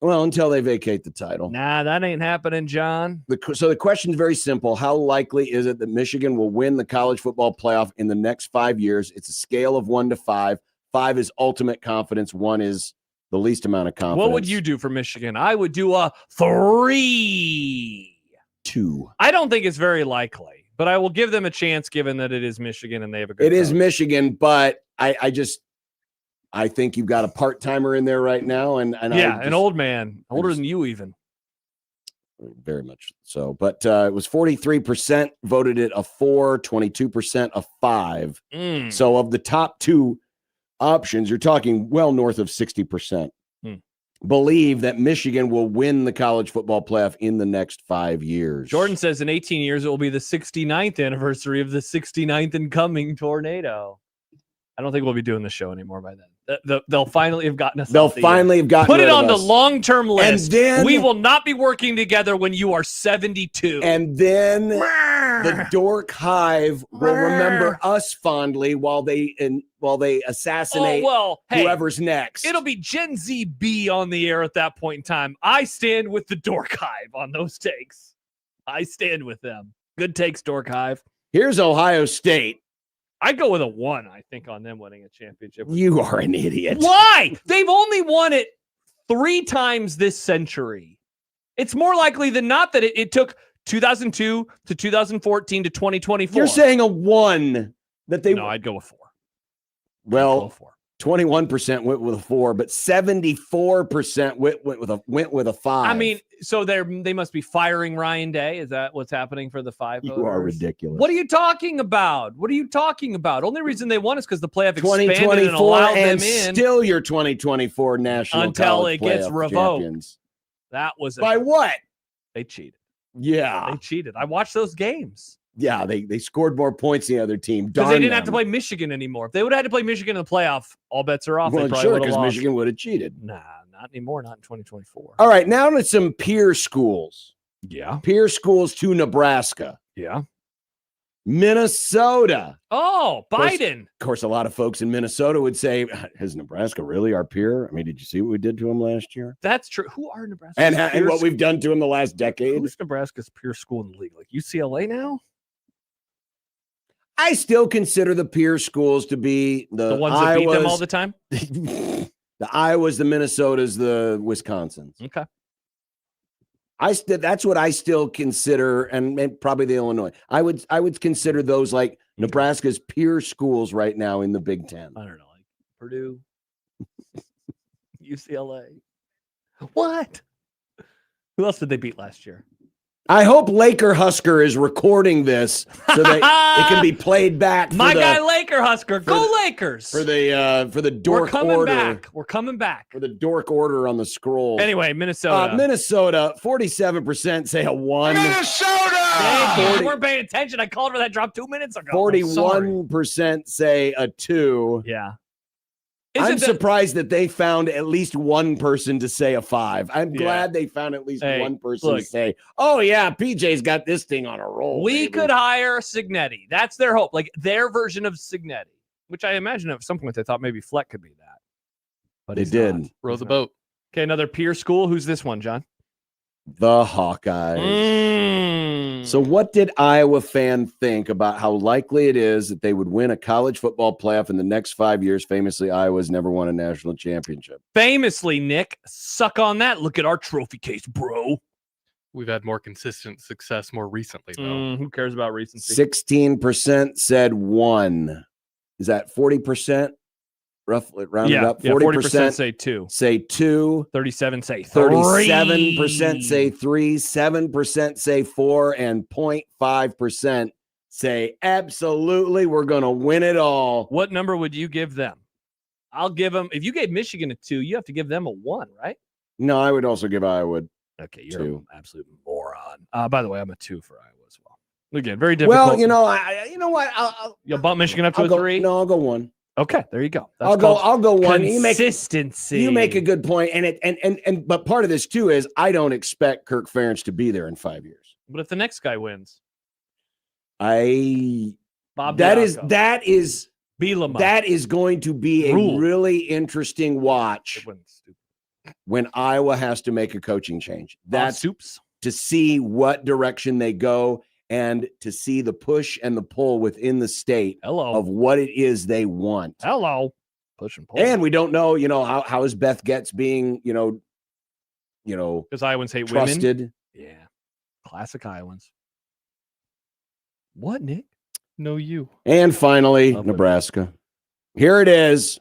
Well, until they vacate the title. Nah, that ain't happening, John. So the question is very simple. How likely is it that Michigan will win the college football playoff in the next 5 years? It's a scale of 1 to 5. 5 is ultimate confidence. 1 is the least amount of confidence. What would you do for Michigan? I would do a 3. 2. I don't think it's very likely, but I will give them a chance given that it is Michigan and they have a good It is coach. Michigan, but I think you've got a part-timer in there right now. And an old man, older than you even. Very much so. But it was 43% voted it a 4, 22% a 5. So of the top 2 options, you're talking well north of 60%. Believe that Michigan will win the college football playoff in the next 5 years. Jordan says in 18 years, it will be the 69th anniversary of the 69th incoming tornado. I don't think we'll be doing the show anymore by then. They'll finally have gotten us. They'll off the finally air. have gotten Put it rid of on the us. long-term list. then- we will not be working together when you are 72. And then the Dork Hive will remember us fondly while they assassinate hey, whoever's next. it'll be Gen Z B on the air at that point in time. I stand with the Dork Hive on those takes. I stand with them. Good takes, Dork Hive. Here's Ohio State. I'd go with a 1, I think, on them winning a championship. You are an idiot. Why? They've only won it 3 times this century. It's more likely than not that it took 2002 to 2014 to 2024. You're saying a 1 that they. No, I'd go with 4. Well, 21% went with a 4, but 74% went with a 5. I mean, so they must be firing Ryan Day. Is that what's happening for the 5 you voters? are ridiculous. What are you talking about? Only reason they won is because the playoff expanded and 2024 allowed them and in still your 2024 national until college it gets playoff revoked. champions. That was By what? They cheated. Yeah, They cheated. I watched those games. yeah. They scored more points than the other team. Because Darn they didn't have to them. play Michigan anymore. If they would have had to play Michigan in the playoff, all bets are off. Well, they probably sure, would have because lost. Michigan would have cheated. Nah, not anymore. Not in 2024. All right, now to some peer schools. Yeah. Peer schools to Nebraska. Yeah. Minnesota. Oh, course- Biden. Of course, a lot of folks in Minnesota would say, is Nebraska really our peer? I mean, did you see what we did to him last year? That's true. Who are Nebraska? And what we've done to him the last decade? Who's Nebraska's peer school in the league? Like UCLA now? I still consider the peer schools to be The ones that beat them all the time? the Iowas, the Minnesotas, the Wisconsins. Okay. That's what I still consider, and probably the Illinois. I would consider those like Nebraska's peer schools right now in the Big Ten. I don't know, like Purdue, UCLA. What? Who else did they beat last year? I hope Laker Husker is recording this so that it can be played back. My guy Laker Husker, go Lakers! For the dork We're coming order. back. We're coming back. For the dork order on the scroll. Anyway, Minnesota. Minnesota, 47% say a 1. Dang, you weren't paying attention. I called for that drop 2 minutes ago. 41% say a 2. Yeah. I'm surprised that they found at least one person to say a 5. I'm glad they found at least one person to say, oh, yeah, PJ's got this thing on a roll. We could hire Signetti. That's their hope. Like their version of Signetti, which I imagine at some point they thought maybe Fleck could be that. But they did. Row the boat. Okay, another peer school. Who's this one, John? The Hawkeyes. So what did Iowa fan think about how likely it is that they would win a college football playoff in the next 5 years? Famously, Iowa's never won a national championship. Famously, Nick, suck on that. Look at our trophy case, bro. We've had more consistent success more recently, though. Who cares about recency? 16% said 1. Is that 40%? Roughly rounded up. 40% say 2. Say 2. 37 say 3. 37% say 3. 7% say 4. And 0.5% say absolutely we're going to win it all. What number would you give them? I'll give them. If you gave Michigan a 2, you have to give them a 1, right? No, I would also give Iowa. Okay, you're 2. an absolute moron. By the way, I'm a 2 for Iowa as well. Again, very difficult. Well, you know what? You'll bump Michigan up to a 3? No, I'll go 1. Okay, there you go. I'll go 1. Consistency. You make a good point, but part of this too is I don't expect Kirk Ferentz to be there in 5 years. But if the next guy wins, that is going to be a really interesting watch when Iowa has to make a coaching change. That's to see what direction they go and to see the push and the pull within the state of what it is they want. Push and pull. And we don't know, how is Beth Getz being, because Iowans hate trusted. Women. Yeah. Classic Iowans. What, Nick? No, you. And finally, Nebraska. Here it is.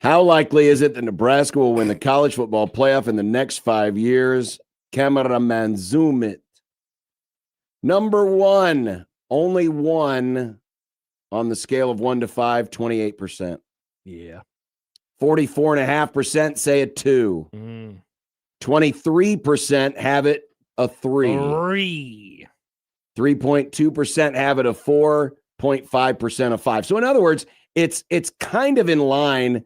How likely is it that Nebraska will win the college football playoff in the next 5 years? Cameraman, zoom it. Number 1, only 1 on the scale of 1 to 5, 28%. Yeah. 44.5% say a 2. 23% have it a 3. 3.2% have it a 4. 0.5% a 5. So in other words, it's kind of in line.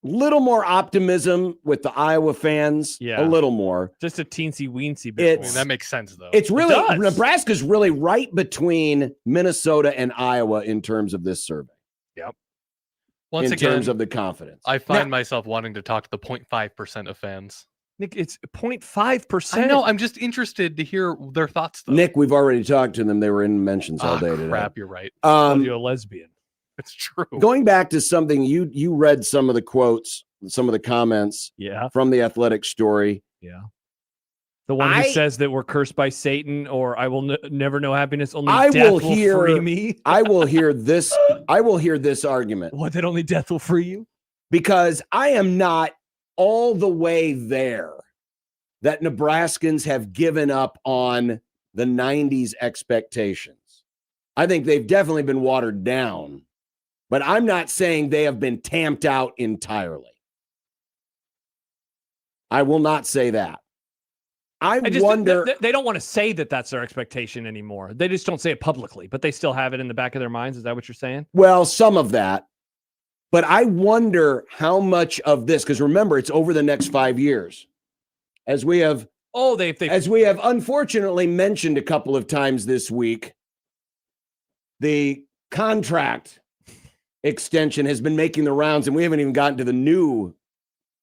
Little more optimism with the Iowa fans. Yeah. A little more. Just a teensy-weensy bit more. That makes sense, though. It's really, Nebraska's really right between Minnesota and Iowa in terms of this survey. Yep. Once in again, terms of the confidence. I find myself wanting to talk to the 0.5% of fans. Nick, it's 0.5%. I know. I'm just interested to hear their thoughts, though. Nick, we've already talked to them. They were in mentions all day today. Crap, you're right. You're a lesbian. It's true. Going back to something you read some of the quotes, some of the comments from the Athletic story. Yeah. The one who says that we're cursed by Satan or I will never know happiness. Only I death will hear free me. I will hear this. I will hear this argument. What, that only death will free you? Because I am not all the way there that Nebraskans have given up on the 90s expectations. I think they've definitely been watered down. But I'm not saying they have been tamped out entirely. I will not say that. I wonder. They don't want to say that that's their expectation anymore. They just don't say it publicly, but they still have it in the back of their minds. Is that what you're saying? Well, some of that. But I wonder how much of this, because remember, it's over the next 5 years. As we have unfortunately mentioned a couple of times this week, the contract extension has been making the rounds, and we haven't even gotten to the new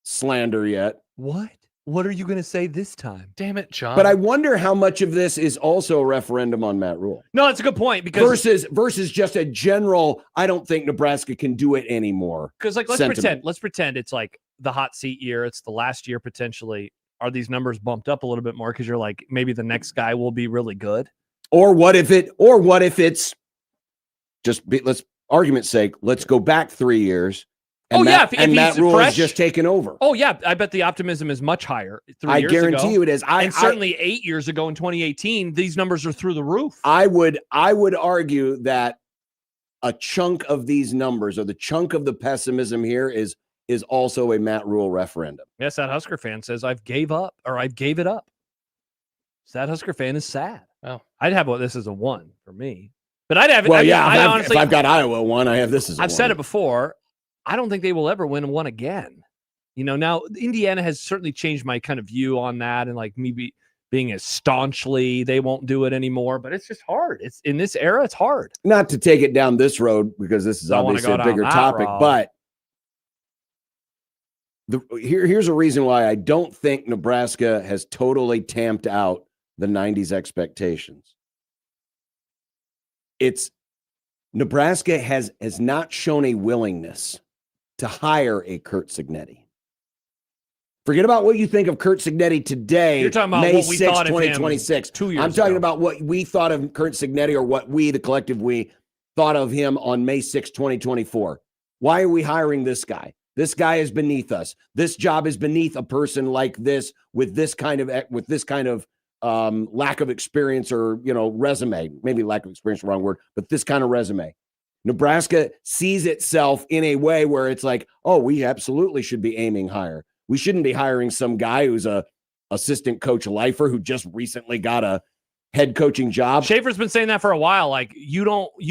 slander yet. What? What are you going to say this time? Damn it, John. But I wonder how much of this is also a referendum on Matt Rule. No, that's a good point. Because versus just a general, I don't think Nebraska can do it anymore. Because let's pretend it's like the hot seat year. It's the last year potentially. Are these numbers bumped up a little bit more? Because you're like, maybe the next guy will be really good. Or what if it's just, let's argument's sake, let's go back 3 years. And Oh, yeah, Matt, if and he's Matt Rule fresh- is just taken over. Oh yeah, I bet the optimism is much higher. 3 I years guarantee ago. you it is. And certainly 8 years ago in 2018, these numbers are through the roof. I would argue that a chunk of these numbers, or the chunk of the pessimism here, is also a Matt Rule referendum. Yes, that Husker fan says I've gave up, or I gave it up. So that Husker fan is sad. Oh, I'd have this as a 1 for me, but I'd have it. Well, I mean, yeah, I honestly, if I've got Iowa 1, I have this as a I've 1. said it before. I don't think they will ever win 1 again. You know, now Indiana has certainly changed my kind of view on that, and like me being as staunchly they won't do it anymore. But it's just hard. It's in this era, it's hard. Not to take it down this road, because this is obviously a bigger topic, but here's a reason why I don't think Nebraska has totally tamped out the 90s expectations. It's Nebraska has not shown a willingness to hire a Curt Cignetti. Forget about what you think of Curt Cignetti today. You're talking about May what we 6, thought of him 2026. 2 years I'm talking ago. about what we thought of Curt Cignetti, or what we, the collective we, thought of him on May 6, 2024. Why are we hiring this guy? This guy is beneath us. This job is beneath a person like this with this kind of lack of experience, or resume. Maybe lack of experience, wrong word, but this kind of resume. Nebraska sees itself in a way where it's like, oh, we absolutely should be aiming higher. We shouldn't be hiring some guy who's a assistant coach lifer who just recently got a head coaching job. Schaefer's been saying that for a while. Like, you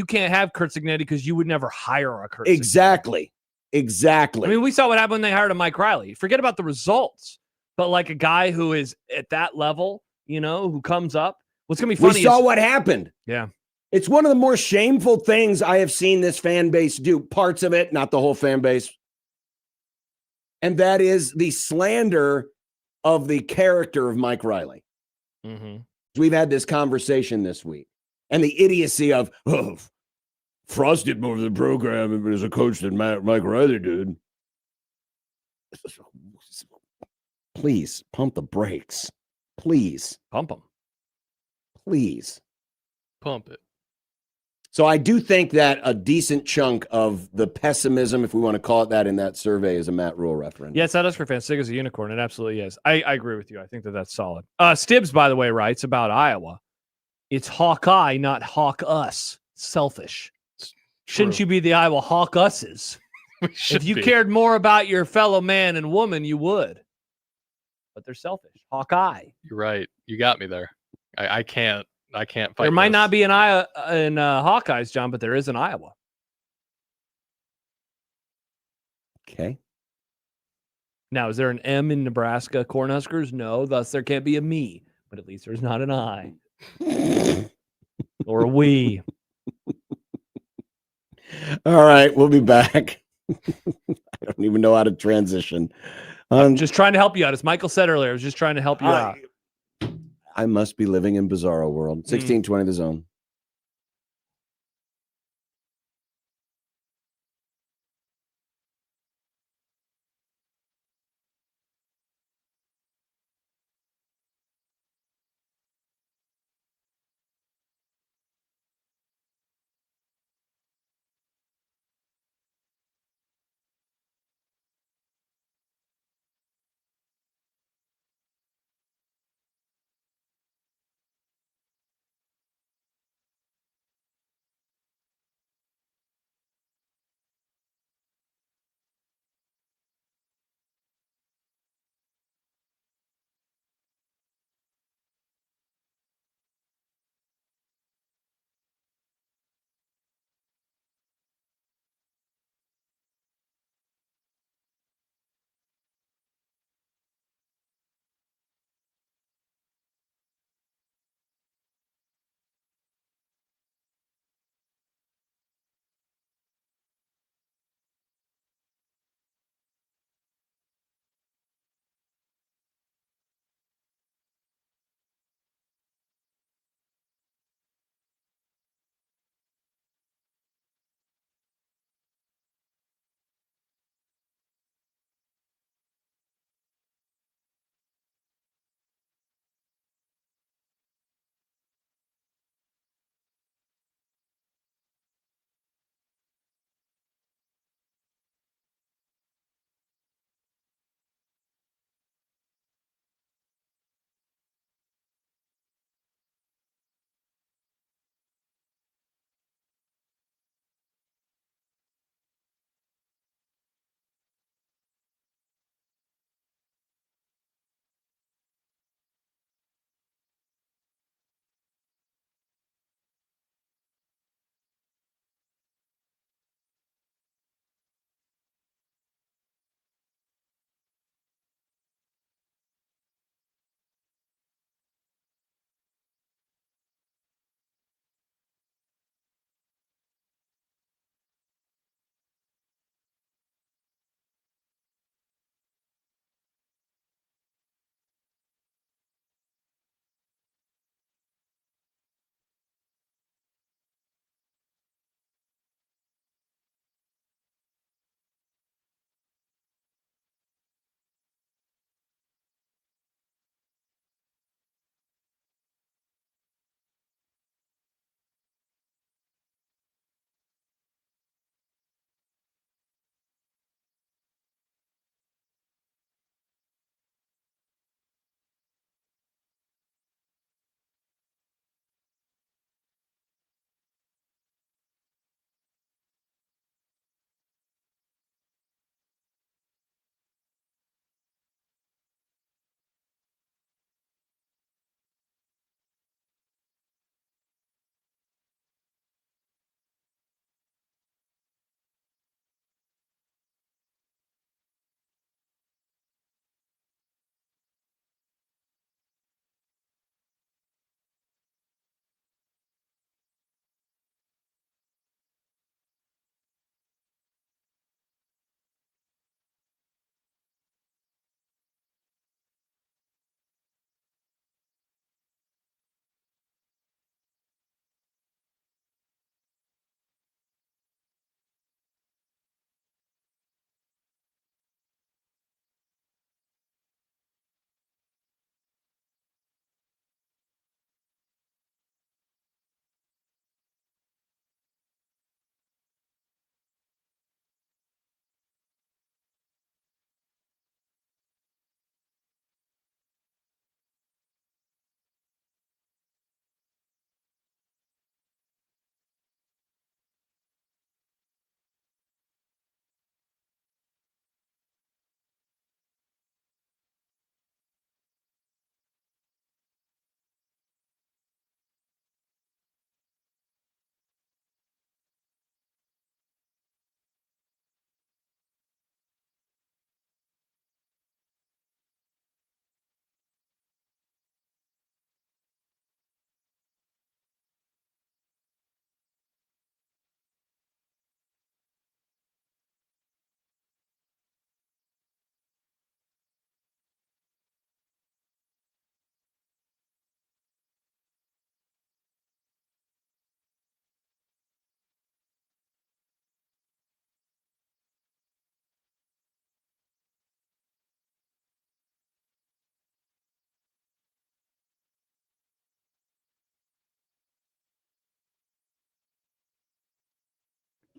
can't have Curt Cignetti because you would never hire a Curt Exactly. Cignetti. Exactly. I mean, we saw what happened when they hired a Mike Riley. Forget about the results, but like a guy who is at that level, who comes up. What's going to be funny we saw what happened. Yeah. It's one of the more shameful things I have seen this fan base do. Parts of it, not the whole fan base. And that is the slander of the character of Mike Riley. Mm-hmm. We've had this conversation this week. And the idiocy of, Frost did more of the program as a coach than Mike Riley did. Please, pump the brakes. Please. Pump them. Please. Pump it. So I do think that a decent chunk of the pessimism, if we want to call it that, in that survey is a Matt Rule referendum. Yes, that is for fans. Sig is a unicorn. It absolutely is. I agree with you. I think that's solid. Stibbs, by the way, writes about Iowa. It's Hawkeye, not Hawk us. Selfish. Shouldn't you be the Iowa Hawk us's? If you cared more about your fellow man and woman, you would. But they're selfish. Hawkeye. You're right. You got me there. I can't fight. There might this. not be an Hawkeyes, John, but there is an Iowa. Okay. Now, is there an M in Nebraska Cornhuskers? No, thus there can't be a me, but at least there's not an I. Or a we. All right, we'll be back. I don't even know how to transition. I'm just trying to help you out. As Michael said earlier, I was just trying to help you out. I must be living in bizarro world. 1620 The Zone.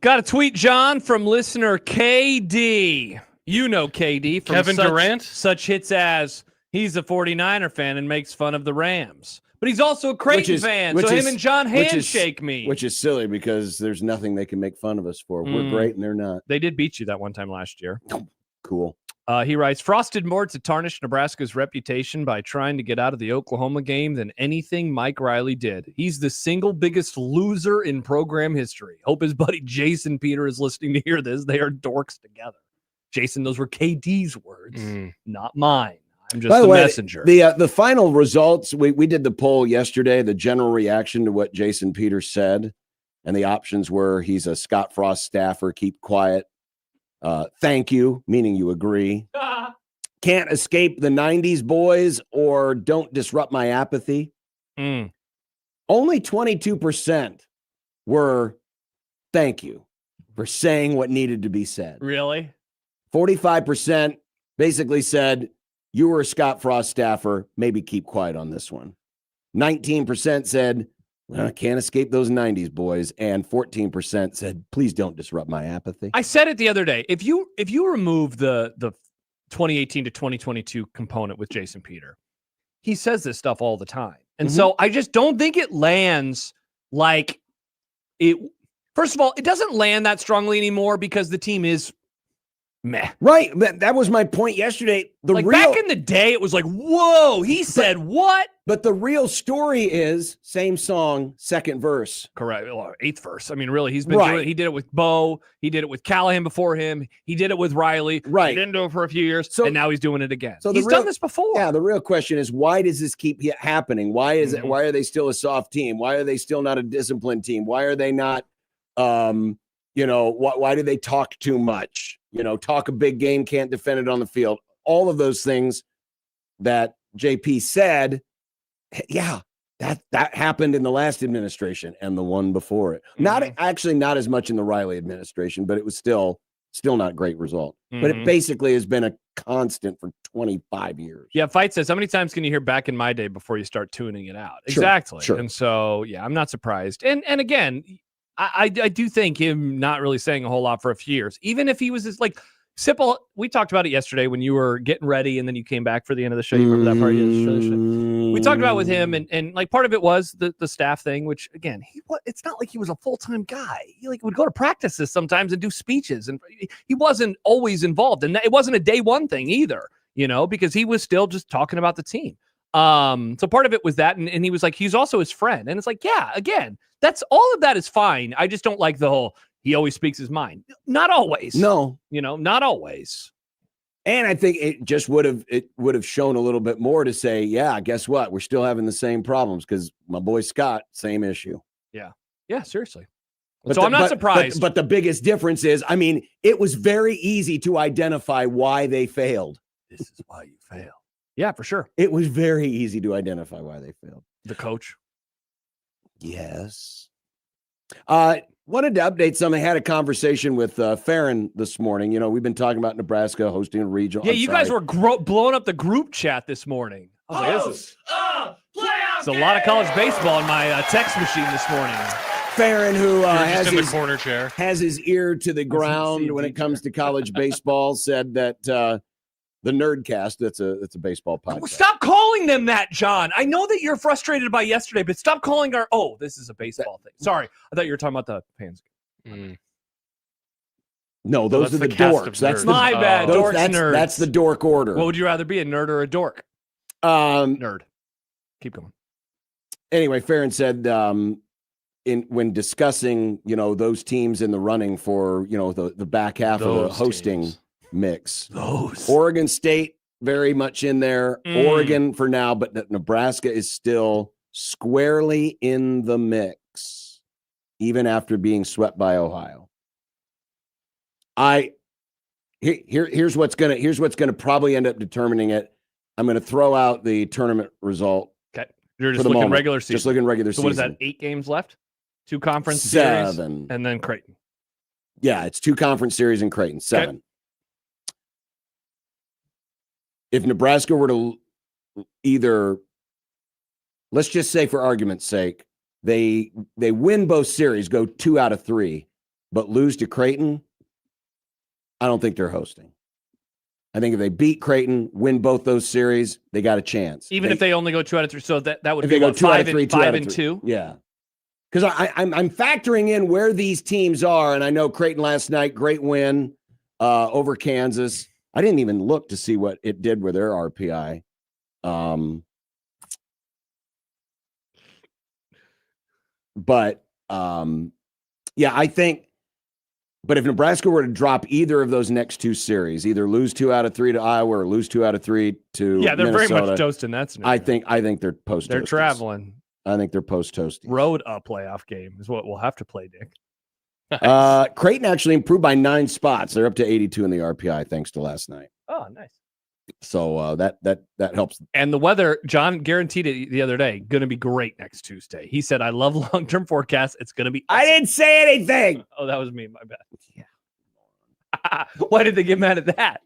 Got a tweet, John, from listener KD. You know KD from Kevin Durant? Such hits as he's a 49er fan and makes fun of the Rams. But he's also a Creighton fan, so him and John handshake me. Which is silly because there's nothing they can make fun of us for. We're great and they're not. They did beat you that one time last year. Cool. He writes, Frost did more to tarnish Nebraska's reputation by trying to get out of the Oklahoma game than anything Mike Riley did. He's the single biggest loser in program history. Hope his buddy Jason Peter is listening to hear this. They are dorks together. Jason, those were KD's words, not mine. I'm just the messenger. The final results, we did the poll yesterday, the general reaction to what Jason Peter said, and the options were he's a Scott Frost staffer, keep quiet. Thank you, meaning you agree. Can't escape the 90s boys, or don't disrupt my apathy. Mm. Only 22% were thank you for saying what needed to be said. Really? 45% basically said, you were a Scott Frost staffer, maybe keep quiet on this one. 19% said, well, I can't escape those 90s boys. And 14% said, please don't disrupt my apathy. I said it the other day. If you remove the 2018 to 2022 component with Jason Peter, he says this stuff all the time. And so I just don't think it lands like it. First of all, it doesn't land that strongly anymore because the team is meh. Right. That was my point yesterday. Back in the day, it was like, whoa, he said what? But the real story is same song, second verse. Correct. Well, eighth verse. I mean, really, he's been doing it. He did it with Bo. He did it with Callahan before him. He did it with Riley. Right. He didn't do it for a few years, and now he's doing it again. So he's done this before. Yeah, the real question is, why does this keep happening? Why is it? Why are they still a soft team? Why are they still not a disciplined team? Why are they not, why do they talk too much? Talk a big game, can't defend it on the field. All of those things that JP said, yeah, that happened in the last administration and the one before it. Not as much in the Riley administration, but it was still not great result. But it basically has been a constant for 25 years. Yeah, Fight says, how many times can you hear back in my day before you start tuning it out? Sure, Exactly. sure. And so, yeah, I'm not surprised. And again, I do think him not really saying a whole lot for a few years, even if he was just like simple. We talked about it yesterday when you were getting ready and then you came back for the end of the show. You remember that part? We talked about it with him, and like part of it was the staff thing, which again, it's not like he was a full-time guy. He would go to practices sometimes and do speeches, and he wasn't always involved. And it wasn't a day one thing either, because he was still just talking about the team. So part of it was that, and he was like, he's also his friend. And it's like, yeah, again, that's all of that is fine. I just don't like the whole, he always speaks his mind. Not always. No. Not always. And I think it just would have shown a little bit more to say, yeah, guess what? We're still having the same problems because my boy Scott, same issue. Yeah. Yeah, seriously. But I'm not surprised. But the biggest difference is, it was very easy to identify why they failed. This is why you fail. Yeah, for sure. It was very easy to identify why they failed. The coach. Yes. Wanted to update something. I had a conversation with Farron this morning. We've been talking about Nebraska hosting a regional. Yeah, you guys were blowing up the group chat this morning. There's a lot of college baseball in my text machine this morning. Farron, who has in the corner chair, has his ear to the ground when it comes to college baseball, said that the Nerdcast, that's a baseball podcast. Stop calling them that, John. I know that you're frustrated by yesterday, but stop calling this is a baseball thing. Sorry, I thought you were talking about the Pans game. No, those are the dorks. That's my bad. Dorks, nerds. That's the dork order. What would you rather be, a nerd or a dork? Nerd. Keep going. Anyway, Farron said when discussing, those teams in the running for, the back half of the hosting mix. Oregon State very much in there. Oregon for now, but Nebraska is still squarely in the mix, even after being swept by Ohio. Here's what's gonna probably end up determining it. I'm gonna throw out the tournament result. Okay, you're just looking regular season. Just looking regular season. So what is that? 8 games left? 2 conference 7 series, and then Creighton. Yeah, it's 2 conference series in Creighton. 7. Okay. If Nebraska were to either, let's just say for argument's sake, they win both series, go 2 out of 3, but lose to Creighton, I don't think they're hosting. I think if they beat Creighton, win both those series, they got a chance. Even if they only go 2 out of 3, so that would if be they go what, 2 out of 5 3, and 2 out 5 of and 3. 2. Yeah, because I'm factoring in where these teams are, and I know Creighton last night, great win over Kansas. I didn't even look to see what it did with their RPI. But yeah, I think. But if Nebraska were to drop either of those next 2 series, either lose 2 out of 3 to Iowa or lose 2 out of 3 to they're Minnesota, very much toasting that scenario. I think they're post. They're traveling. I think they're post toasty. Road a playoff game is what we'll have to play, Dick. Creighton actually improved by 9 spots. They're up to 82 in the RPI thanks to last night. Oh, nice. So that helps. And the weather, John guaranteed it the other day, going to be great next Tuesday. He said, "I love long-term forecasts. It's going to be." Awesome. I didn't say anything. Oh, that was me. My bad. Yeah. Why did they get mad at that?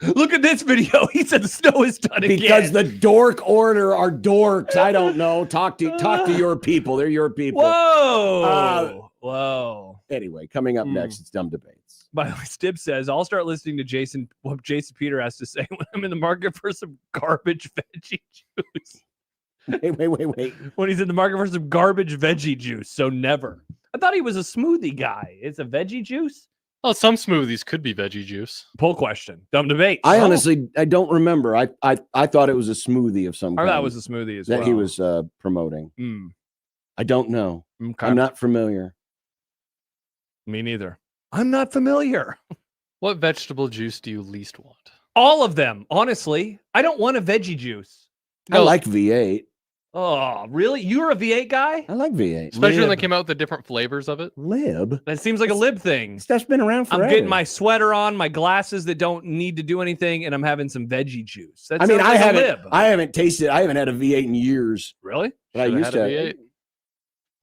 Look at this video. He said the snow is done again. Because the dork order are dorks. I don't know. Talk to your people. They're your people. Whoa. Whoa. Anyway, coming up next, it's Dumb Debates. By the way, Stib says, I'll start listening to what Jason Peter has to say when I'm in the market for some garbage veggie juice. Wait. When he's in the market for some garbage veggie juice. So never. I thought he was a smoothie guy. It's a veggie juice? Oh, some smoothies could be veggie juice. Poll question. Dumb debate. I honestly don't remember. I thought it was a smoothie of some kind. I thought it was a smoothie as well. That he was promoting. I don't know. Okay. I'm not familiar. Me neither. I'm not familiar. What vegetable juice do you least want? All of them, honestly. I don't want a veggie juice. I like V8. Oh, really? You're a V8 guy? I like V8. Especially when they came out with the different flavors of it. Lib? That seems like a lib thing. Stuff's been around forever. I'm getting my sweater on, my glasses that don't need to do anything, and I'm having some veggie juice. That I mean, sounds like a lib. I haven't tasted. I haven't had a V8 in years. Really? But I used to. V8.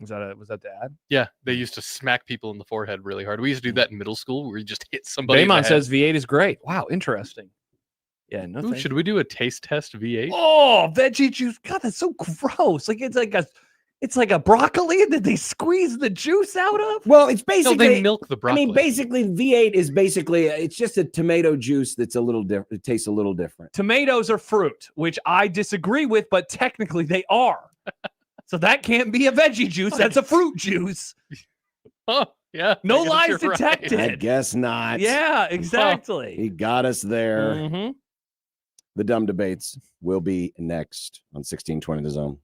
Was that the ad? Yeah, they used to smack people in the forehead really hard. We used to do that in middle school where you just hit somebody. Baymon says V8 is great. Wow, interesting. Yeah, no. Ooh, should we do a taste test V8? Oh, veggie juice. God, that's so gross. Like it's like a broccoli that they squeeze the juice out of. Well, it's basically they milk the broccoli. I mean, basically V8 is basically it's just a tomato juice that's a little different. It tastes a little different. Tomatoes are fruit, which I disagree with, but technically they are. So that can't be a veggie juice. That's a fruit juice. Oh, yeah. No I guess lies you're right. detected. I guess not. Yeah, exactly. He got us there. Mm-hmm. The Dumb Debates will be next on 1620 The Zone.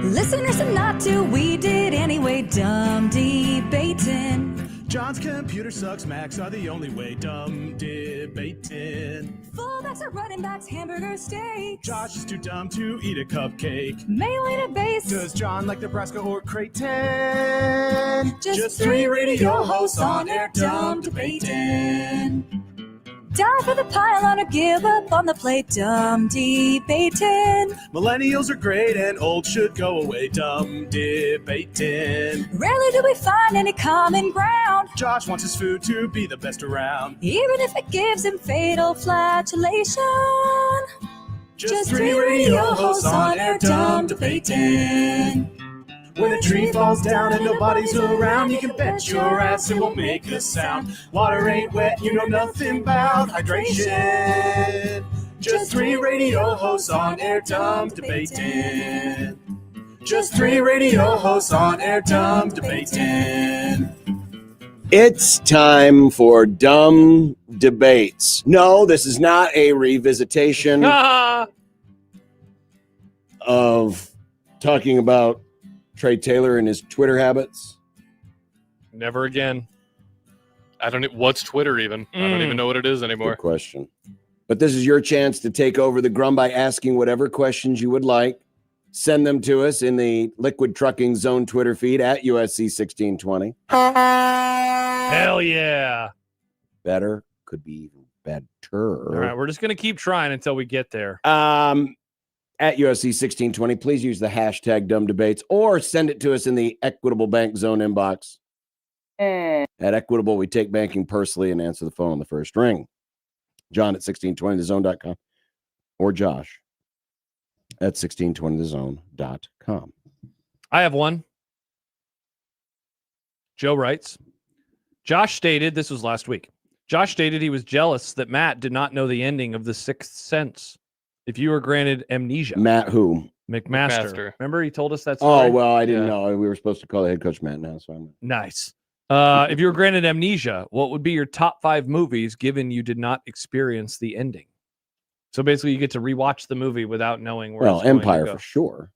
Listeners and not to, we did anyway. Dumb debating. John's computer sucks, Macs are the only way. Dumb debating. Fullbacks are running backs, hamburger steaks. Josh is too dumb to eat a cupcake. Mainly to base. Does John like Nebraska or Creighton? Just three radio hosts on air, dumb debating. Die for the pylon or give up on the plate, dumb debating. Millennials are great and old should go away. Dumb debating. Rarely do we find any common ground. Josh wants his food to be the best around. Even if it gives him fatal flatulation. Just three radio hosts on air, dumb debating. When a tree falls down and nobody's around, you can bet your ass it won't make a sound. Water ain't wet, you know nothing about hydration. Just three radio hosts on air, dumb debating. Just three radio hosts on air, dumb debating. It's time for dumb debates. No, this is not a revisitation of talking about Trey Taylor and his Twitter habits. Never again. I don't know what's Twitter even. I don't even know what it is anymore. Good question. But this is your chance to take over the Grum by asking whatever questions you would like. Send them to us in the Liquid Trucking Zone Twitter feed at USC 1620. Hell yeah. Better, could be even better. All right, we're just going to keep trying until we get there. At USC 1620, please use the hashtag dumb debates or send it to us in the Equitable Bank Zone inbox. At Equitable, we take banking personally and answer the phone on the first ring. John at 1620thezone.com or Josh at 1620thezone.com. I have one. Joe writes, Josh stated, this was last week, Josh stated he was jealous that Matt did not know the ending of The Sixth Sense. If you were granted amnesia. Matt who? McMaster. Remember he told us that story? Oh, well, I didn't know. We were supposed to call the head coach Matt now. So I'm... Nice. If you were granted amnesia, what would be your top 5 movies given you did not experience the ending? So basically you get to rewatch the movie without knowing where it's going Empire to go. for sure.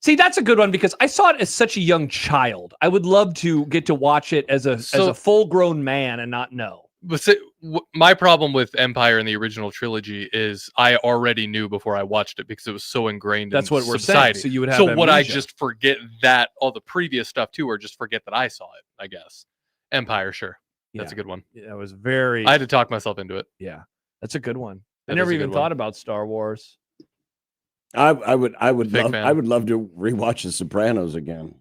See, that's a good one because I saw it as such a young child. I would love to get to watch it as a full-grown man and not know. But my problem with Empire and the original trilogy is I already knew before I watched it because it was so ingrained in what we're society. saying. So you would have So would I amnesia. just forget that all the previous stuff too, or just forget that I saw it? I guess Empire, sure, that's a good one. Yeah, that was very. I had to talk myself into it. Yeah, that's a good one. I That never is a even good thought one. about Star Wars. I would Big love fan. I would love to rewatch The Sopranos again.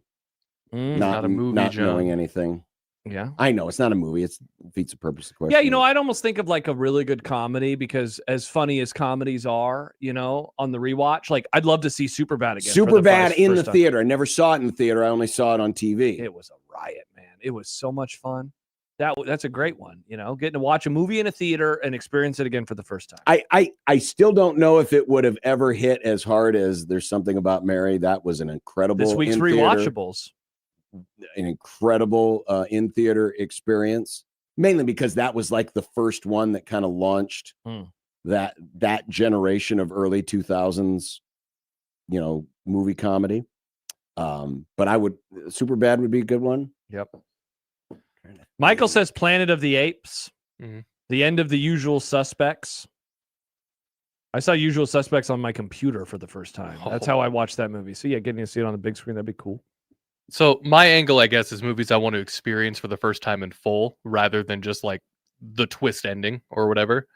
Not a movie, not John. knowing anything. Yeah, I know it's not a movie. It defeats the purpose of the question. Yeah, you know, I'd almost think of like a really good comedy because as funny as comedies are, you know, on the rewatch, like I'd love to see Superbad again. Superbad in the first time. theater. I never saw it in the theater. I only saw it on TV. It was a riot, man. It was so much fun. That's a great one. You know, getting to watch a movie in a theater and experience it again for the first time. I still don't know if it would have ever hit as hard as There's Something About Mary. That was an incredible This week's in-theater- rewatchables. An incredible in theater experience, mainly because that was like the first one that kind of launched that generation of early 2000s, you know, movie comedy. But Superbad would be a good one. Yep. Michael says Planet of the Apes, the end of The Usual Suspects. I saw Usual Suspects on my computer for the first time. That's how I watched that movie. So yeah, getting to see it on the big screen, that'd be cool. So my angle, I guess, is movies I want to experience for the first time in full, rather than just like the twist ending or whatever.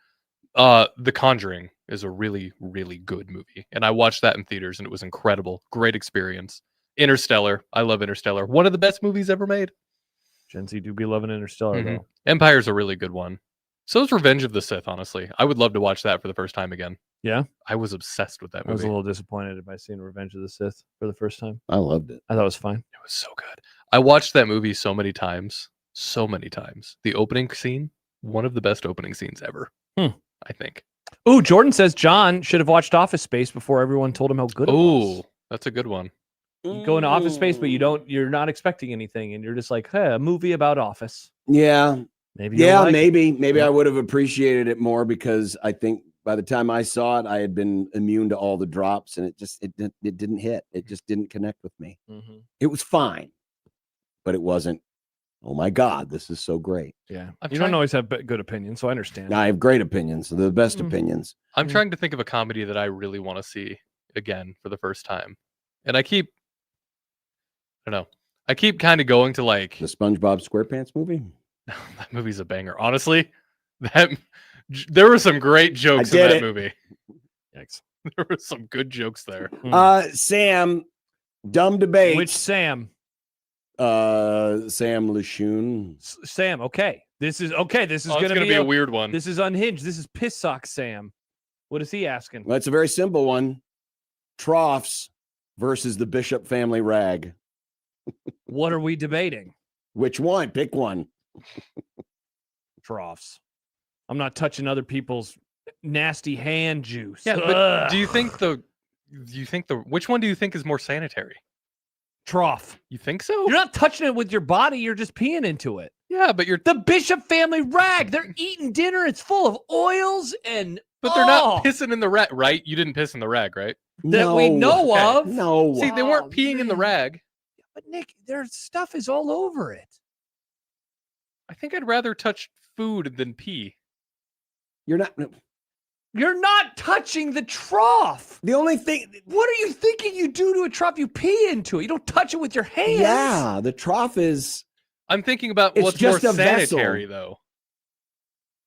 The Conjuring is a really, really good movie, and I watched that in theaters, and it was incredible. Great experience. Interstellar, I love Interstellar. One of the best movies ever made. Gen Z do be loving Interstellar though. Empire's a really good one. So is Revenge of the Sith. Honestly, I would love to watch that for the first time again. Yeah, I was obsessed with that movie. I was a little disappointed by seeing Revenge of the Sith for the first time. I loved it. I thought it was fine. It was so good. I watched that movie so many times. The opening scene, one of the best opening scenes ever. I think. Ooh, Jordan says John should have watched Office Space before everyone told him how good it was. Ooh, that's a good one. You go into Office Space, but you're not expecting anything, and you're just like, hey, a movie about Office. Yeah. Maybe. Yeah, you'll like it. maybe I would have appreciated it more because I think by the time I saw it, I had been immune to all the drops, and it didn't hit. It just didn't connect with me. Mm-hmm. It was fine, but it wasn't. Oh my God, this is so great. Yeah, you don't always have good opinions, so I understand. I have great opinions, the best opinions. I'm trying to think of a comedy that I really want to see again for the first time, and I keep kind of going to like the SpongeBob SquarePants movie. That movie's a banger. Honestly, there were some great jokes in that movie. Yikes. There were some good jokes there. Sam, dumb debate. Which Sam? Sam LeShun. Sam, okay. This is going to be a weird one. This is unhinged. This is Piss Sock Sam. What is he asking? Well, it's a very simple one. Troughs versus the Bishop family rag. What are we debating? Which one? Pick one. Troughs. I'm not touching other people's nasty hand juice. Yeah, but do you think which one do you think is more sanitary? Trough. You think so? You're not touching it with your body. You're just peeing into it. Yeah, but you're the Bishop family rag. They're eating dinner. It's full of oils and. But they're not pissing in the rag, right? You didn't piss in the rag, right? That we know of. No. See, they weren't peeing in the rag. But Nick, their stuff is all over it. I think I'd rather touch food than pee. You're not touching the trough. The only thing. What are you thinking you do to a trough? You pee into it. You don't touch it with your hands. Yeah, the trough is. I'm thinking about what's just more a vessel. sanitary, though.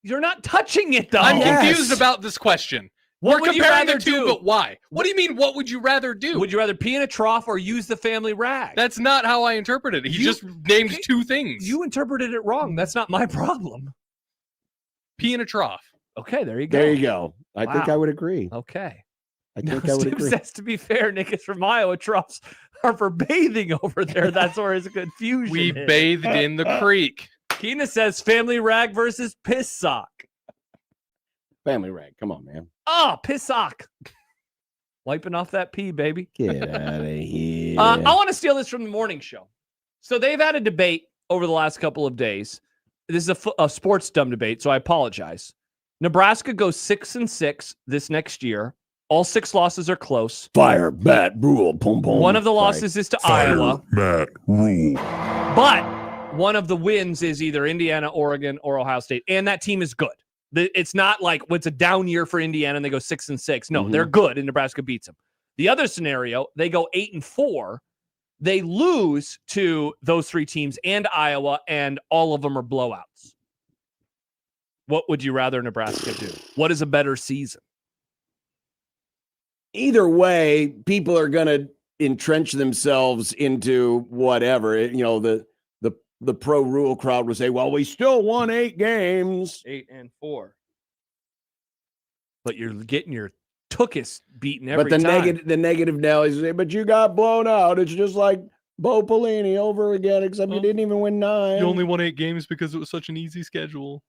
You're not touching it, though. I'm confused about this question. What We're would you comparing rather the two, do? but why? What do you mean, what would you rather do? Would you rather pee in a trough or use the family rag? That's not how I interpreted it. He just named two things. You interpreted it wrong. That's not my problem. Pee in a trough. Okay, there you go. There you go. I think I would agree. Okay. I think I would agree. Says, to be fair, Nick is from Iowa. Troughs are for bathing over there. That's where his confusion We is. bathed in the creek. Keena says family rag versus piss sock. Family rag. Come on, man. Oh, piss sock. Wiping off that pee, baby. Get out of here. I want to steal this from the morning show. So they've had a debate over the last couple of days. This is a sports dumb debate, so I apologize. Nebraska goes 6-6 this next year. All 6 losses are close. Fire, Matt Rule. Boom, boom. One of the losses is to Iowa. Matt Rule. But one of the wins is either Indiana, Oregon, or Ohio State. And that team is good. It's not like it's a down year for Indiana and they go 6-6. No, they're good and Nebraska beats them. The other scenario, they go 8-4. They lose to those 3 teams and Iowa, and all of them are blowouts. What would you rather Nebraska do? What is a better season? Either way, people are going to entrench themselves into whatever. The pro rule crowd would say, well, we still won 8 games. 8-4. But you're getting your tuchus beaten every time. But the negative Nellies say, but you got blown out. It's just like Bo Pelini over again, except you didn't even win 9. You only won 8 games because it was such an easy schedule.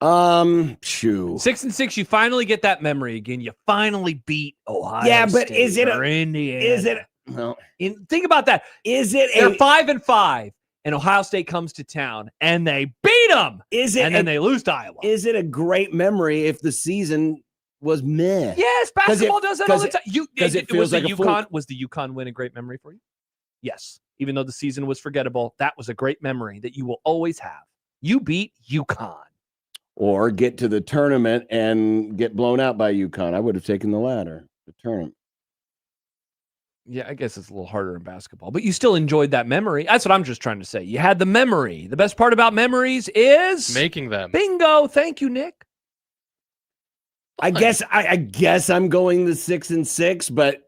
Shoo. 6-6, you finally get that memory again. You finally beat Ohio but State is it or Indiana. Is it? No. Think about that. Is it? They're 5-5, and Ohio State comes to town and they beat them. And then they lose to Iowa. Is it a great memory if the season was meh? Yes, basketball does that all the time. Was the UConn win a great memory for you? Yes. Even though the season was forgettable, that was a great memory that you will always have. You beat UConn. Or get to the tournament and get blown out by UConn. I would have taken the latter, the tournament. Yeah, I guess it's a little harder in basketball, but you still enjoyed that memory. That's what I'm just trying to say. You had the memory. The best part about memories is making them. Bingo. Thank you, Nick. I guess I'm going the 6-6, but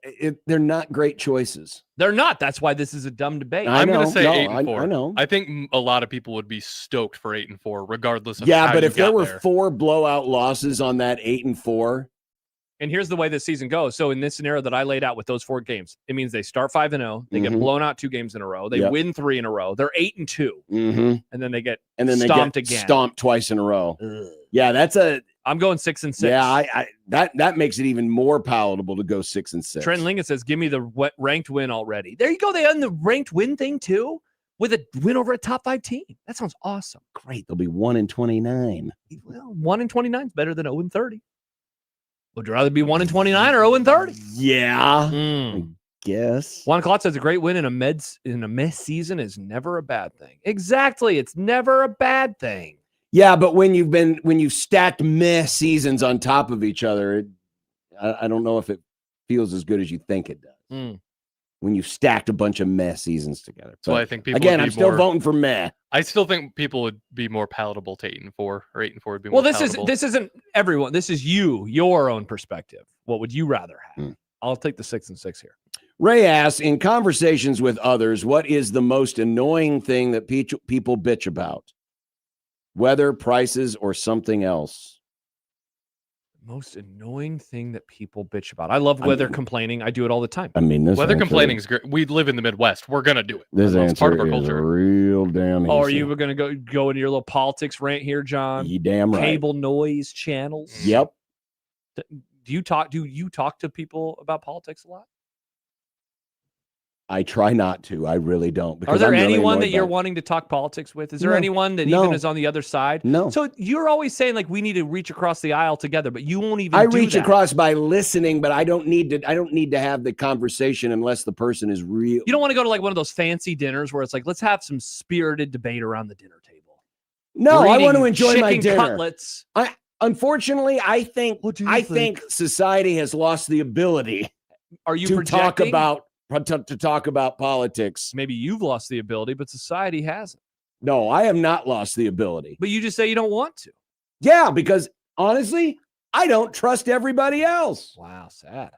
they're not great choices. They're not. That's why this is a dumb debate. I'm going to say 8-4. I know. I think a lot of people would be stoked for 8-4, regardless of how but if there were 4 4 blowout losses on that 8-4. And here's the way this season goes. So in this scenario that I laid out with those 4 games, it means they start 5-0. They get blown out 2 games in a row. They win 3 in a row. They're 8-2. And then they get stomped again. Stomped twice in a row. Yeah, I'm going 6-6. Yeah, that makes it even more palatable to go 6-6. Trent Lincoln says, give me the ranked win already. There you go. They own the ranked win thing too, with a win over a top 5 team. That sounds awesome. Great. They'll be 1-29. Well, 1-29 is better than 0-30. Would you rather be 1-29 or 0-30? Yeah. Mm. Guess. Juan Klotz says a great win in a mess season is never a bad thing. Exactly. It's never a bad thing. Yeah, but when you've stacked meh seasons on top of each other, I don't know if it feels as good as you think it does. When you've stacked a bunch of meh seasons together. So I think people again, would be I'm still more, voting for meh. I still think people would be more palatable to 8-4, or 8-4 would be more. Well, palatable. this isn't everyone. This is your own perspective. What would you rather have? I'll take the 6-6 here. Ray asks, in conversations with others, what is the most annoying thing that people bitch about? Weather, prices, or something else? Most annoying thing that people bitch about. I love weather complaining. I do it all the time. I mean, this weather answer- complaining is great. We live in the Midwest. We're gonna do it. This It's answer part of our is culture. real damn easy. Oh, are you going to go into your little politics rant here, John? You damn right. Cable noise channels. Yep. Do you talk to people about politics a lot? I try not to. I really don't. Are because there I'm really anyone annoyed that you're by it. wanting to talk politics with? Is there No. anyone that No. even is on the other side? No. So you're always saying like we need to reach across the aisle together, but you won't even. I do reach that. across by listening, but I don't need to have the conversation unless the person is real. You don't want to go to like one of those fancy dinners where it's like, let's have some spirited debate around the dinner table. No, We're I want to eating enjoy my chicken dinner. Cutlets. Unfortunately, I think society has lost the ability Are you to projecting? to talk about politics. Maybe you've lost the ability, but society hasn't. No, I have not lost the ability. But you just say you don't want to. Yeah, because honestly, I don't trust everybody else. Wow, sad.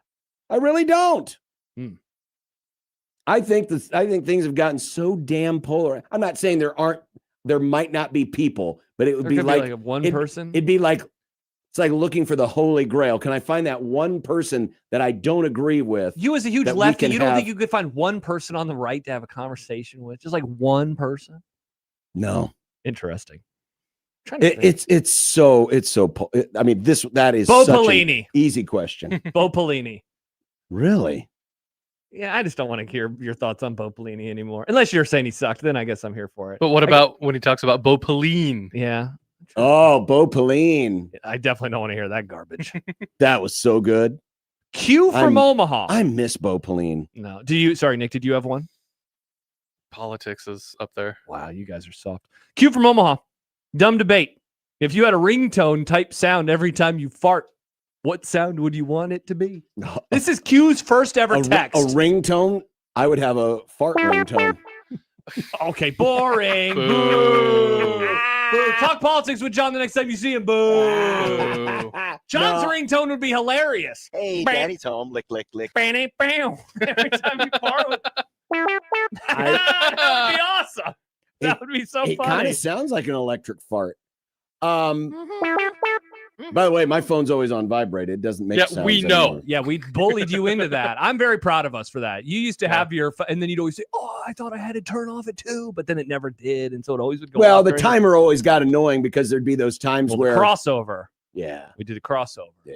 I really don't. Hmm. I think things have gotten so damn polar. I'm not saying there might not be people, but it would There be could like one person. It'd be like it's like looking for the Holy Grail. Can I find that one person that I don't agree with? You as a huge that we lefty, can you don't have- think you could find one person on the right to have a conversation with? Just like one person? No. Interesting. It's so. I mean, that is Bo such an Pelini. easy question. Bo Pelini. Really? Yeah, I just don't want to hear your thoughts on Bo Pelini anymore. Unless you're saying he sucked, then I guess I'm here for it. But what about when he talks about Bo Pelini? Yeah. Oh, Bo Pelini. I definitely don't want to hear that garbage. That was so good. Q from Omaha. I miss Bo Pelini. No. Sorry, Nick, did you have one? Politics is up there. Wow, you guys are soft. Q from Omaha. Dumb debate. If you had a ringtone type sound every time you fart, what sound would you want it to be? This is Q's first ever text. A ringtone? I would have a fart ringtone. Okay, boring. Boo. Boo. Talk politics with John the next time you see him. Boo. John's ringtone would be hilarious. Hey, Daddy's home. Lick, lick, lick. Every time you fart. That would be awesome. That would be so It kind funny. of sounds like an electric fart. By the way, my phone's always on vibrate. It doesn't make sounds anymore. Yeah, we bullied you into that. I'm very proud of us for that. You used to have and then you'd always say, "Oh, I thought I had to turn off at 2," but then it never did, and so it always would go. Well, off the during timer always got annoying because there'd be those times where the crossover. Yeah, we did a crossover. Yeah,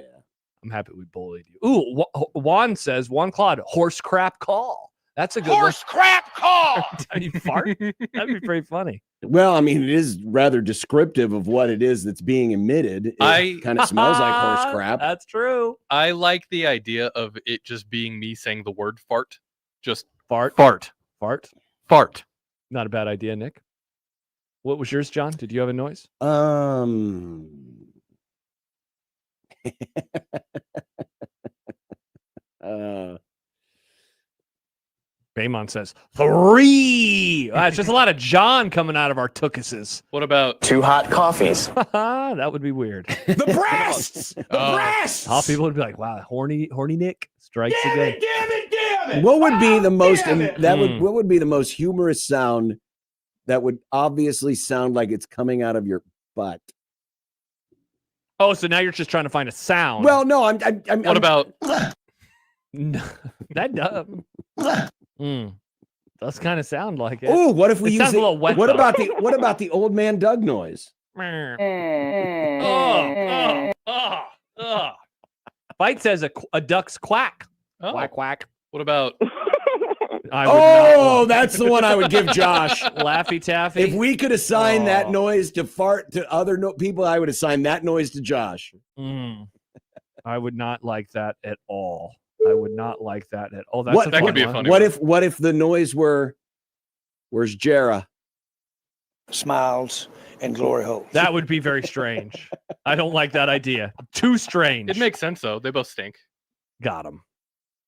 I'm happy we bullied you. Ooh, Juan says Claude horse crap call. That's a good Horse crap call. Time you fart. That'd be pretty funny. Well, I mean, it is rather descriptive of what it is that's being emitted. It kind of smells like horse crap. That's true. I like the idea of it just being me saying the word fart. Just fart. Fart. Not a bad idea, Nick. What was yours, John? Did you have a noise? Baymon says 3. It's just a lot of John coming out of our tookuses. What about 2 hot coffees? That would be weird. The breasts. The breasts. All people would be like, "Wow, horny Nick strikes again." What would be the most what would be the most humorous sound that would obviously sound like it's coming out of your butt? Oh, so now you're just trying to find a sound. Well, no, I'm what about no, that does. Does kind of sound like it. Oh, what if we it use sounds it? a little wet? What though. about the old man Doug noise? Fight says a duck's quack. Oh. Quack quack. What about That's the one I would give Josh. Laffy Taffy. If we could assign that noise to fart to other people, I would assign that noise to Josh. I would not like that at all. I would not like that at all. That's What, that could be a funny what if the noise were, where's Jera? Smiles and glory holes. That would be very strange. I don't like that idea. Too strange. It makes sense though. They both stink. Got him.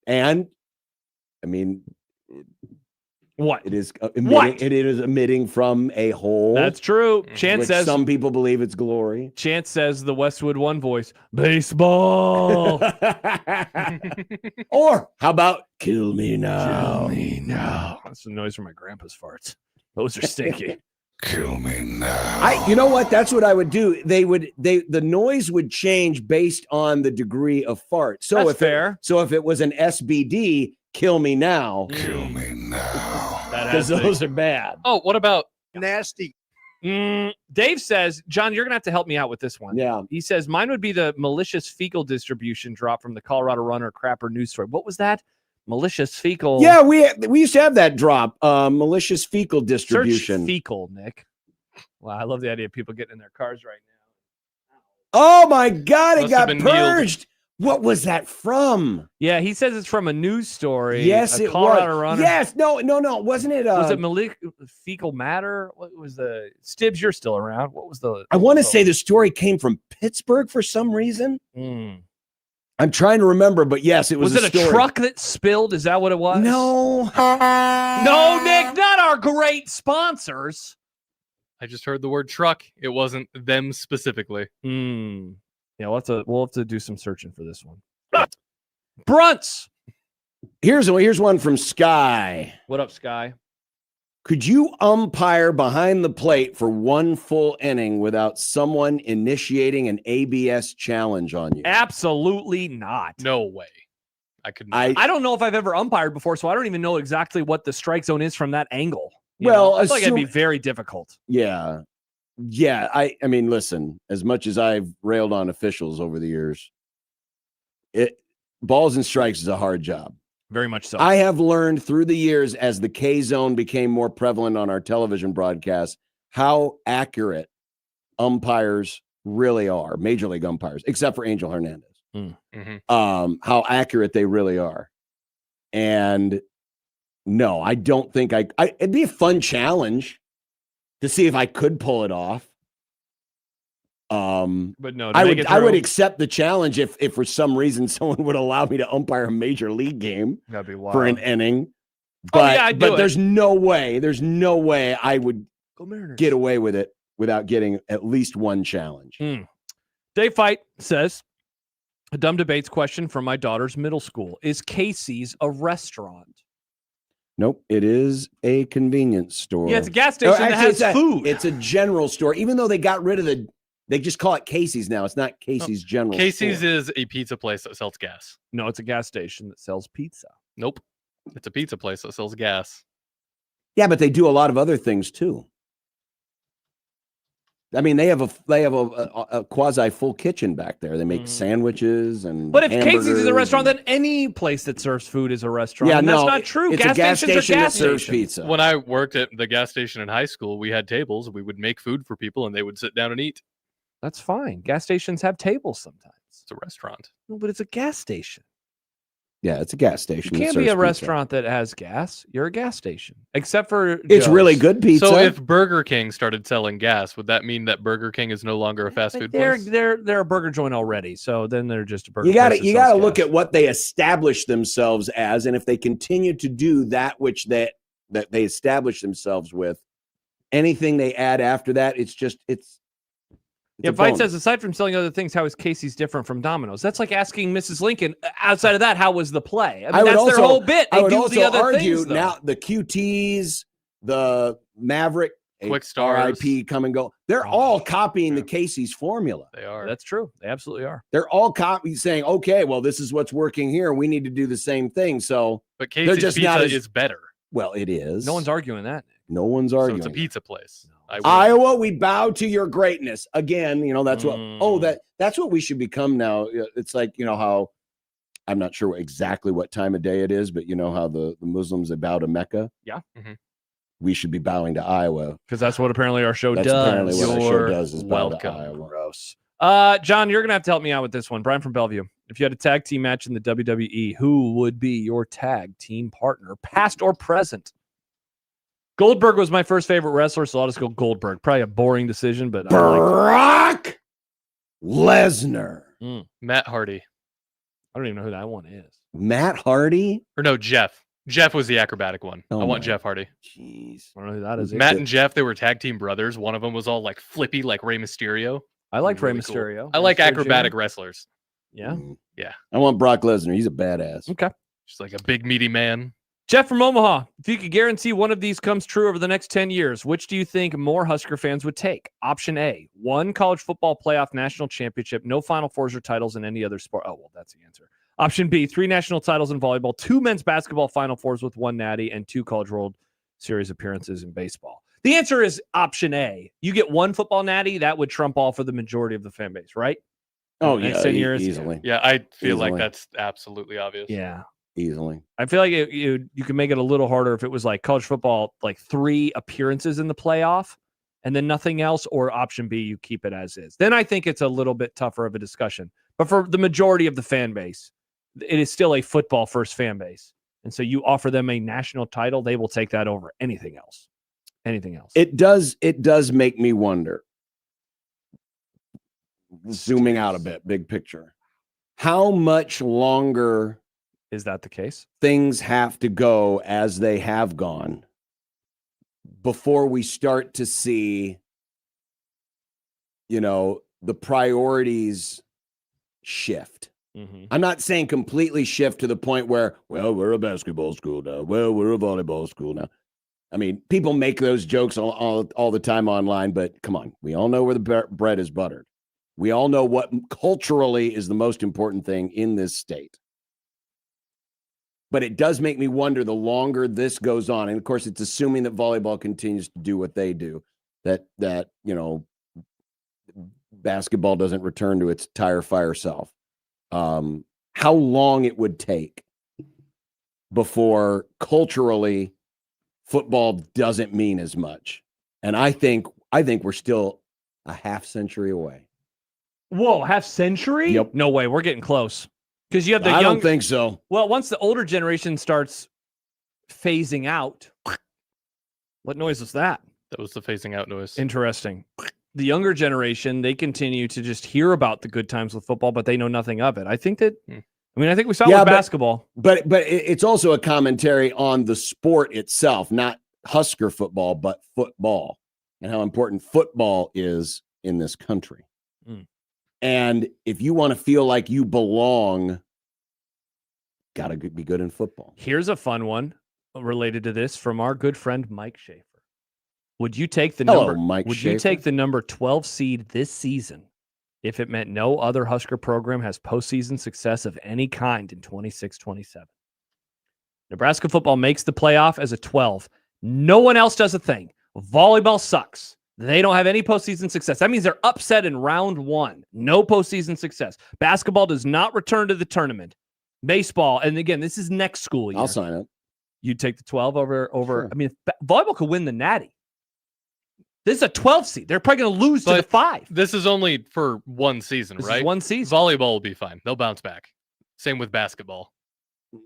And I mean, what it is emitting, it is emitting from a hole. That's true. Chance which says some people believe it's glory. Chance says the Westwood One voice, baseball. Or how about kill me now? Kill me now. That's the noise from my grandpa's farts. Those are stinky. Kill me now. You know what? That's what I would do. The noise would change based on the degree of fart. So That's if fair. If it was an SBD, kill me now. Kill me now. Because those are bad. Oh, what about nasty? Dave says, John, you're gonna have to help me out with this one. Yeah. He says mine would be the malicious fecal distribution drop from the Colorado Runner Crapper news story. What was that? Malicious fecal. Yeah, we used to have that drop. Malicious fecal distribution. Search fecal, Nick. Wow, I love the idea of people getting in their cars right now. Oh my God, it Must have got been purged. What was that from? Yeah, he says it's from a news story. Yes, a it Colorado was. Runner. Yes, no, wasn't it? Was it fecal matter? What was the Stibbs? You're still around. What was the? I want to say the story came from Pittsburgh for some reason. I'm trying to remember, but yes, it was. Was it a truck that spilled? Is that what it was? No. No, Nick, not our great sponsors. I just heard the word truck. It wasn't them specifically. Yeah, we'll have to do some searching for this one. Brunts. Here's one from Sky. What up, Sky? Could you umpire behind the plate for one full inning without someone initiating an ABS challenge on you? Absolutely not. No way. I could not. I don't know if I've ever umpired before, so I don't even know exactly what the strike zone is from that angle. Well, I feel like it'd be very difficult. Yeah. Yeah. I mean, listen, as much as I've railed on officials over the years, balls and strikes is a hard job. Very much so. I have learned through the years as the K zone became more prevalent on our television broadcasts, how accurate umpires really are, major league umpires, except for Angel Hernandez. How accurate they really are. And no, I don't think it'd be a fun challenge to see if I could pull it off. But no, I would accept the challenge if for some reason someone would allow me to umpire a major league game That'd be wild. for an inning. But, I'd do it. there's no way I would get away with it without getting at least one challenge. Dave Fight says, a dumb debates question from my daughter's middle school. Is Casey's a restaurant? Nope, it is a convenience store. Yeah, it's a gas station that has food. It's a general store, even though they got rid of they just call it Casey's now. It's not Casey's General Casey's Store. is a pizza place that sells gas. No, it's a gas station that sells pizza. Nope. It's a pizza place that sells gas. Yeah, but they do a lot of other things too. I mean, they have a quasi full kitchen back there. They make sandwiches and. But if Casey's is a restaurant, then any place that serves food is a restaurant. Yeah, and no, that's not true. it's Gas a gas stations station are that gas serves stations. pizza. When I worked at the gas station in high school, we had tables. We would make food for people, and they would sit down and eat. That's fine. Gas stations have tables sometimes. It's a restaurant. No, but it's a gas station. Yeah, it's a gas station. You that can't be serves a pizza. restaurant that has gas. You're a gas station, except for It's Joe's. really good pizza. So if Burger King started selling gas, would that mean that Burger King is no longer a fast food place? They're a burger joint already, so then they're just a burger. You got place to that you got to sells look gas. at what they establish themselves as, and if they continue to do that which that they establish themselves with, anything they add after that, it's Yeah, a Fight bonus. says, aside from selling other things, how is Casey's different from Domino's? That's like asking Mrs. Lincoln, outside of that, how was the play? I mean, that's their whole bit. They I would do also the other argue things, though. now the QTs, the Maverick, Quick Stars. RIP, come and go. They're all copying the Casey's formula. They are. That's true. They absolutely are. They're all copying, saying, "Okay, well, this is what's working here. We need to do the same thing." So, But they're Casey's just pizza not as- is better. well, it is. No one's arguing that. No one's So arguing. it's a pizza place. Iowa, we bow to your greatness. Again, that's what. Oh, that's what we should become now. It's like how I'm not sure exactly what time of day it is, but how the Muslims they bow to Mecca. Yeah, we should be bowing to Iowa because that's what apparently our show That's does. apparently what our show You're does is bow to welcome. Iowa. Gross. John, you're gonna have to help me out with this one. Brian from Bellevue. If you had a tag team match in the WWE, who would be your tag team partner, past or present? Goldberg was my first favorite wrestler, so I'll just go Goldberg. Probably a boring decision, but Brock Lesnar. Matt Hardy. I don't even know who that one is. Matt Hardy? Or no, Jeff. Jeff was the acrobatic one. I want Jeff Hardy. Jeez. I don't know who that is. Matt and Jeff, they were tag team brothers. One of them was all like flippy, like Rey Mysterio. I liked Rey Really Mysterio. I like Mysterio acrobatic Jr. wrestlers. Yeah. Yeah. I want Brock Lesnar. He's a badass. Okay. Just like a big meaty man. Jeff from Omaha, if you could guarantee one of these comes true over the next 10 years, which do you think more Husker fans would take? Option A, 1 college football playoff national championship, no Final Fours or titles in any other sport. Oh, well, that's the answer. Option B, 3 national titles in volleyball, 2 men's basketball Final Fours with 1 natty, and 2 College World Series appearances in baseball. The answer is option A. You get 1 football natty, that would trump all for the majority of the fan base, right? Oh, Next yeah, 10 years. easily. Yeah, I feel like Easily. that's absolutely obvious. Yeah. Easily. I feel like you can make it a little harder if it was like college football, like 3 appearances in the playoff and then nothing else, or option B, you keep it as is. Then I think it's a little bit tougher of a discussion. But for the majority of the fan base, it is still a football first fan base. And so you offer them a national title, they will take that over anything else. Anything else. It does make me wonder. Zooming out a bit, big picture. How much longer is that the case? Things have to go as they have gone before we start to see, the priorities shift. Mm-hmm. I'm not saying completely shift to the point where, well, we're a basketball school now. Well, we're a volleyball school now. I mean, people make those jokes all the time online, but come on. We all know where the bread is buttered. We all know what culturally is the most important thing in this state. But it does make me wonder the longer this goes on. And of course, it's assuming that volleyball continues to do what they do, that basketball doesn't return to its tire fire self. How long it would take before culturally football doesn't mean as much. And I think we're still a half century away. Whoa, half century? Yep. No way. We're getting close. Because you have the I young. don't think so. Well, once the older generation starts phasing out, what noise was that? That was the phasing out noise. Interesting. The younger generation, they continue to just hear about the good times with football, but they know nothing of it. I think that. I think we saw it with basketball. But it's also a commentary on the sport itself, not Husker football, but football, and how important football is in this country. And if you want to feel like you belong, got to be good in football. Here's a fun one related to this from our good friend Mike Schaefer. Would you take the Hello, number? Mike would Schaefer. you take the number 12 seed this season if it meant no other Husker program has postseason success of any kind in 26-27? Nebraska football makes the playoff as a 12. No one else does a thing. Volleyball sucks. They don't have any postseason success. That means they're upset in round 1. No postseason success. Basketball does not return to the tournament. Baseball, and again, this is next school year. I'll sign up. You'd take the 12 over. Sure. I mean, if volleyball could win the natty. This is a 12 seed. They're probably going to lose to the 5. This is only for one season, This is right? one season. Volleyball will be fine. They'll bounce back. Same with basketball.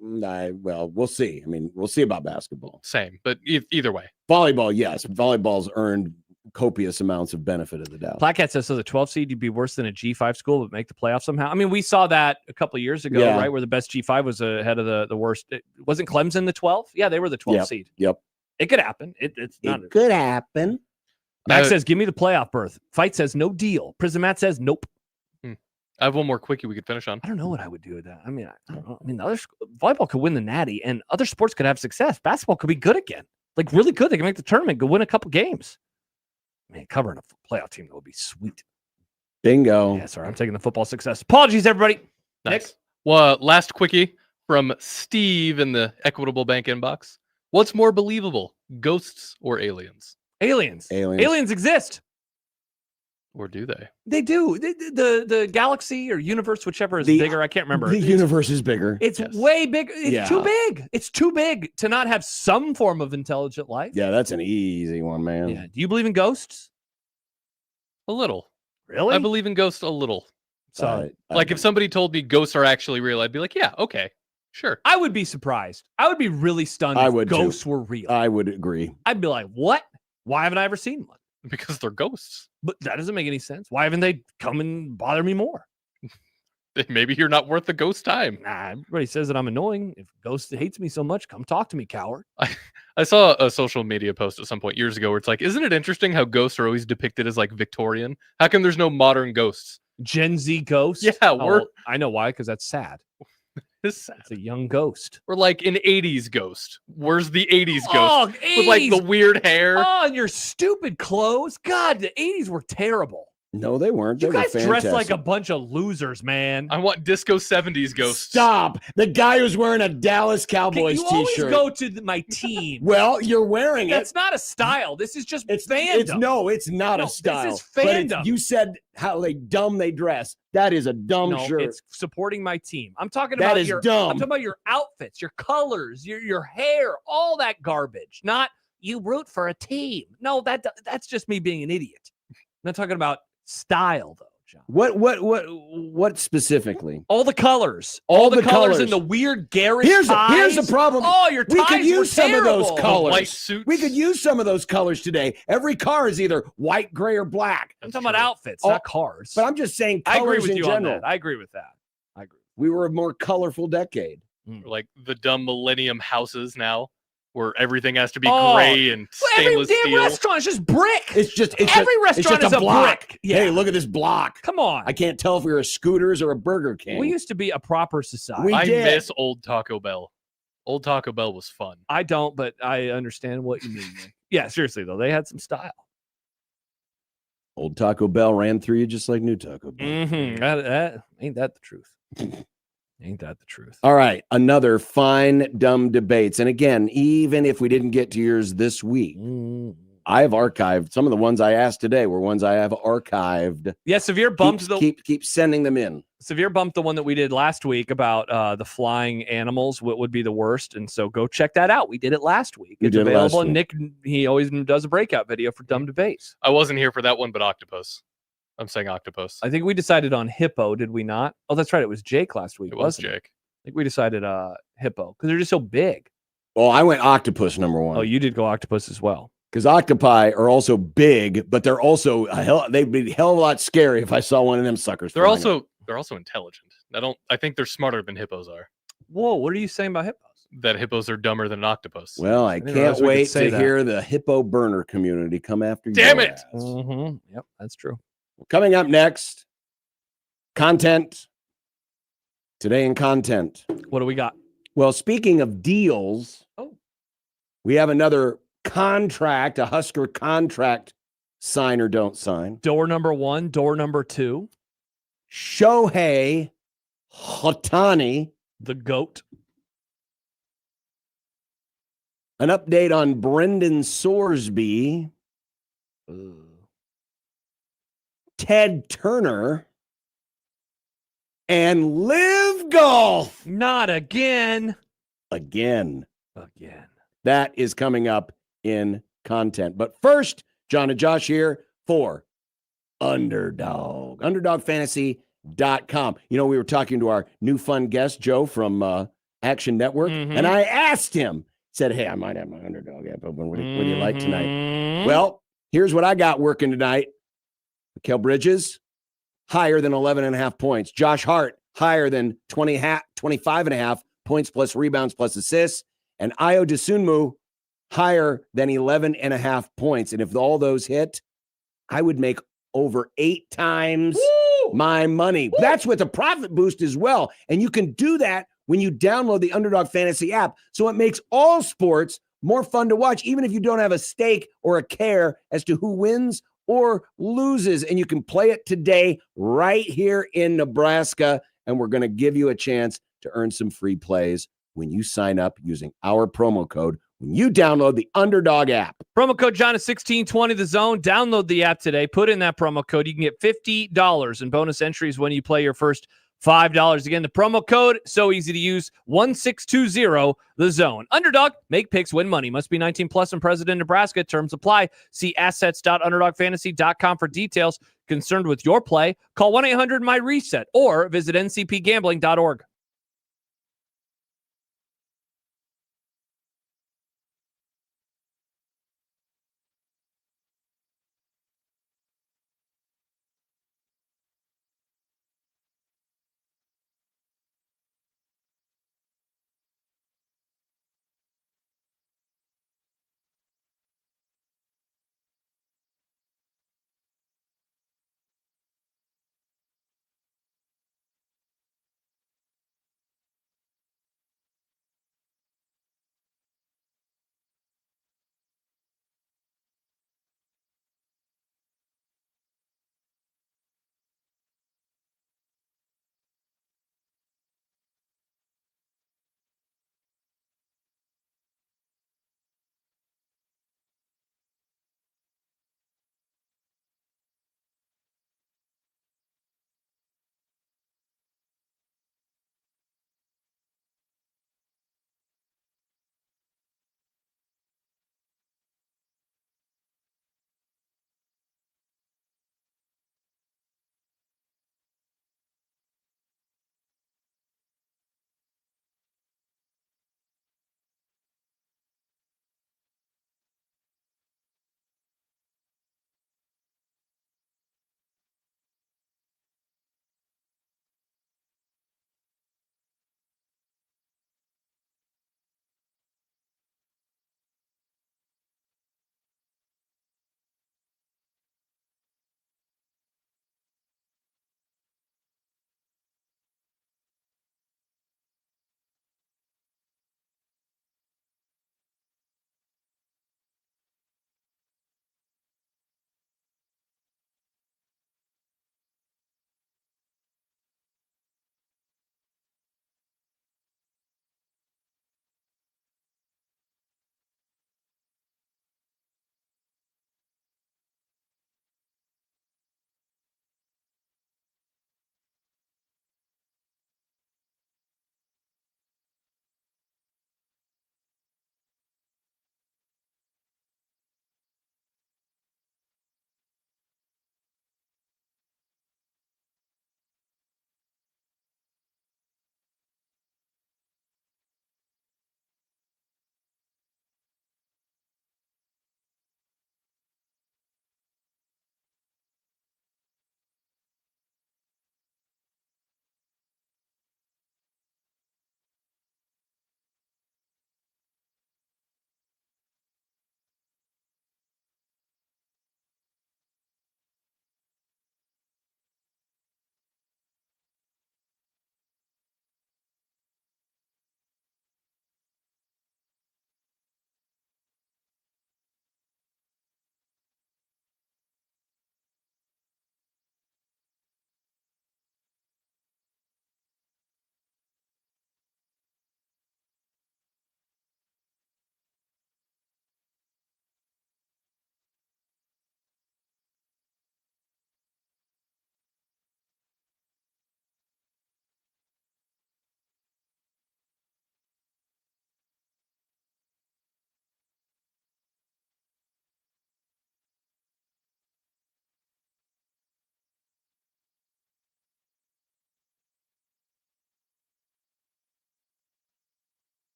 Well, we'll see. I mean, we'll see about basketball. Same, but either way. Volleyball, yes. Volleyball's earned copious amounts of benefit of the doubt. Plaquette says, so the 12 seed, you'd be worse than a G5 school, but make the playoffs somehow. I mean, we saw that a couple of years ago, Yeah. right? Where the best G5 was ahead of the worst. Wasn't Clemson the 12? Yeah, they were the 12 seed. Yep. It could happen. It's not. It could happen. Max says, give me the playoff berth. Fight says, no deal. Prison Matt says, nope. I have one more quickie we could finish on. I don't know what I would do with that. I mean, I don't know. I mean, volleyball could win the natty, and other sports could have success. Basketball could be good again. Like, really good. They can make the tournament, go win a couple games. Man, covering a playoff team, that would be sweet. Bingo. Yeah, sorry. I'm taking the football success. Apologies, everybody. Nice. Nick? Well, last quickie from Steve in the Equitable Bank inbox. What's more believable, ghosts or aliens? Aliens. Aliens exist. Or do they? They do. The galaxy or universe, whichever is bigger. I can't remember. The universe is bigger. It's way bigger. It's Yeah. too big. It's too big to not have some form of intelligent life. Yeah, that's an easy one, man. Yeah. Do you believe in ghosts? A little. Really? I believe in ghosts a little. So, like if somebody told me ghosts are actually real, I'd be like, yeah, okay, sure. I would be surprised. I would be really stunned I if would too. ghosts were real. I would agree. I'd be like, what? Why haven't I ever seen one? Because they're ghosts. But that doesn't make any sense. Why haven't they come and bother me more? Maybe you're not worth the ghost time. Nah, everybody says that I'm annoying. If ghost hates me so much, come talk to me, coward. I saw a social media post at some point years ago where it's like, isn't it interesting how ghosts are always depicted as like Victorian? How come there's no modern ghosts? Gen Z ghost? Yeah, I know why, because that's sad. It's sad. It's a young ghost. We're like an 80s ghost. Where's the 80s ghost? Oh, With like the weird hair. Oh, and your stupid clothes. God, the 80s were terrible. No, they weren't. You They were guys dressed like fantastic. a bunch of losers, man. I want disco 70s ghosts. Stop. The guy who's wearing a Dallas Cowboys You always t-shirt. go to my team. Well, you're wearing it. That's not a style. This is just It's fandom. it's not No, a style. This is But fandom. you said how dumb they dress. That is a dumb No, shirt. it's supporting my team. I'm talking That about is your dumb. I'm talking about your outfits, your colors, your hair, all that garbage. Not you root for a team. No, that's just me being an idiot. I'm not talking about style though, John. What specifically? All the colors. All the the colors colors. and the weird garish Here's ties. the problem. Oh, your ties We could use were some of those terrible. colors. White suits. We could use some of those colors today. Every car is either white, gray, or black. I'm talking about outfits, Oh, not cars. But I'm just saying I colors agree with in you general. on that. I agree with that. I agree. We were a more colorful decade. Like the dumb millennium houses now, where everything has to be Oh, gray and Every stainless damn steel. restaurant is just brick. It's just Every restaurant is a block. brick. Yeah. Hey, look at this block. Come on. I can't tell if we were a Scooters or a Burger King. We used to be a proper society. I did. miss old Taco Bell. Old Taco Bell was fun. I don't, but I understand what you mean. Man. Yeah, seriously though, they had some style. Old Taco Bell ran through you just like new Taco Bell. Mm-hmm. Ain't that the truth? Ain't that the truth? All right, another fine dumb debates. And again, even if we didn't get to yours this week, I have archived some of the ones I asked today were ones I have archived. Yeah, Severe bumped Keep sending them in. Severe bumped the one that we did last week about the flying animals. What would be the worst? And so go check that out. We did it last week. We It's did it last available. And week. Nick, he always does a breakout video for dumb debates. I wasn't here for that one, but octopus. I'm saying octopus. I think we decided on hippo, did we not? Oh, that's right. It was Jake last week. It was wasn't Jake. I think we decided hippo because they're just so big. Well, I went octopus number one. Oh, you did go octopus as well. Because octopi are also big, but they're also they'd be a hell of a lot scary if I saw one of them suckers. They're flying up. also intelligent. I think they're smarter than hippos are. Whoa, what are you saying about hippos? That hippos are dumber than an octopus. Well, I didn't can't realize we could wait say to that. hear the hippo burner community come after you. Damn it! Mm-hmm. Yep, that's true. Coming up next, content. Today in content. What do we got? Well, speaking of deals, we have another contract, a Husker contract, sign or don't sign. Door number one, door number two. Shohei Ohtani. The GOAT. An update on Brendan Sorsby. Ted Turner. And Live Golf. Not again. Again. Again. That is coming up in content. But first, John and Josh here for Underdog. UnderdogFantasy.com. You know, we were talking to our new fun guest, Joe from Action Network, and I asked him, said, hey, I might have my Underdog app open. What do you like tonight? Well, here's what I got working tonight. Mikal Bridges, higher than 11.5 points. Josh Hart, higher than 25.5 points plus rebounds plus assists. And Ayo Dosunmu, higher than 11.5 points. And if all those hit, I would make over 8 times my money. That's with a profit boost as well. And you can do that when you download the Underdog Fantasy app. So it makes all sports more fun to watch, even if you don't have a stake or a care as to who wins or loses. And you can play it today right here in Nebraska. And we're going to give you a chance to earn some free plays when you sign up using our promo code when you download the Underdog app. Promo code John is 1620 The Zone. Download the app today. Put in that promo code. You can get $50 in bonus entries when you play your first $5. Again, the promo code, so easy to use, 1620 the zone. Underdog, make picks, win money. Must be 19 plus and present in Nebraska. Terms apply. See assets.underdogfantasy.com for details. Concerned with your play? Call 1-800-MY-RESET or visit ncpgambling.org.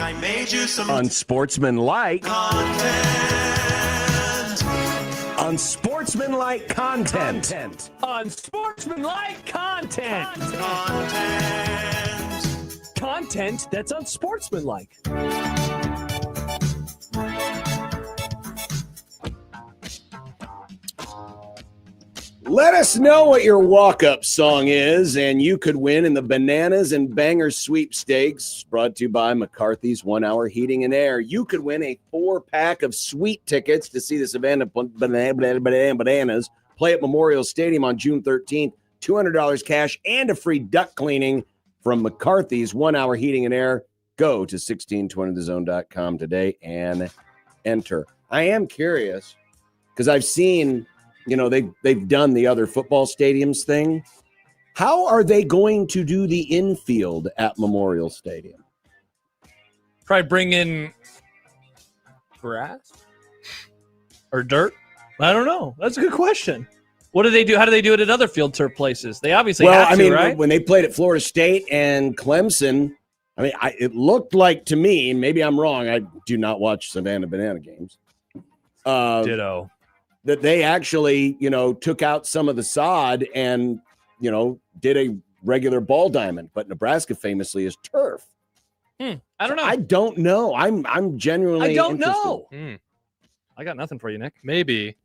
I made you some Unsportsmanlike content. Unsportsmanlike content. Unsportsmanlike content. Content that's unsportsmanlike. Let us know what your walk-up song is, and you could win in the Bananas and Bangers sweepstakes, brought to you by McCarthy's 1 Hour Heating and Air. You could win a 4-pack of sweet tickets to see the Savannah Bananas play at Memorial Stadium on June 13th. $200 cash and a free duct cleaning from McCarthy's 1 Hour Heating and Air. Go to 1620thezone.com today and enter. I am curious because I've seen, they've done the other football stadiums thing. How are they going to do the infield at Memorial Stadium? Probably bring in grass or dirt. I don't know. That's a good question. What do they do? How do they do it at other field turf places? They obviously have to, right? When they played at Florida State and Clemson, it looked like to me, maybe I'm wrong, I do not watch Savannah Banana games. Ditto. That they actually, took out some of the sod and, did a regular ball diamond. But Nebraska famously is turf. I don't know. I don't know. I'm genuinely I don't interested. know. I got nothing for you, Nick. Maybe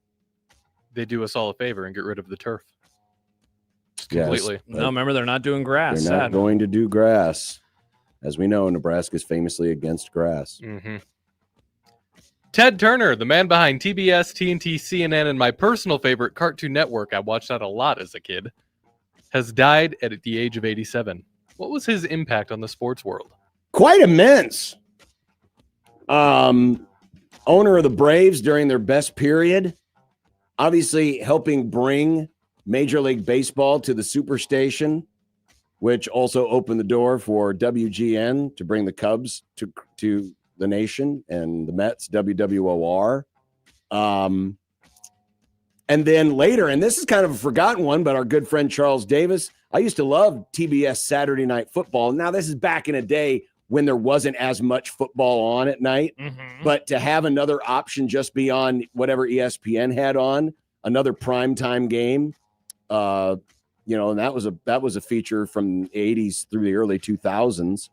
they do us all a favor and get rid of the turf. Just completely. No, remember, they're not doing grass. They're not going to do grass. As we know, Nebraska is famously against grass. Mm-hmm. Ted Turner, the man behind TBS, TNT, CNN, and my personal favorite, Cartoon Network, I watched that a lot as a kid, has died at the age of 87. What was his impact on the sports world? Quite immense. Owner of the Braves during their best period, obviously helping bring Major League Baseball to the Superstation, which also opened the door for WGN to bring the Cubs to the nation, and the Mets WWOR. And then later, and this is kind of a forgotten one, but our good friend Charles Davis, I used to love TBS Saturday Night Football. Now, this is back in a day when there wasn't as much football on at night, but to have another option just beyond whatever ESPN had on, another primetime game, and that was a feature from the 80s through the early 2000s.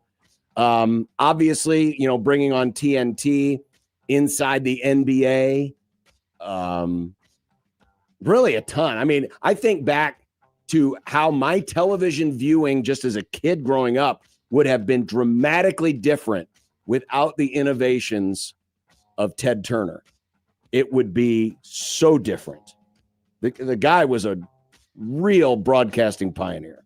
Obviously, bringing on TNT inside the NBA, really a ton. I think back to how my television viewing just as a kid growing up would have been dramatically different without the innovations of Ted Turner. It would be so different. The guy was a real broadcasting pioneer.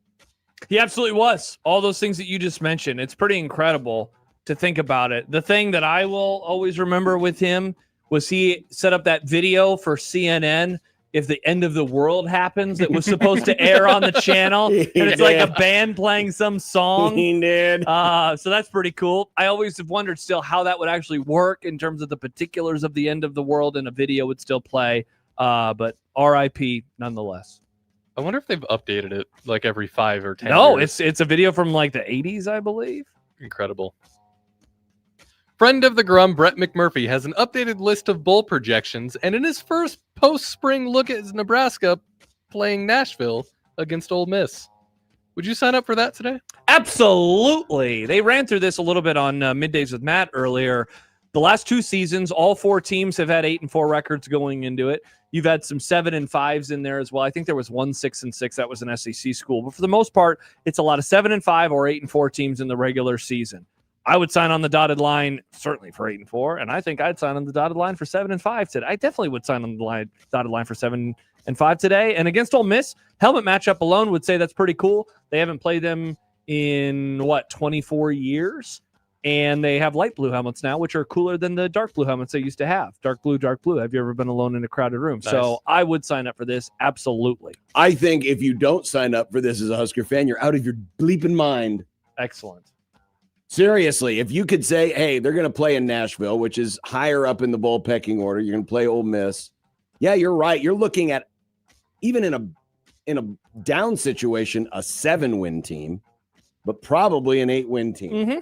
He absolutely was. All those things that you just mentioned. It's pretty incredible to think about it. The thing that I will always remember with him was he set up that video for CNN. If the end of the world happens, that was supposed to air on the channel, and it's like a band playing some song. He did. So that's pretty cool. I always have wondered still how that would actually work in terms of the particulars of the end of the world, and a video would still play. But RIP nonetheless. I wonder if they've updated it like every 5 or 10 No, years. it's a video from like the 80s, I believe. Incredible. Friend of the Grum, Brett McMurphy, has an updated list of bowl projections, and in his first post-spring look at Nebraska playing Nashville against Ole Miss. Would you sign up for that today? Absolutely. They ran through this a little bit on Middays with Matt earlier. The last 2 seasons, all 4 teams have had 8-4 records going into it. You've had some 7-5s in there as well. I think there was one 6-6. That was an SEC school. But for the most part, it's a lot of 7-5 or 8-4 teams in the regular season. I would sign on the dotted line certainly for 8-4, and I think I'd sign on the dotted line for 7-5 today. I definitely would sign on the dotted line for 7-5 today. And against Ole Miss, helmet matchup alone would say that's pretty cool. They haven't played them in 24 years. And they have light blue helmets now, which are cooler than the dark blue helmets they used to have. Dark blue, dark blue. Have you ever been alone in a crowded room? Nice. So I would sign up for this. Absolutely. I think if you don't sign up for this as a Husker fan, you're out of your bleeping mind. Excellent. Seriously, if you could say, hey, they're going to play in Nashville, which is higher up in the bowl pecking order. You're going to play Ole Miss. Yeah, you're right. You're looking at, even in a down situation, a 7-win team, but probably an 8-win team. Mm-hmm.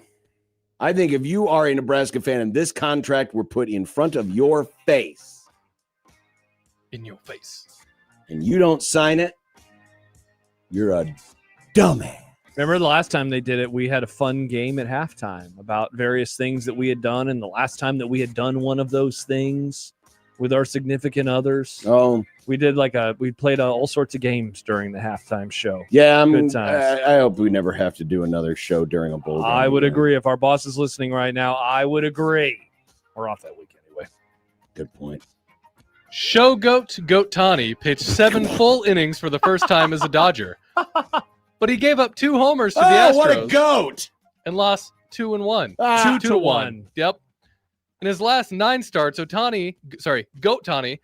I think if you are a Nebraska fan and this contract were put in front of your face, in your face, and you don't sign it, you're a dumbass. Remember the last time they did it, we had a fun game at halftime about various things that we had done, and the last time that we had done one of those things with our significant others. Oh, we did we played all sorts of games during the halftime show. Yeah, Good times. I hope we never have to do another show during a bowl game. I would agree. If our boss is listening right now, I would agree. We're off that week anyway. Good point. Show Goat Tani pitched 7 full innings for the first time as a Dodger. But he gave up 2 homers to the Astros. What a goat! And lost 2-1. 2-1. Yep. In his last 9 starts, Goat Tani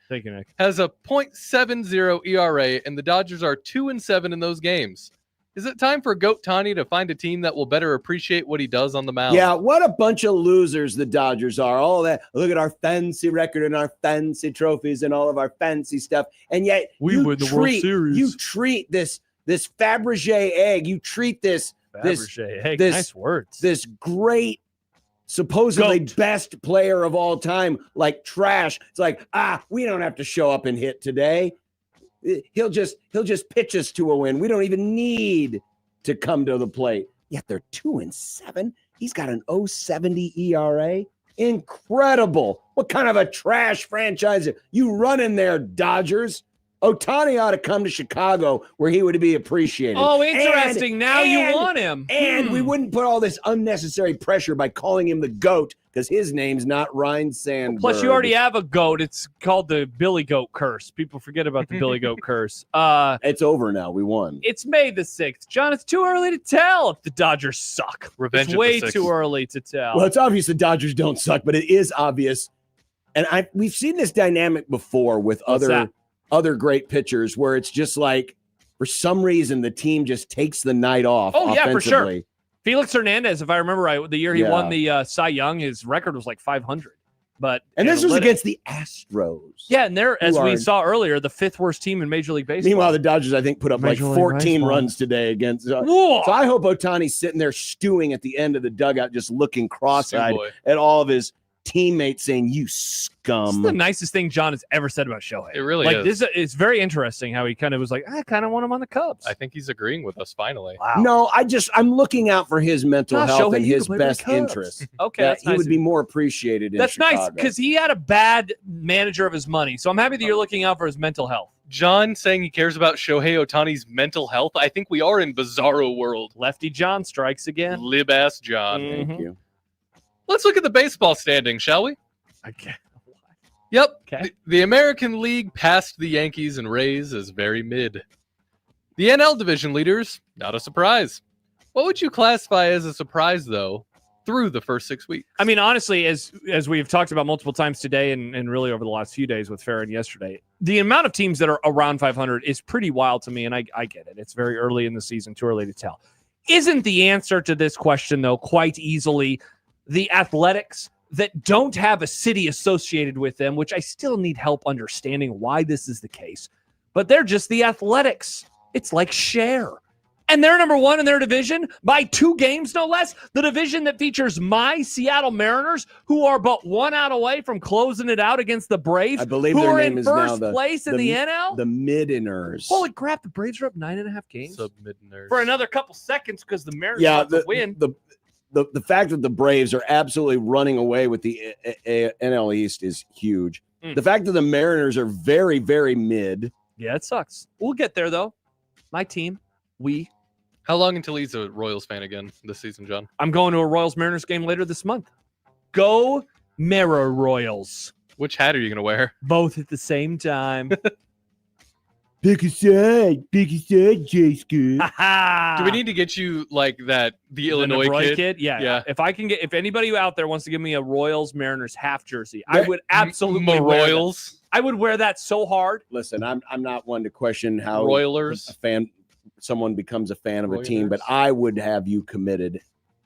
Thank you, Nick. has a .70 ERA, and the Dodgers are 2-7 in those games. Is it time for Goat Tani to find a team that will better appreciate what he does on the mound? Yeah, what a bunch of losers the Dodgers are. All that. Look at our fancy record and our fancy trophies and all of our fancy stuff. And yet we win the World Series. You treat this Fabergé egg. You treat this nice words. This great, supposedly best player of all time like trash. It's like, we don't have to show up and hit today. He'll just pitch us to a win. We don't even need to come to the plate. Yet they're 2-7. He's got an 0.70 ERA. Incredible. What kind of a trash franchise you run in there, Dodgers? Ohtani ought to come to Chicago where he would be appreciated. Oh, interesting. Now you want him. And we wouldn't put all this unnecessary pressure by calling him the GOAT because his name's not Ryan Sandberg. Plus, you already have a goat. It's called the Billy Goat curse. People forget about the Billy Goat curse. It's over now. We won. It's May the 6th. John, it's too early to tell if the Dodgers suck. Revenge it's at way the 6th. too early to tell. Well, it's obvious the Dodgers don't suck, but it is obvious. And we've seen this dynamic before with other great pitchers where it's just like, for some reason, the team just takes the night off. Oh, yeah, for sure. offensively. Felix Hernandez, if I remember right, the year he won the Cy Young, his record was like 500. And this was against the Astros. Yeah, and they're, as we saw earlier, the 5th worst team in Major League Baseball. Meanwhile, the Dodgers, I think, put up Major like League 14 Baseball. runs today against. So I hope Ohtani's sitting there stewing at the end of the dugout, just looking cross-eyed at all of his teammates saying, "You scum." This is the nicest thing John has ever said about Shohei. It really is. It's very interesting how he kind of was like, I kind of want him on the Cubs. I think he's agreeing with us finally. Wow. No, I'm looking out for his mental health Shohei, and you his can play for the best Cubs. interest. Okay, that that's he nice would of be you. more appreciated in That's Chicago. nice because he had a bad manager of his money. So I'm happy that you're looking out for his mental health. John saying he cares about Shohei Ohtani's mental health. I think we are in bizarro world. Lefty John strikes again. Lib-ass John. Thank you. Let's look at the baseball standing, shall we? Okay. Yep. Okay. The American League passed the Yankees and Rays as very mid. The NL division leaders, not a surprise. What would you classify as a surprise, though, through the first 6 weeks? I mean, honestly, as we've talked about multiple times today and really over the last few days with Farron yesterday, the amount of teams that are around 500 is pretty wild to me, and I get it. It's very early in the season, too early to tell. Isn't the answer to this question, though, quite easily the Athletics that don't have a city associated with them, which I still need help understanding why this is the case, but they're just the Athletics. It's like Share. And they're number 1 in their division by 2 games, no less. The division that features my Seattle Mariners, who are but 1 out away from closing it out against the Braves, I believe who their are name in is now first place in the NL. The Midiners. Holy crap, the Braves are up 9.5 games Sub-Midiners. for another couple seconds because the Mariners want to win. The fact that the Braves are absolutely running away with the NL East is huge. The fact that the Mariners are very, very mid. Yeah, it sucks. We'll get there, though. My team, we. How long until he's a Royals fan again this season, John? I'm going to a Royals-Mariners game later this month. Go Mara Royals. Which hat are you going to wear? Both at the same time. Pick a side, Jay Scoot. Do we need to get you like that? The Illinois Roy kid? Yeah. If anybody out there wants to give me a Royals Mariners half jersey, I would absolutely wear that. Royals. I would wear that so hard. Listen, I'm not one to question how Royalers someone becomes a fan of a Royalers. team, but I would have you committed.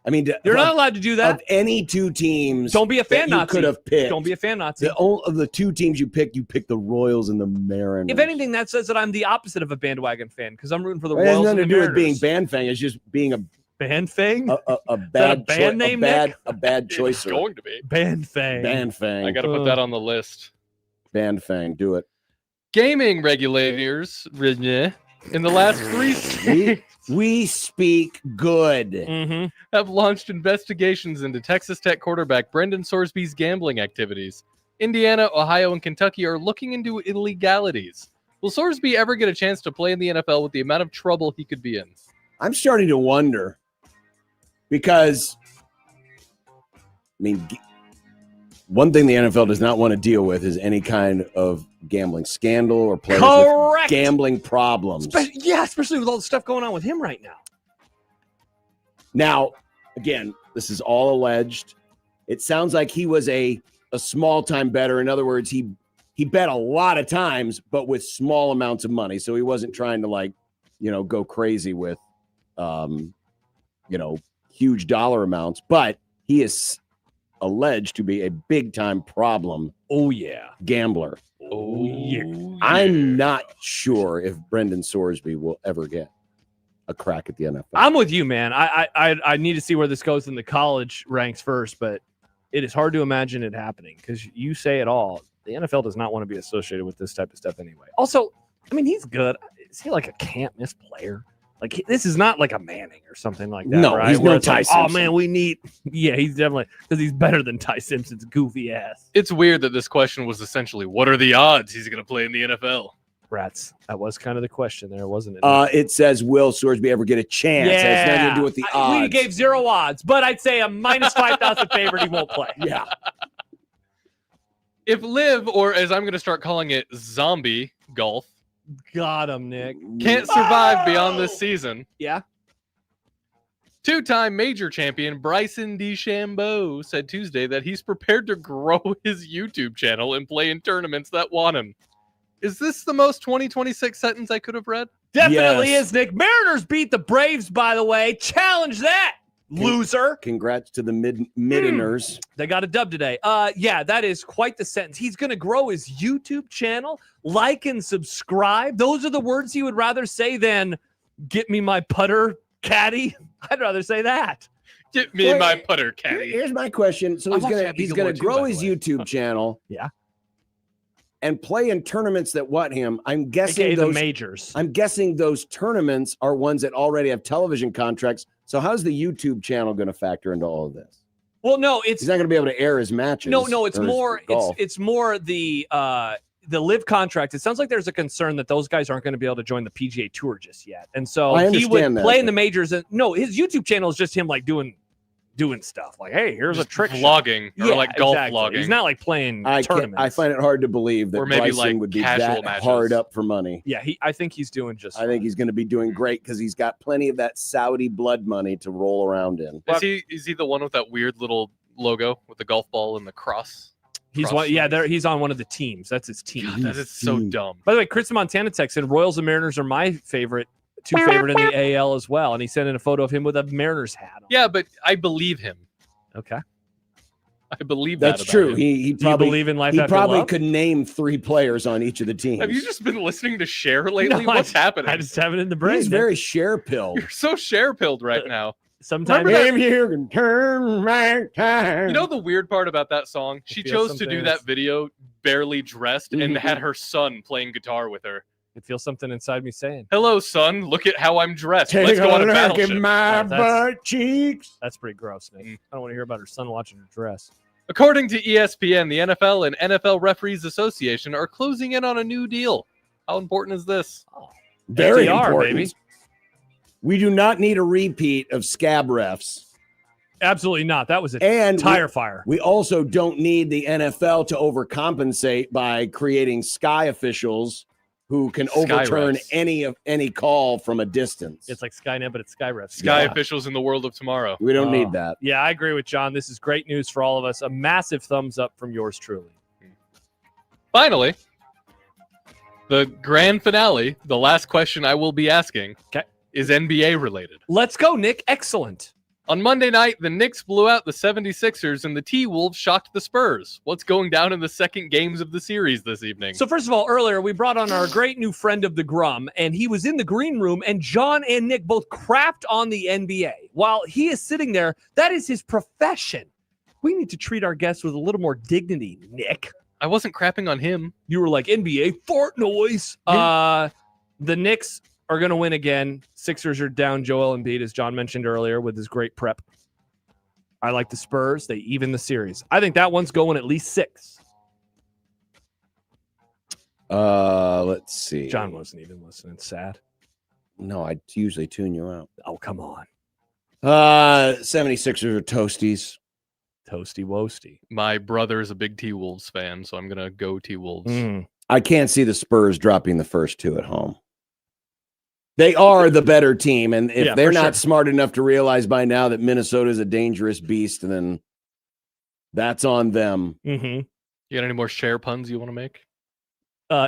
I mean, You're not allowed to do that. Of any 2 teams, Don't be a fan that you Nazi. could have picked. Don't be a fan Nazi. Of the 2 teams you picked the Royals and the Mariners. If anything, that says that I'm the opposite of a bandwagon fan because I'm rooting for the It has Royals nothing and to the do with being Mariners. band fan. It's just being a Bandfang? A bad band name, Nick? a bad choice. It's going to be. Bandfang. Bandfang. I got to put that on the list. Bandfang. Do it. Gaming regulators in the last 3 states We speak good. have launched investigations into Texas Tech quarterback Brendan Sorsby's gambling activities. Indiana, Ohio, and Kentucky are looking into illegalities. Will Sorsby ever get a chance to play in the NFL with the amount of trouble he could be in? I'm starting to wonder because, one thing the NFL does not want to deal with is any kind of gambling scandal or players with gambling problems. Especially with all the stuff going on with him right now. Now, again, this is all alleged. It sounds like he was a small-time bettor. In other words, he bet a lot of times, but with small amounts of money. So he wasn't trying to go crazy with, huge dollar amounts. But he is alleged to be a big-time problem. Oh, yeah. Gambler. Oh, yeah. I'm not sure if Brendan Sorsby will ever get a crack at the NFL. I'm with you, man. I need to see where this goes in the college ranks first, but it is hard to imagine it happening because you say it all. The NFL does not want to be associated with this type of stuff anyway. Also, he's good. Is he like a can't miss player? Like this is not like a Manning or something like that. No, right? he's no Ty Simpson. Oh man, we need. Yeah, he's definitely because he's better than Ty Simpson's goofy ass. It's weird that this question was essentially, what are the odds he's going to play in the NFL? Rats. That was kind of the question there, wasn't it? It says, will Sorsby ever get a chance? Yeah. It has nothing to do with the odds. We gave 0 odds, but I'd say a minus 5,000 favorite he won't play. Yeah. If Live, or as I'm going to start calling it, zombie golf, got him, Nick, can't survive beyond this season. Yeah. 2-time major champion Bryson DeChambeau said Tuesday that he's prepared to grow his YouTube channel and play in tournaments that want him. Is this the most 2026 sentence I could have read? Definitely is, Nick. Mariners beat the Braves, by the way. Challenge that, loser. Congrats to the Middeners. They got a dub today. Yeah, that is quite the sentence. He's going to grow his YouTube channel, like and subscribe. Those are the words he would rather say than get me my putter caddy. I'd rather say that. Get me my putter caddy. Here's my question. So he's gonna grow his YouTube channel. Yeah. And play in tournaments that want him. I'm guessing those majors. I'm guessing those tournaments are ones that already have television contracts. So how's the YouTube channel going to factor into all of this? Well, no, he's not going to be able to air his matches. No, it's more it's more the live contract. It sounds like there's a concern that those guys aren't going to be able to join the PGA Tour just yet, and so he would play in the majors. And no, his YouTube channel is just him like doing stuff like, hey, here's just a trick vlogging shot. or like golf vlogging. He's not like playing tournaments. I find it hard to believe that or maybe Bryson like would be casual that matches. hard up for money. Yeah, I think he's doing just. I think he's going to be doing great because he's got plenty of that Saudi blood money to roll around in. Is he the one with that weird little logo with the golf ball and the cross? He's one. Yeah, he's on one of the teams. That's his team. God, that is so dumb. By the way, Chris Montana texted, Royals and Mariners are my favorite. Two favorite in the AL as well, and he sent in a photo of him with a Mariners hat on. Yeah, but I believe him. Okay. I believe that's that true. him. He probably believe in life. He after probably love? could name 3 players on each of the teams. Have you just been listening to Cher lately? No, What's happening? I just have it in the brain. He's very share pilled. You're so share pilled right now. Sometimes you can turn back time. You know the weird part about that song? She chose to do that video barely dressed and had her son playing guitar with her. I feel something inside me saying, "Hello, son. Look at how I'm dressed. Take Let's go on a look battleship." at my butt cheeks. That's pretty gross, Nick. I don't want to hear about her son watching her dress. According to ESPN, the NFL and NFL Referees Association are closing in on a new deal. How important is this? Very FTR, important. baby. We do not need a repeat of scab refs. Absolutely not. That was a tire fire. We also don't need the NFL to overcompensate by creating sky officials who can overturn refs. any call from a distance. It's like Skynet, but it's Sky Refs. Sky officials in the world of tomorrow. We don't need that. Yeah, I agree with John. This is great news for all of us. A massive thumbs up from yours truly. Finally, the grand finale, the last question I will be asking is NBA related. Let's go, Nick. Excellent. On Monday night, the Knicks blew out the 76ers and the T-Wolves shocked the Spurs. What's going down in the second games of the series this evening? So first of all, earlier we brought on our great new friend of the Grum, and he was in the green room, and John and Nick both crapped on the NBA. While he is sitting there, that is his profession. We need to treat our guests with a little more dignity, Nick. I wasn't crapping on him. You were like, NBA fart noise. The Knicks are going to win again. Sixers are down Joel Embiid, as John mentioned earlier, with his great prep. I like the Spurs. They even the series. I think that one's going at least 6. Let's see. John wasn't even listening. Sad. No, I usually tune you out. Oh, come on. 76ers are toasties. Toasty woasty. My brother is a big T-Wolves fan, so I'm going to go T-Wolves. I can't see the Spurs dropping the first 2 at home. They are the better team, and if they're not smart enough to realize by now that Minnesota is a dangerous beast, then that's on them. Mm-hmm. You got any more share puns you want to make?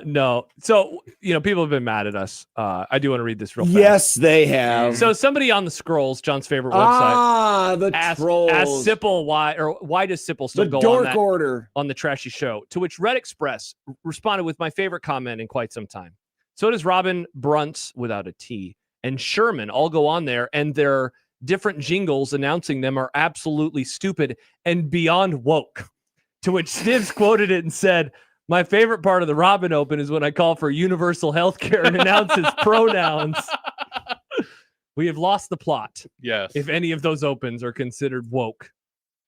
No. So, people have been mad at us. I do want to read this real fast. Yes, they have. So somebody on the Scrolls, John's favorite website, Trolls. asked Sipple why does Sipple still The go dork on that, order on the trashy show? To which Red Express responded with my favorite comment in quite some time. So does Robin Bruntz without a T and Sherman all go on there, and their different jingles announcing them are absolutely stupid and beyond woke. To which Stibbs quoted it and said, "My favorite part of the Robin Open is when I call for universal health care and announce his pronouns." We have lost the plot. Yes. If any of those opens are considered woke.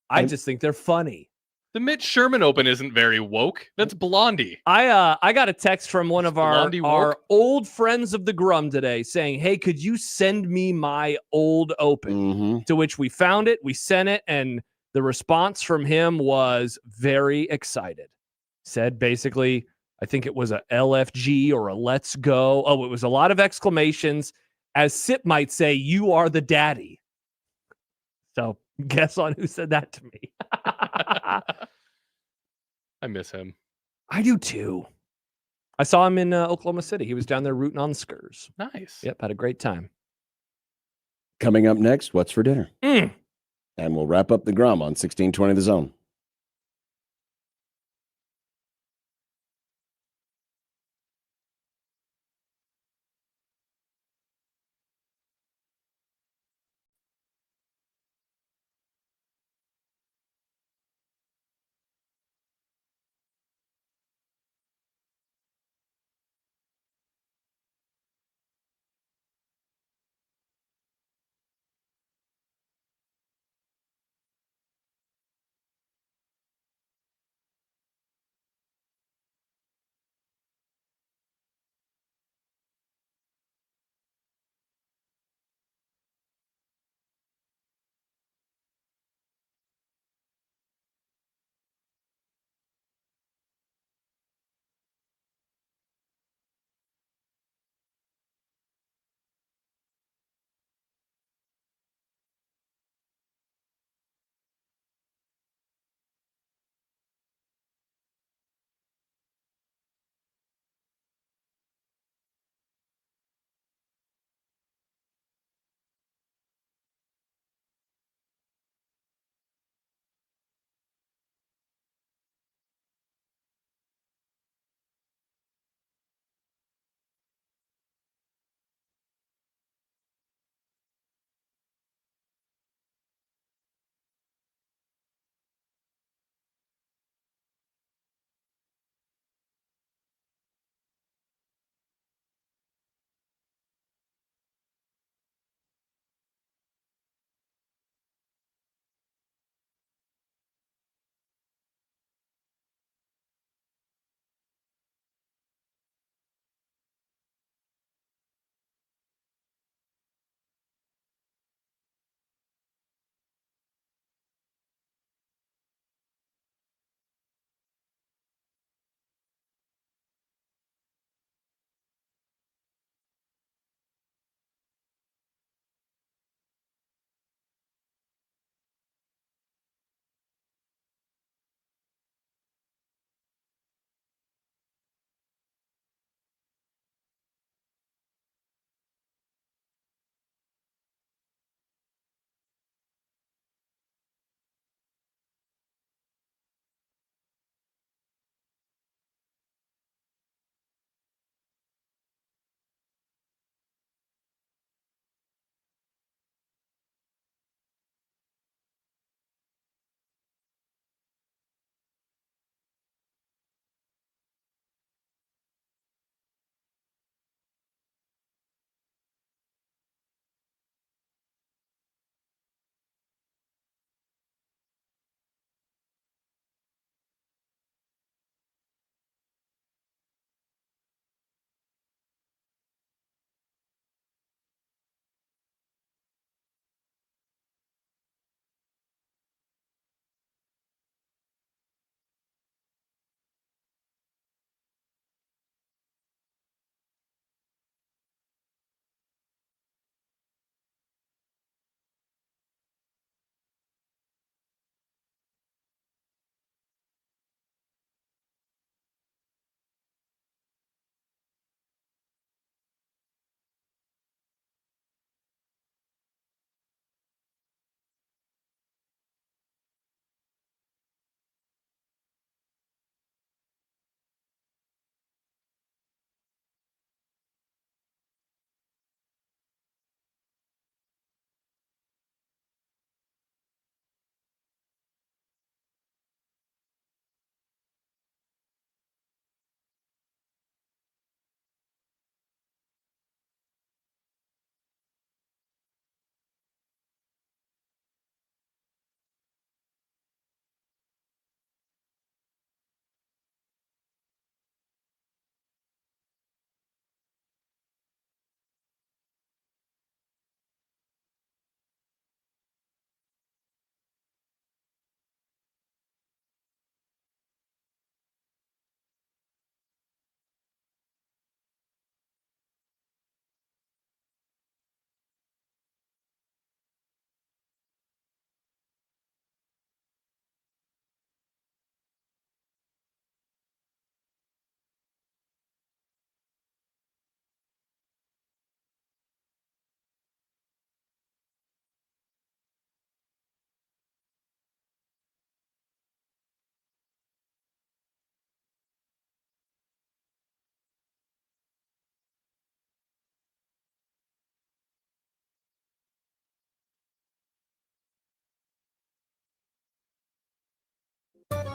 I just think they're funny. The Mitch Sherman Open isn't very woke. That's Blondie. I got a text from one of our woke? old friends of the Grum today saying, "Hey, could you send me my old Open?" To which we found it, we sent it, and the response from him was very excited. Said basically, I think it was a LFG or a let's go. Oh, it was a lot of exclamations. As Sip might say, "You are the daddy." So guess on who said that to me. I miss him. I do too. I saw him in Oklahoma City. He was down there rooting on the Skurs. Nice. Yep, had a great time. Coming up next, what's for dinner? Mm. And we'll wrap up the Grum on 1620 The Zone.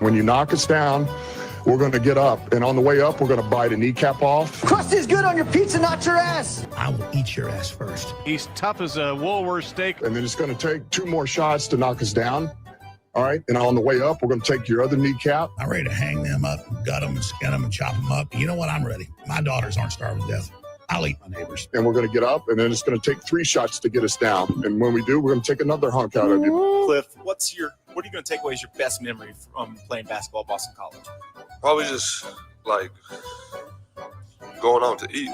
When you knock us down, we're going to get up. And on the way up, we're going to bite a kneecap off. Crust is good on your pizza, not your ass. I will eat your ass first. He's tough as a Woolworth steak. And then it's going to take 2 more shots to knock us down. All right. And on the way up, we're going to take your other kneecap. I'm ready to hang them up, gut them, and skin them, and chop them up. You know what? I'm ready. My daughters aren't starving to death. I'll eat my neighbors. And we're going to get up, and then it's going to take 3 shots to get us down. And when we do, we're going to take another hunk out of you. Cliff, what are you going to take away as your best memory from playing basketball at Boston College? Probably just like going out to eat.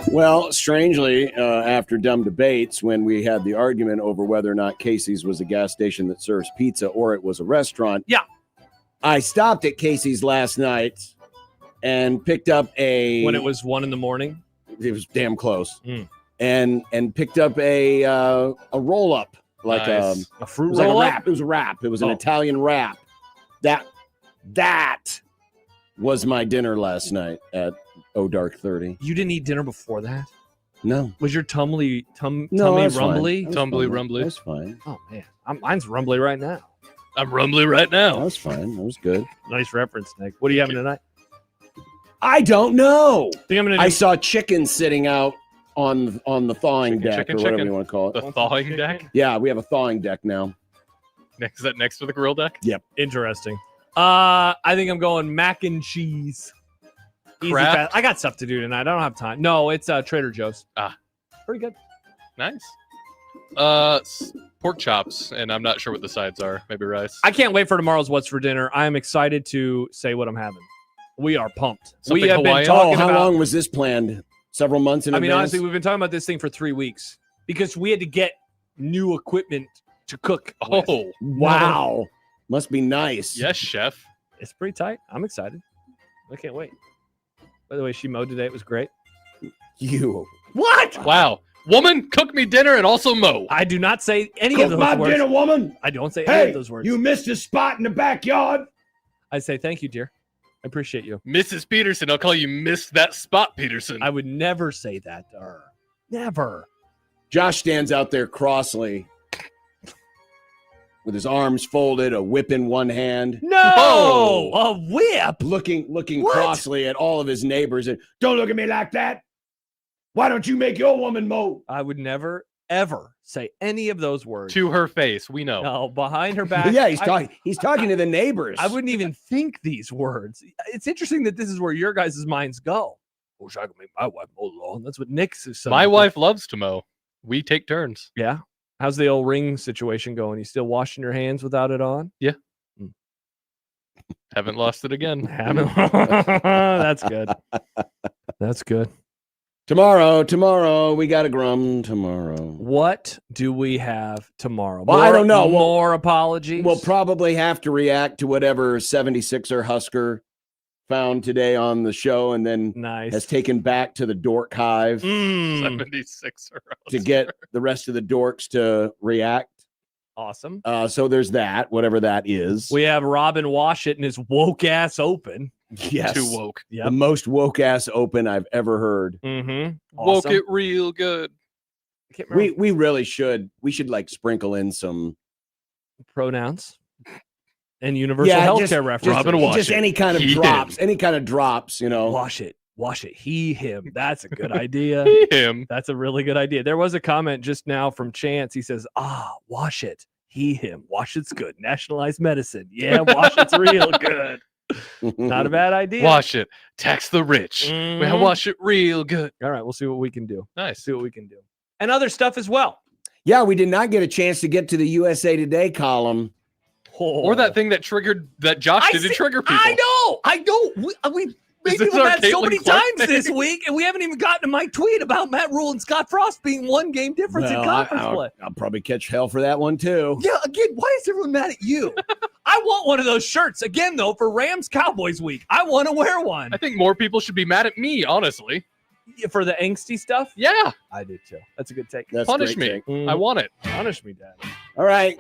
Well, strangely, after dumb debates, when we had the argument over whether or not Casey's was a gas station that serves pizza or it was a restaurant. Yeah. I stopped at Casey's last night and picked up when it was 1 a.m. It was damn close. And picked up a roll up, like Nice. A fruit it was like roll-up? a wrap. It was a wrap. It was an Italian wrap. That was my dinner last night at Dark 30. You didn't eat dinner before that? No. Was your tummy No, that's fine. rumbly? That's Tumbly fine. rumbly. That's fine. Oh man, mine's rumbly right now. I'm rumbly right now. That's fine. That was good. Nice reference, Nick. What are you having tonight? I don't know. Think I'm gonna I saw chicken sitting out on the thawing deck or whatever you want to call it. The thawing deck? Yeah, we have a thawing deck now. Is that next to the grill deck? Yep. Interesting. I think I'm going mac and cheese. Easy Kraft? fast. I got stuff to do tonight. I don't have time. No, it's Trader Joe's. Pretty good. Nice. Pork chops, and I'm not sure what the sides are. Maybe rice. I can't wait for tomorrow's What's for Dinner. I'm excited to say what I'm having. We are pumped. Something we have Hawaiian? been talking how about. long was this planned? Several months in I mean, advance? honestly, we've been talking about this thing for 3 weeks because we had to get new equipment to cook. with. Oh, wow. Must be nice. Yes, chef. It's pretty tight. I'm excited. I can't wait. By the way, she mowed today. It was great. You. What? Wow. Woman, cook me dinner and also mow. I do not say any Cook of those my words. dinner, woman. I don't say any Hey, of those words. you missed a spot in the backyard. I say thank you, dear. I appreciate you. Mrs. Peterson, I'll call you Miss That Spot Peterson. I would never say that to her. Never. Josh stands out there crossly with his arms folded, a whip in one hand. No! A whip? Looking What? crossly at all of his neighbors. And don't look at me like that. Why don't you make your woman mow? I would never, ever say any of those words. To her face, we know. No, behind her back. Yeah, he's talking to the neighbors. I wouldn't even think these words. It's interesting that this is where your guys' minds go. Wish I could make my wife mow the lawn. That's what Nick's is saying. My wife loves to mow. We take turns. Yeah. How's the old ring situation going? You still washing your hands without it on? Yeah. Haven't lost it again. That's good. That's good. Tomorrow, we got a grum tomorrow. What do we have tomorrow? Well, I don't know. More apologies? We'll probably have to react to whatever 76er Husker found today on the show and then has taken back to the dork hive 76 to get the rest of the dorks to react. Awesome. So there's that, whatever that is. We have Robin Washit and his woke ass open. Yes. Too woke. The most woke ass open I've ever heard. Mm-hmm. Woke it real good. We really should. We should like sprinkle in some pronouns and universal healthcare reference. Just any kind of drops. Any kind of drops, you know. Wash it. He, him. That's a good idea. Him. That's a really good idea. There was a comment just now from Chance. He says, wash it. He, him. Wash it's good. Nationalized medicine. Yeah, wash it's real good. Not a bad idea. Wash it. Tax the rich. Mhm. Wash it real good. All right, we'll see what we can do. Nice. See what we can do. And other stuff as well. Yeah, we did not get a chance to get to the USA Today column. Or that thing that triggered that Josh did to trigger people. I know. We made Is this people our mad so Caitlin many Clark times thing? this week, and we haven't even gotten to my tweet about Matt Rule and Scott Frost being 1 game difference in conference play. I'll probably catch hell for that one too. Yeah, again, why is everyone mad at you? I want one of those shirts again, though, for Rams Cowboys week. I want to wear one. I think more people should be mad at me, honestly. For the angsty stuff? Yeah. I did too. That's a good take. That's a Punish great me. take. I want it. Punish me, Dad. All right.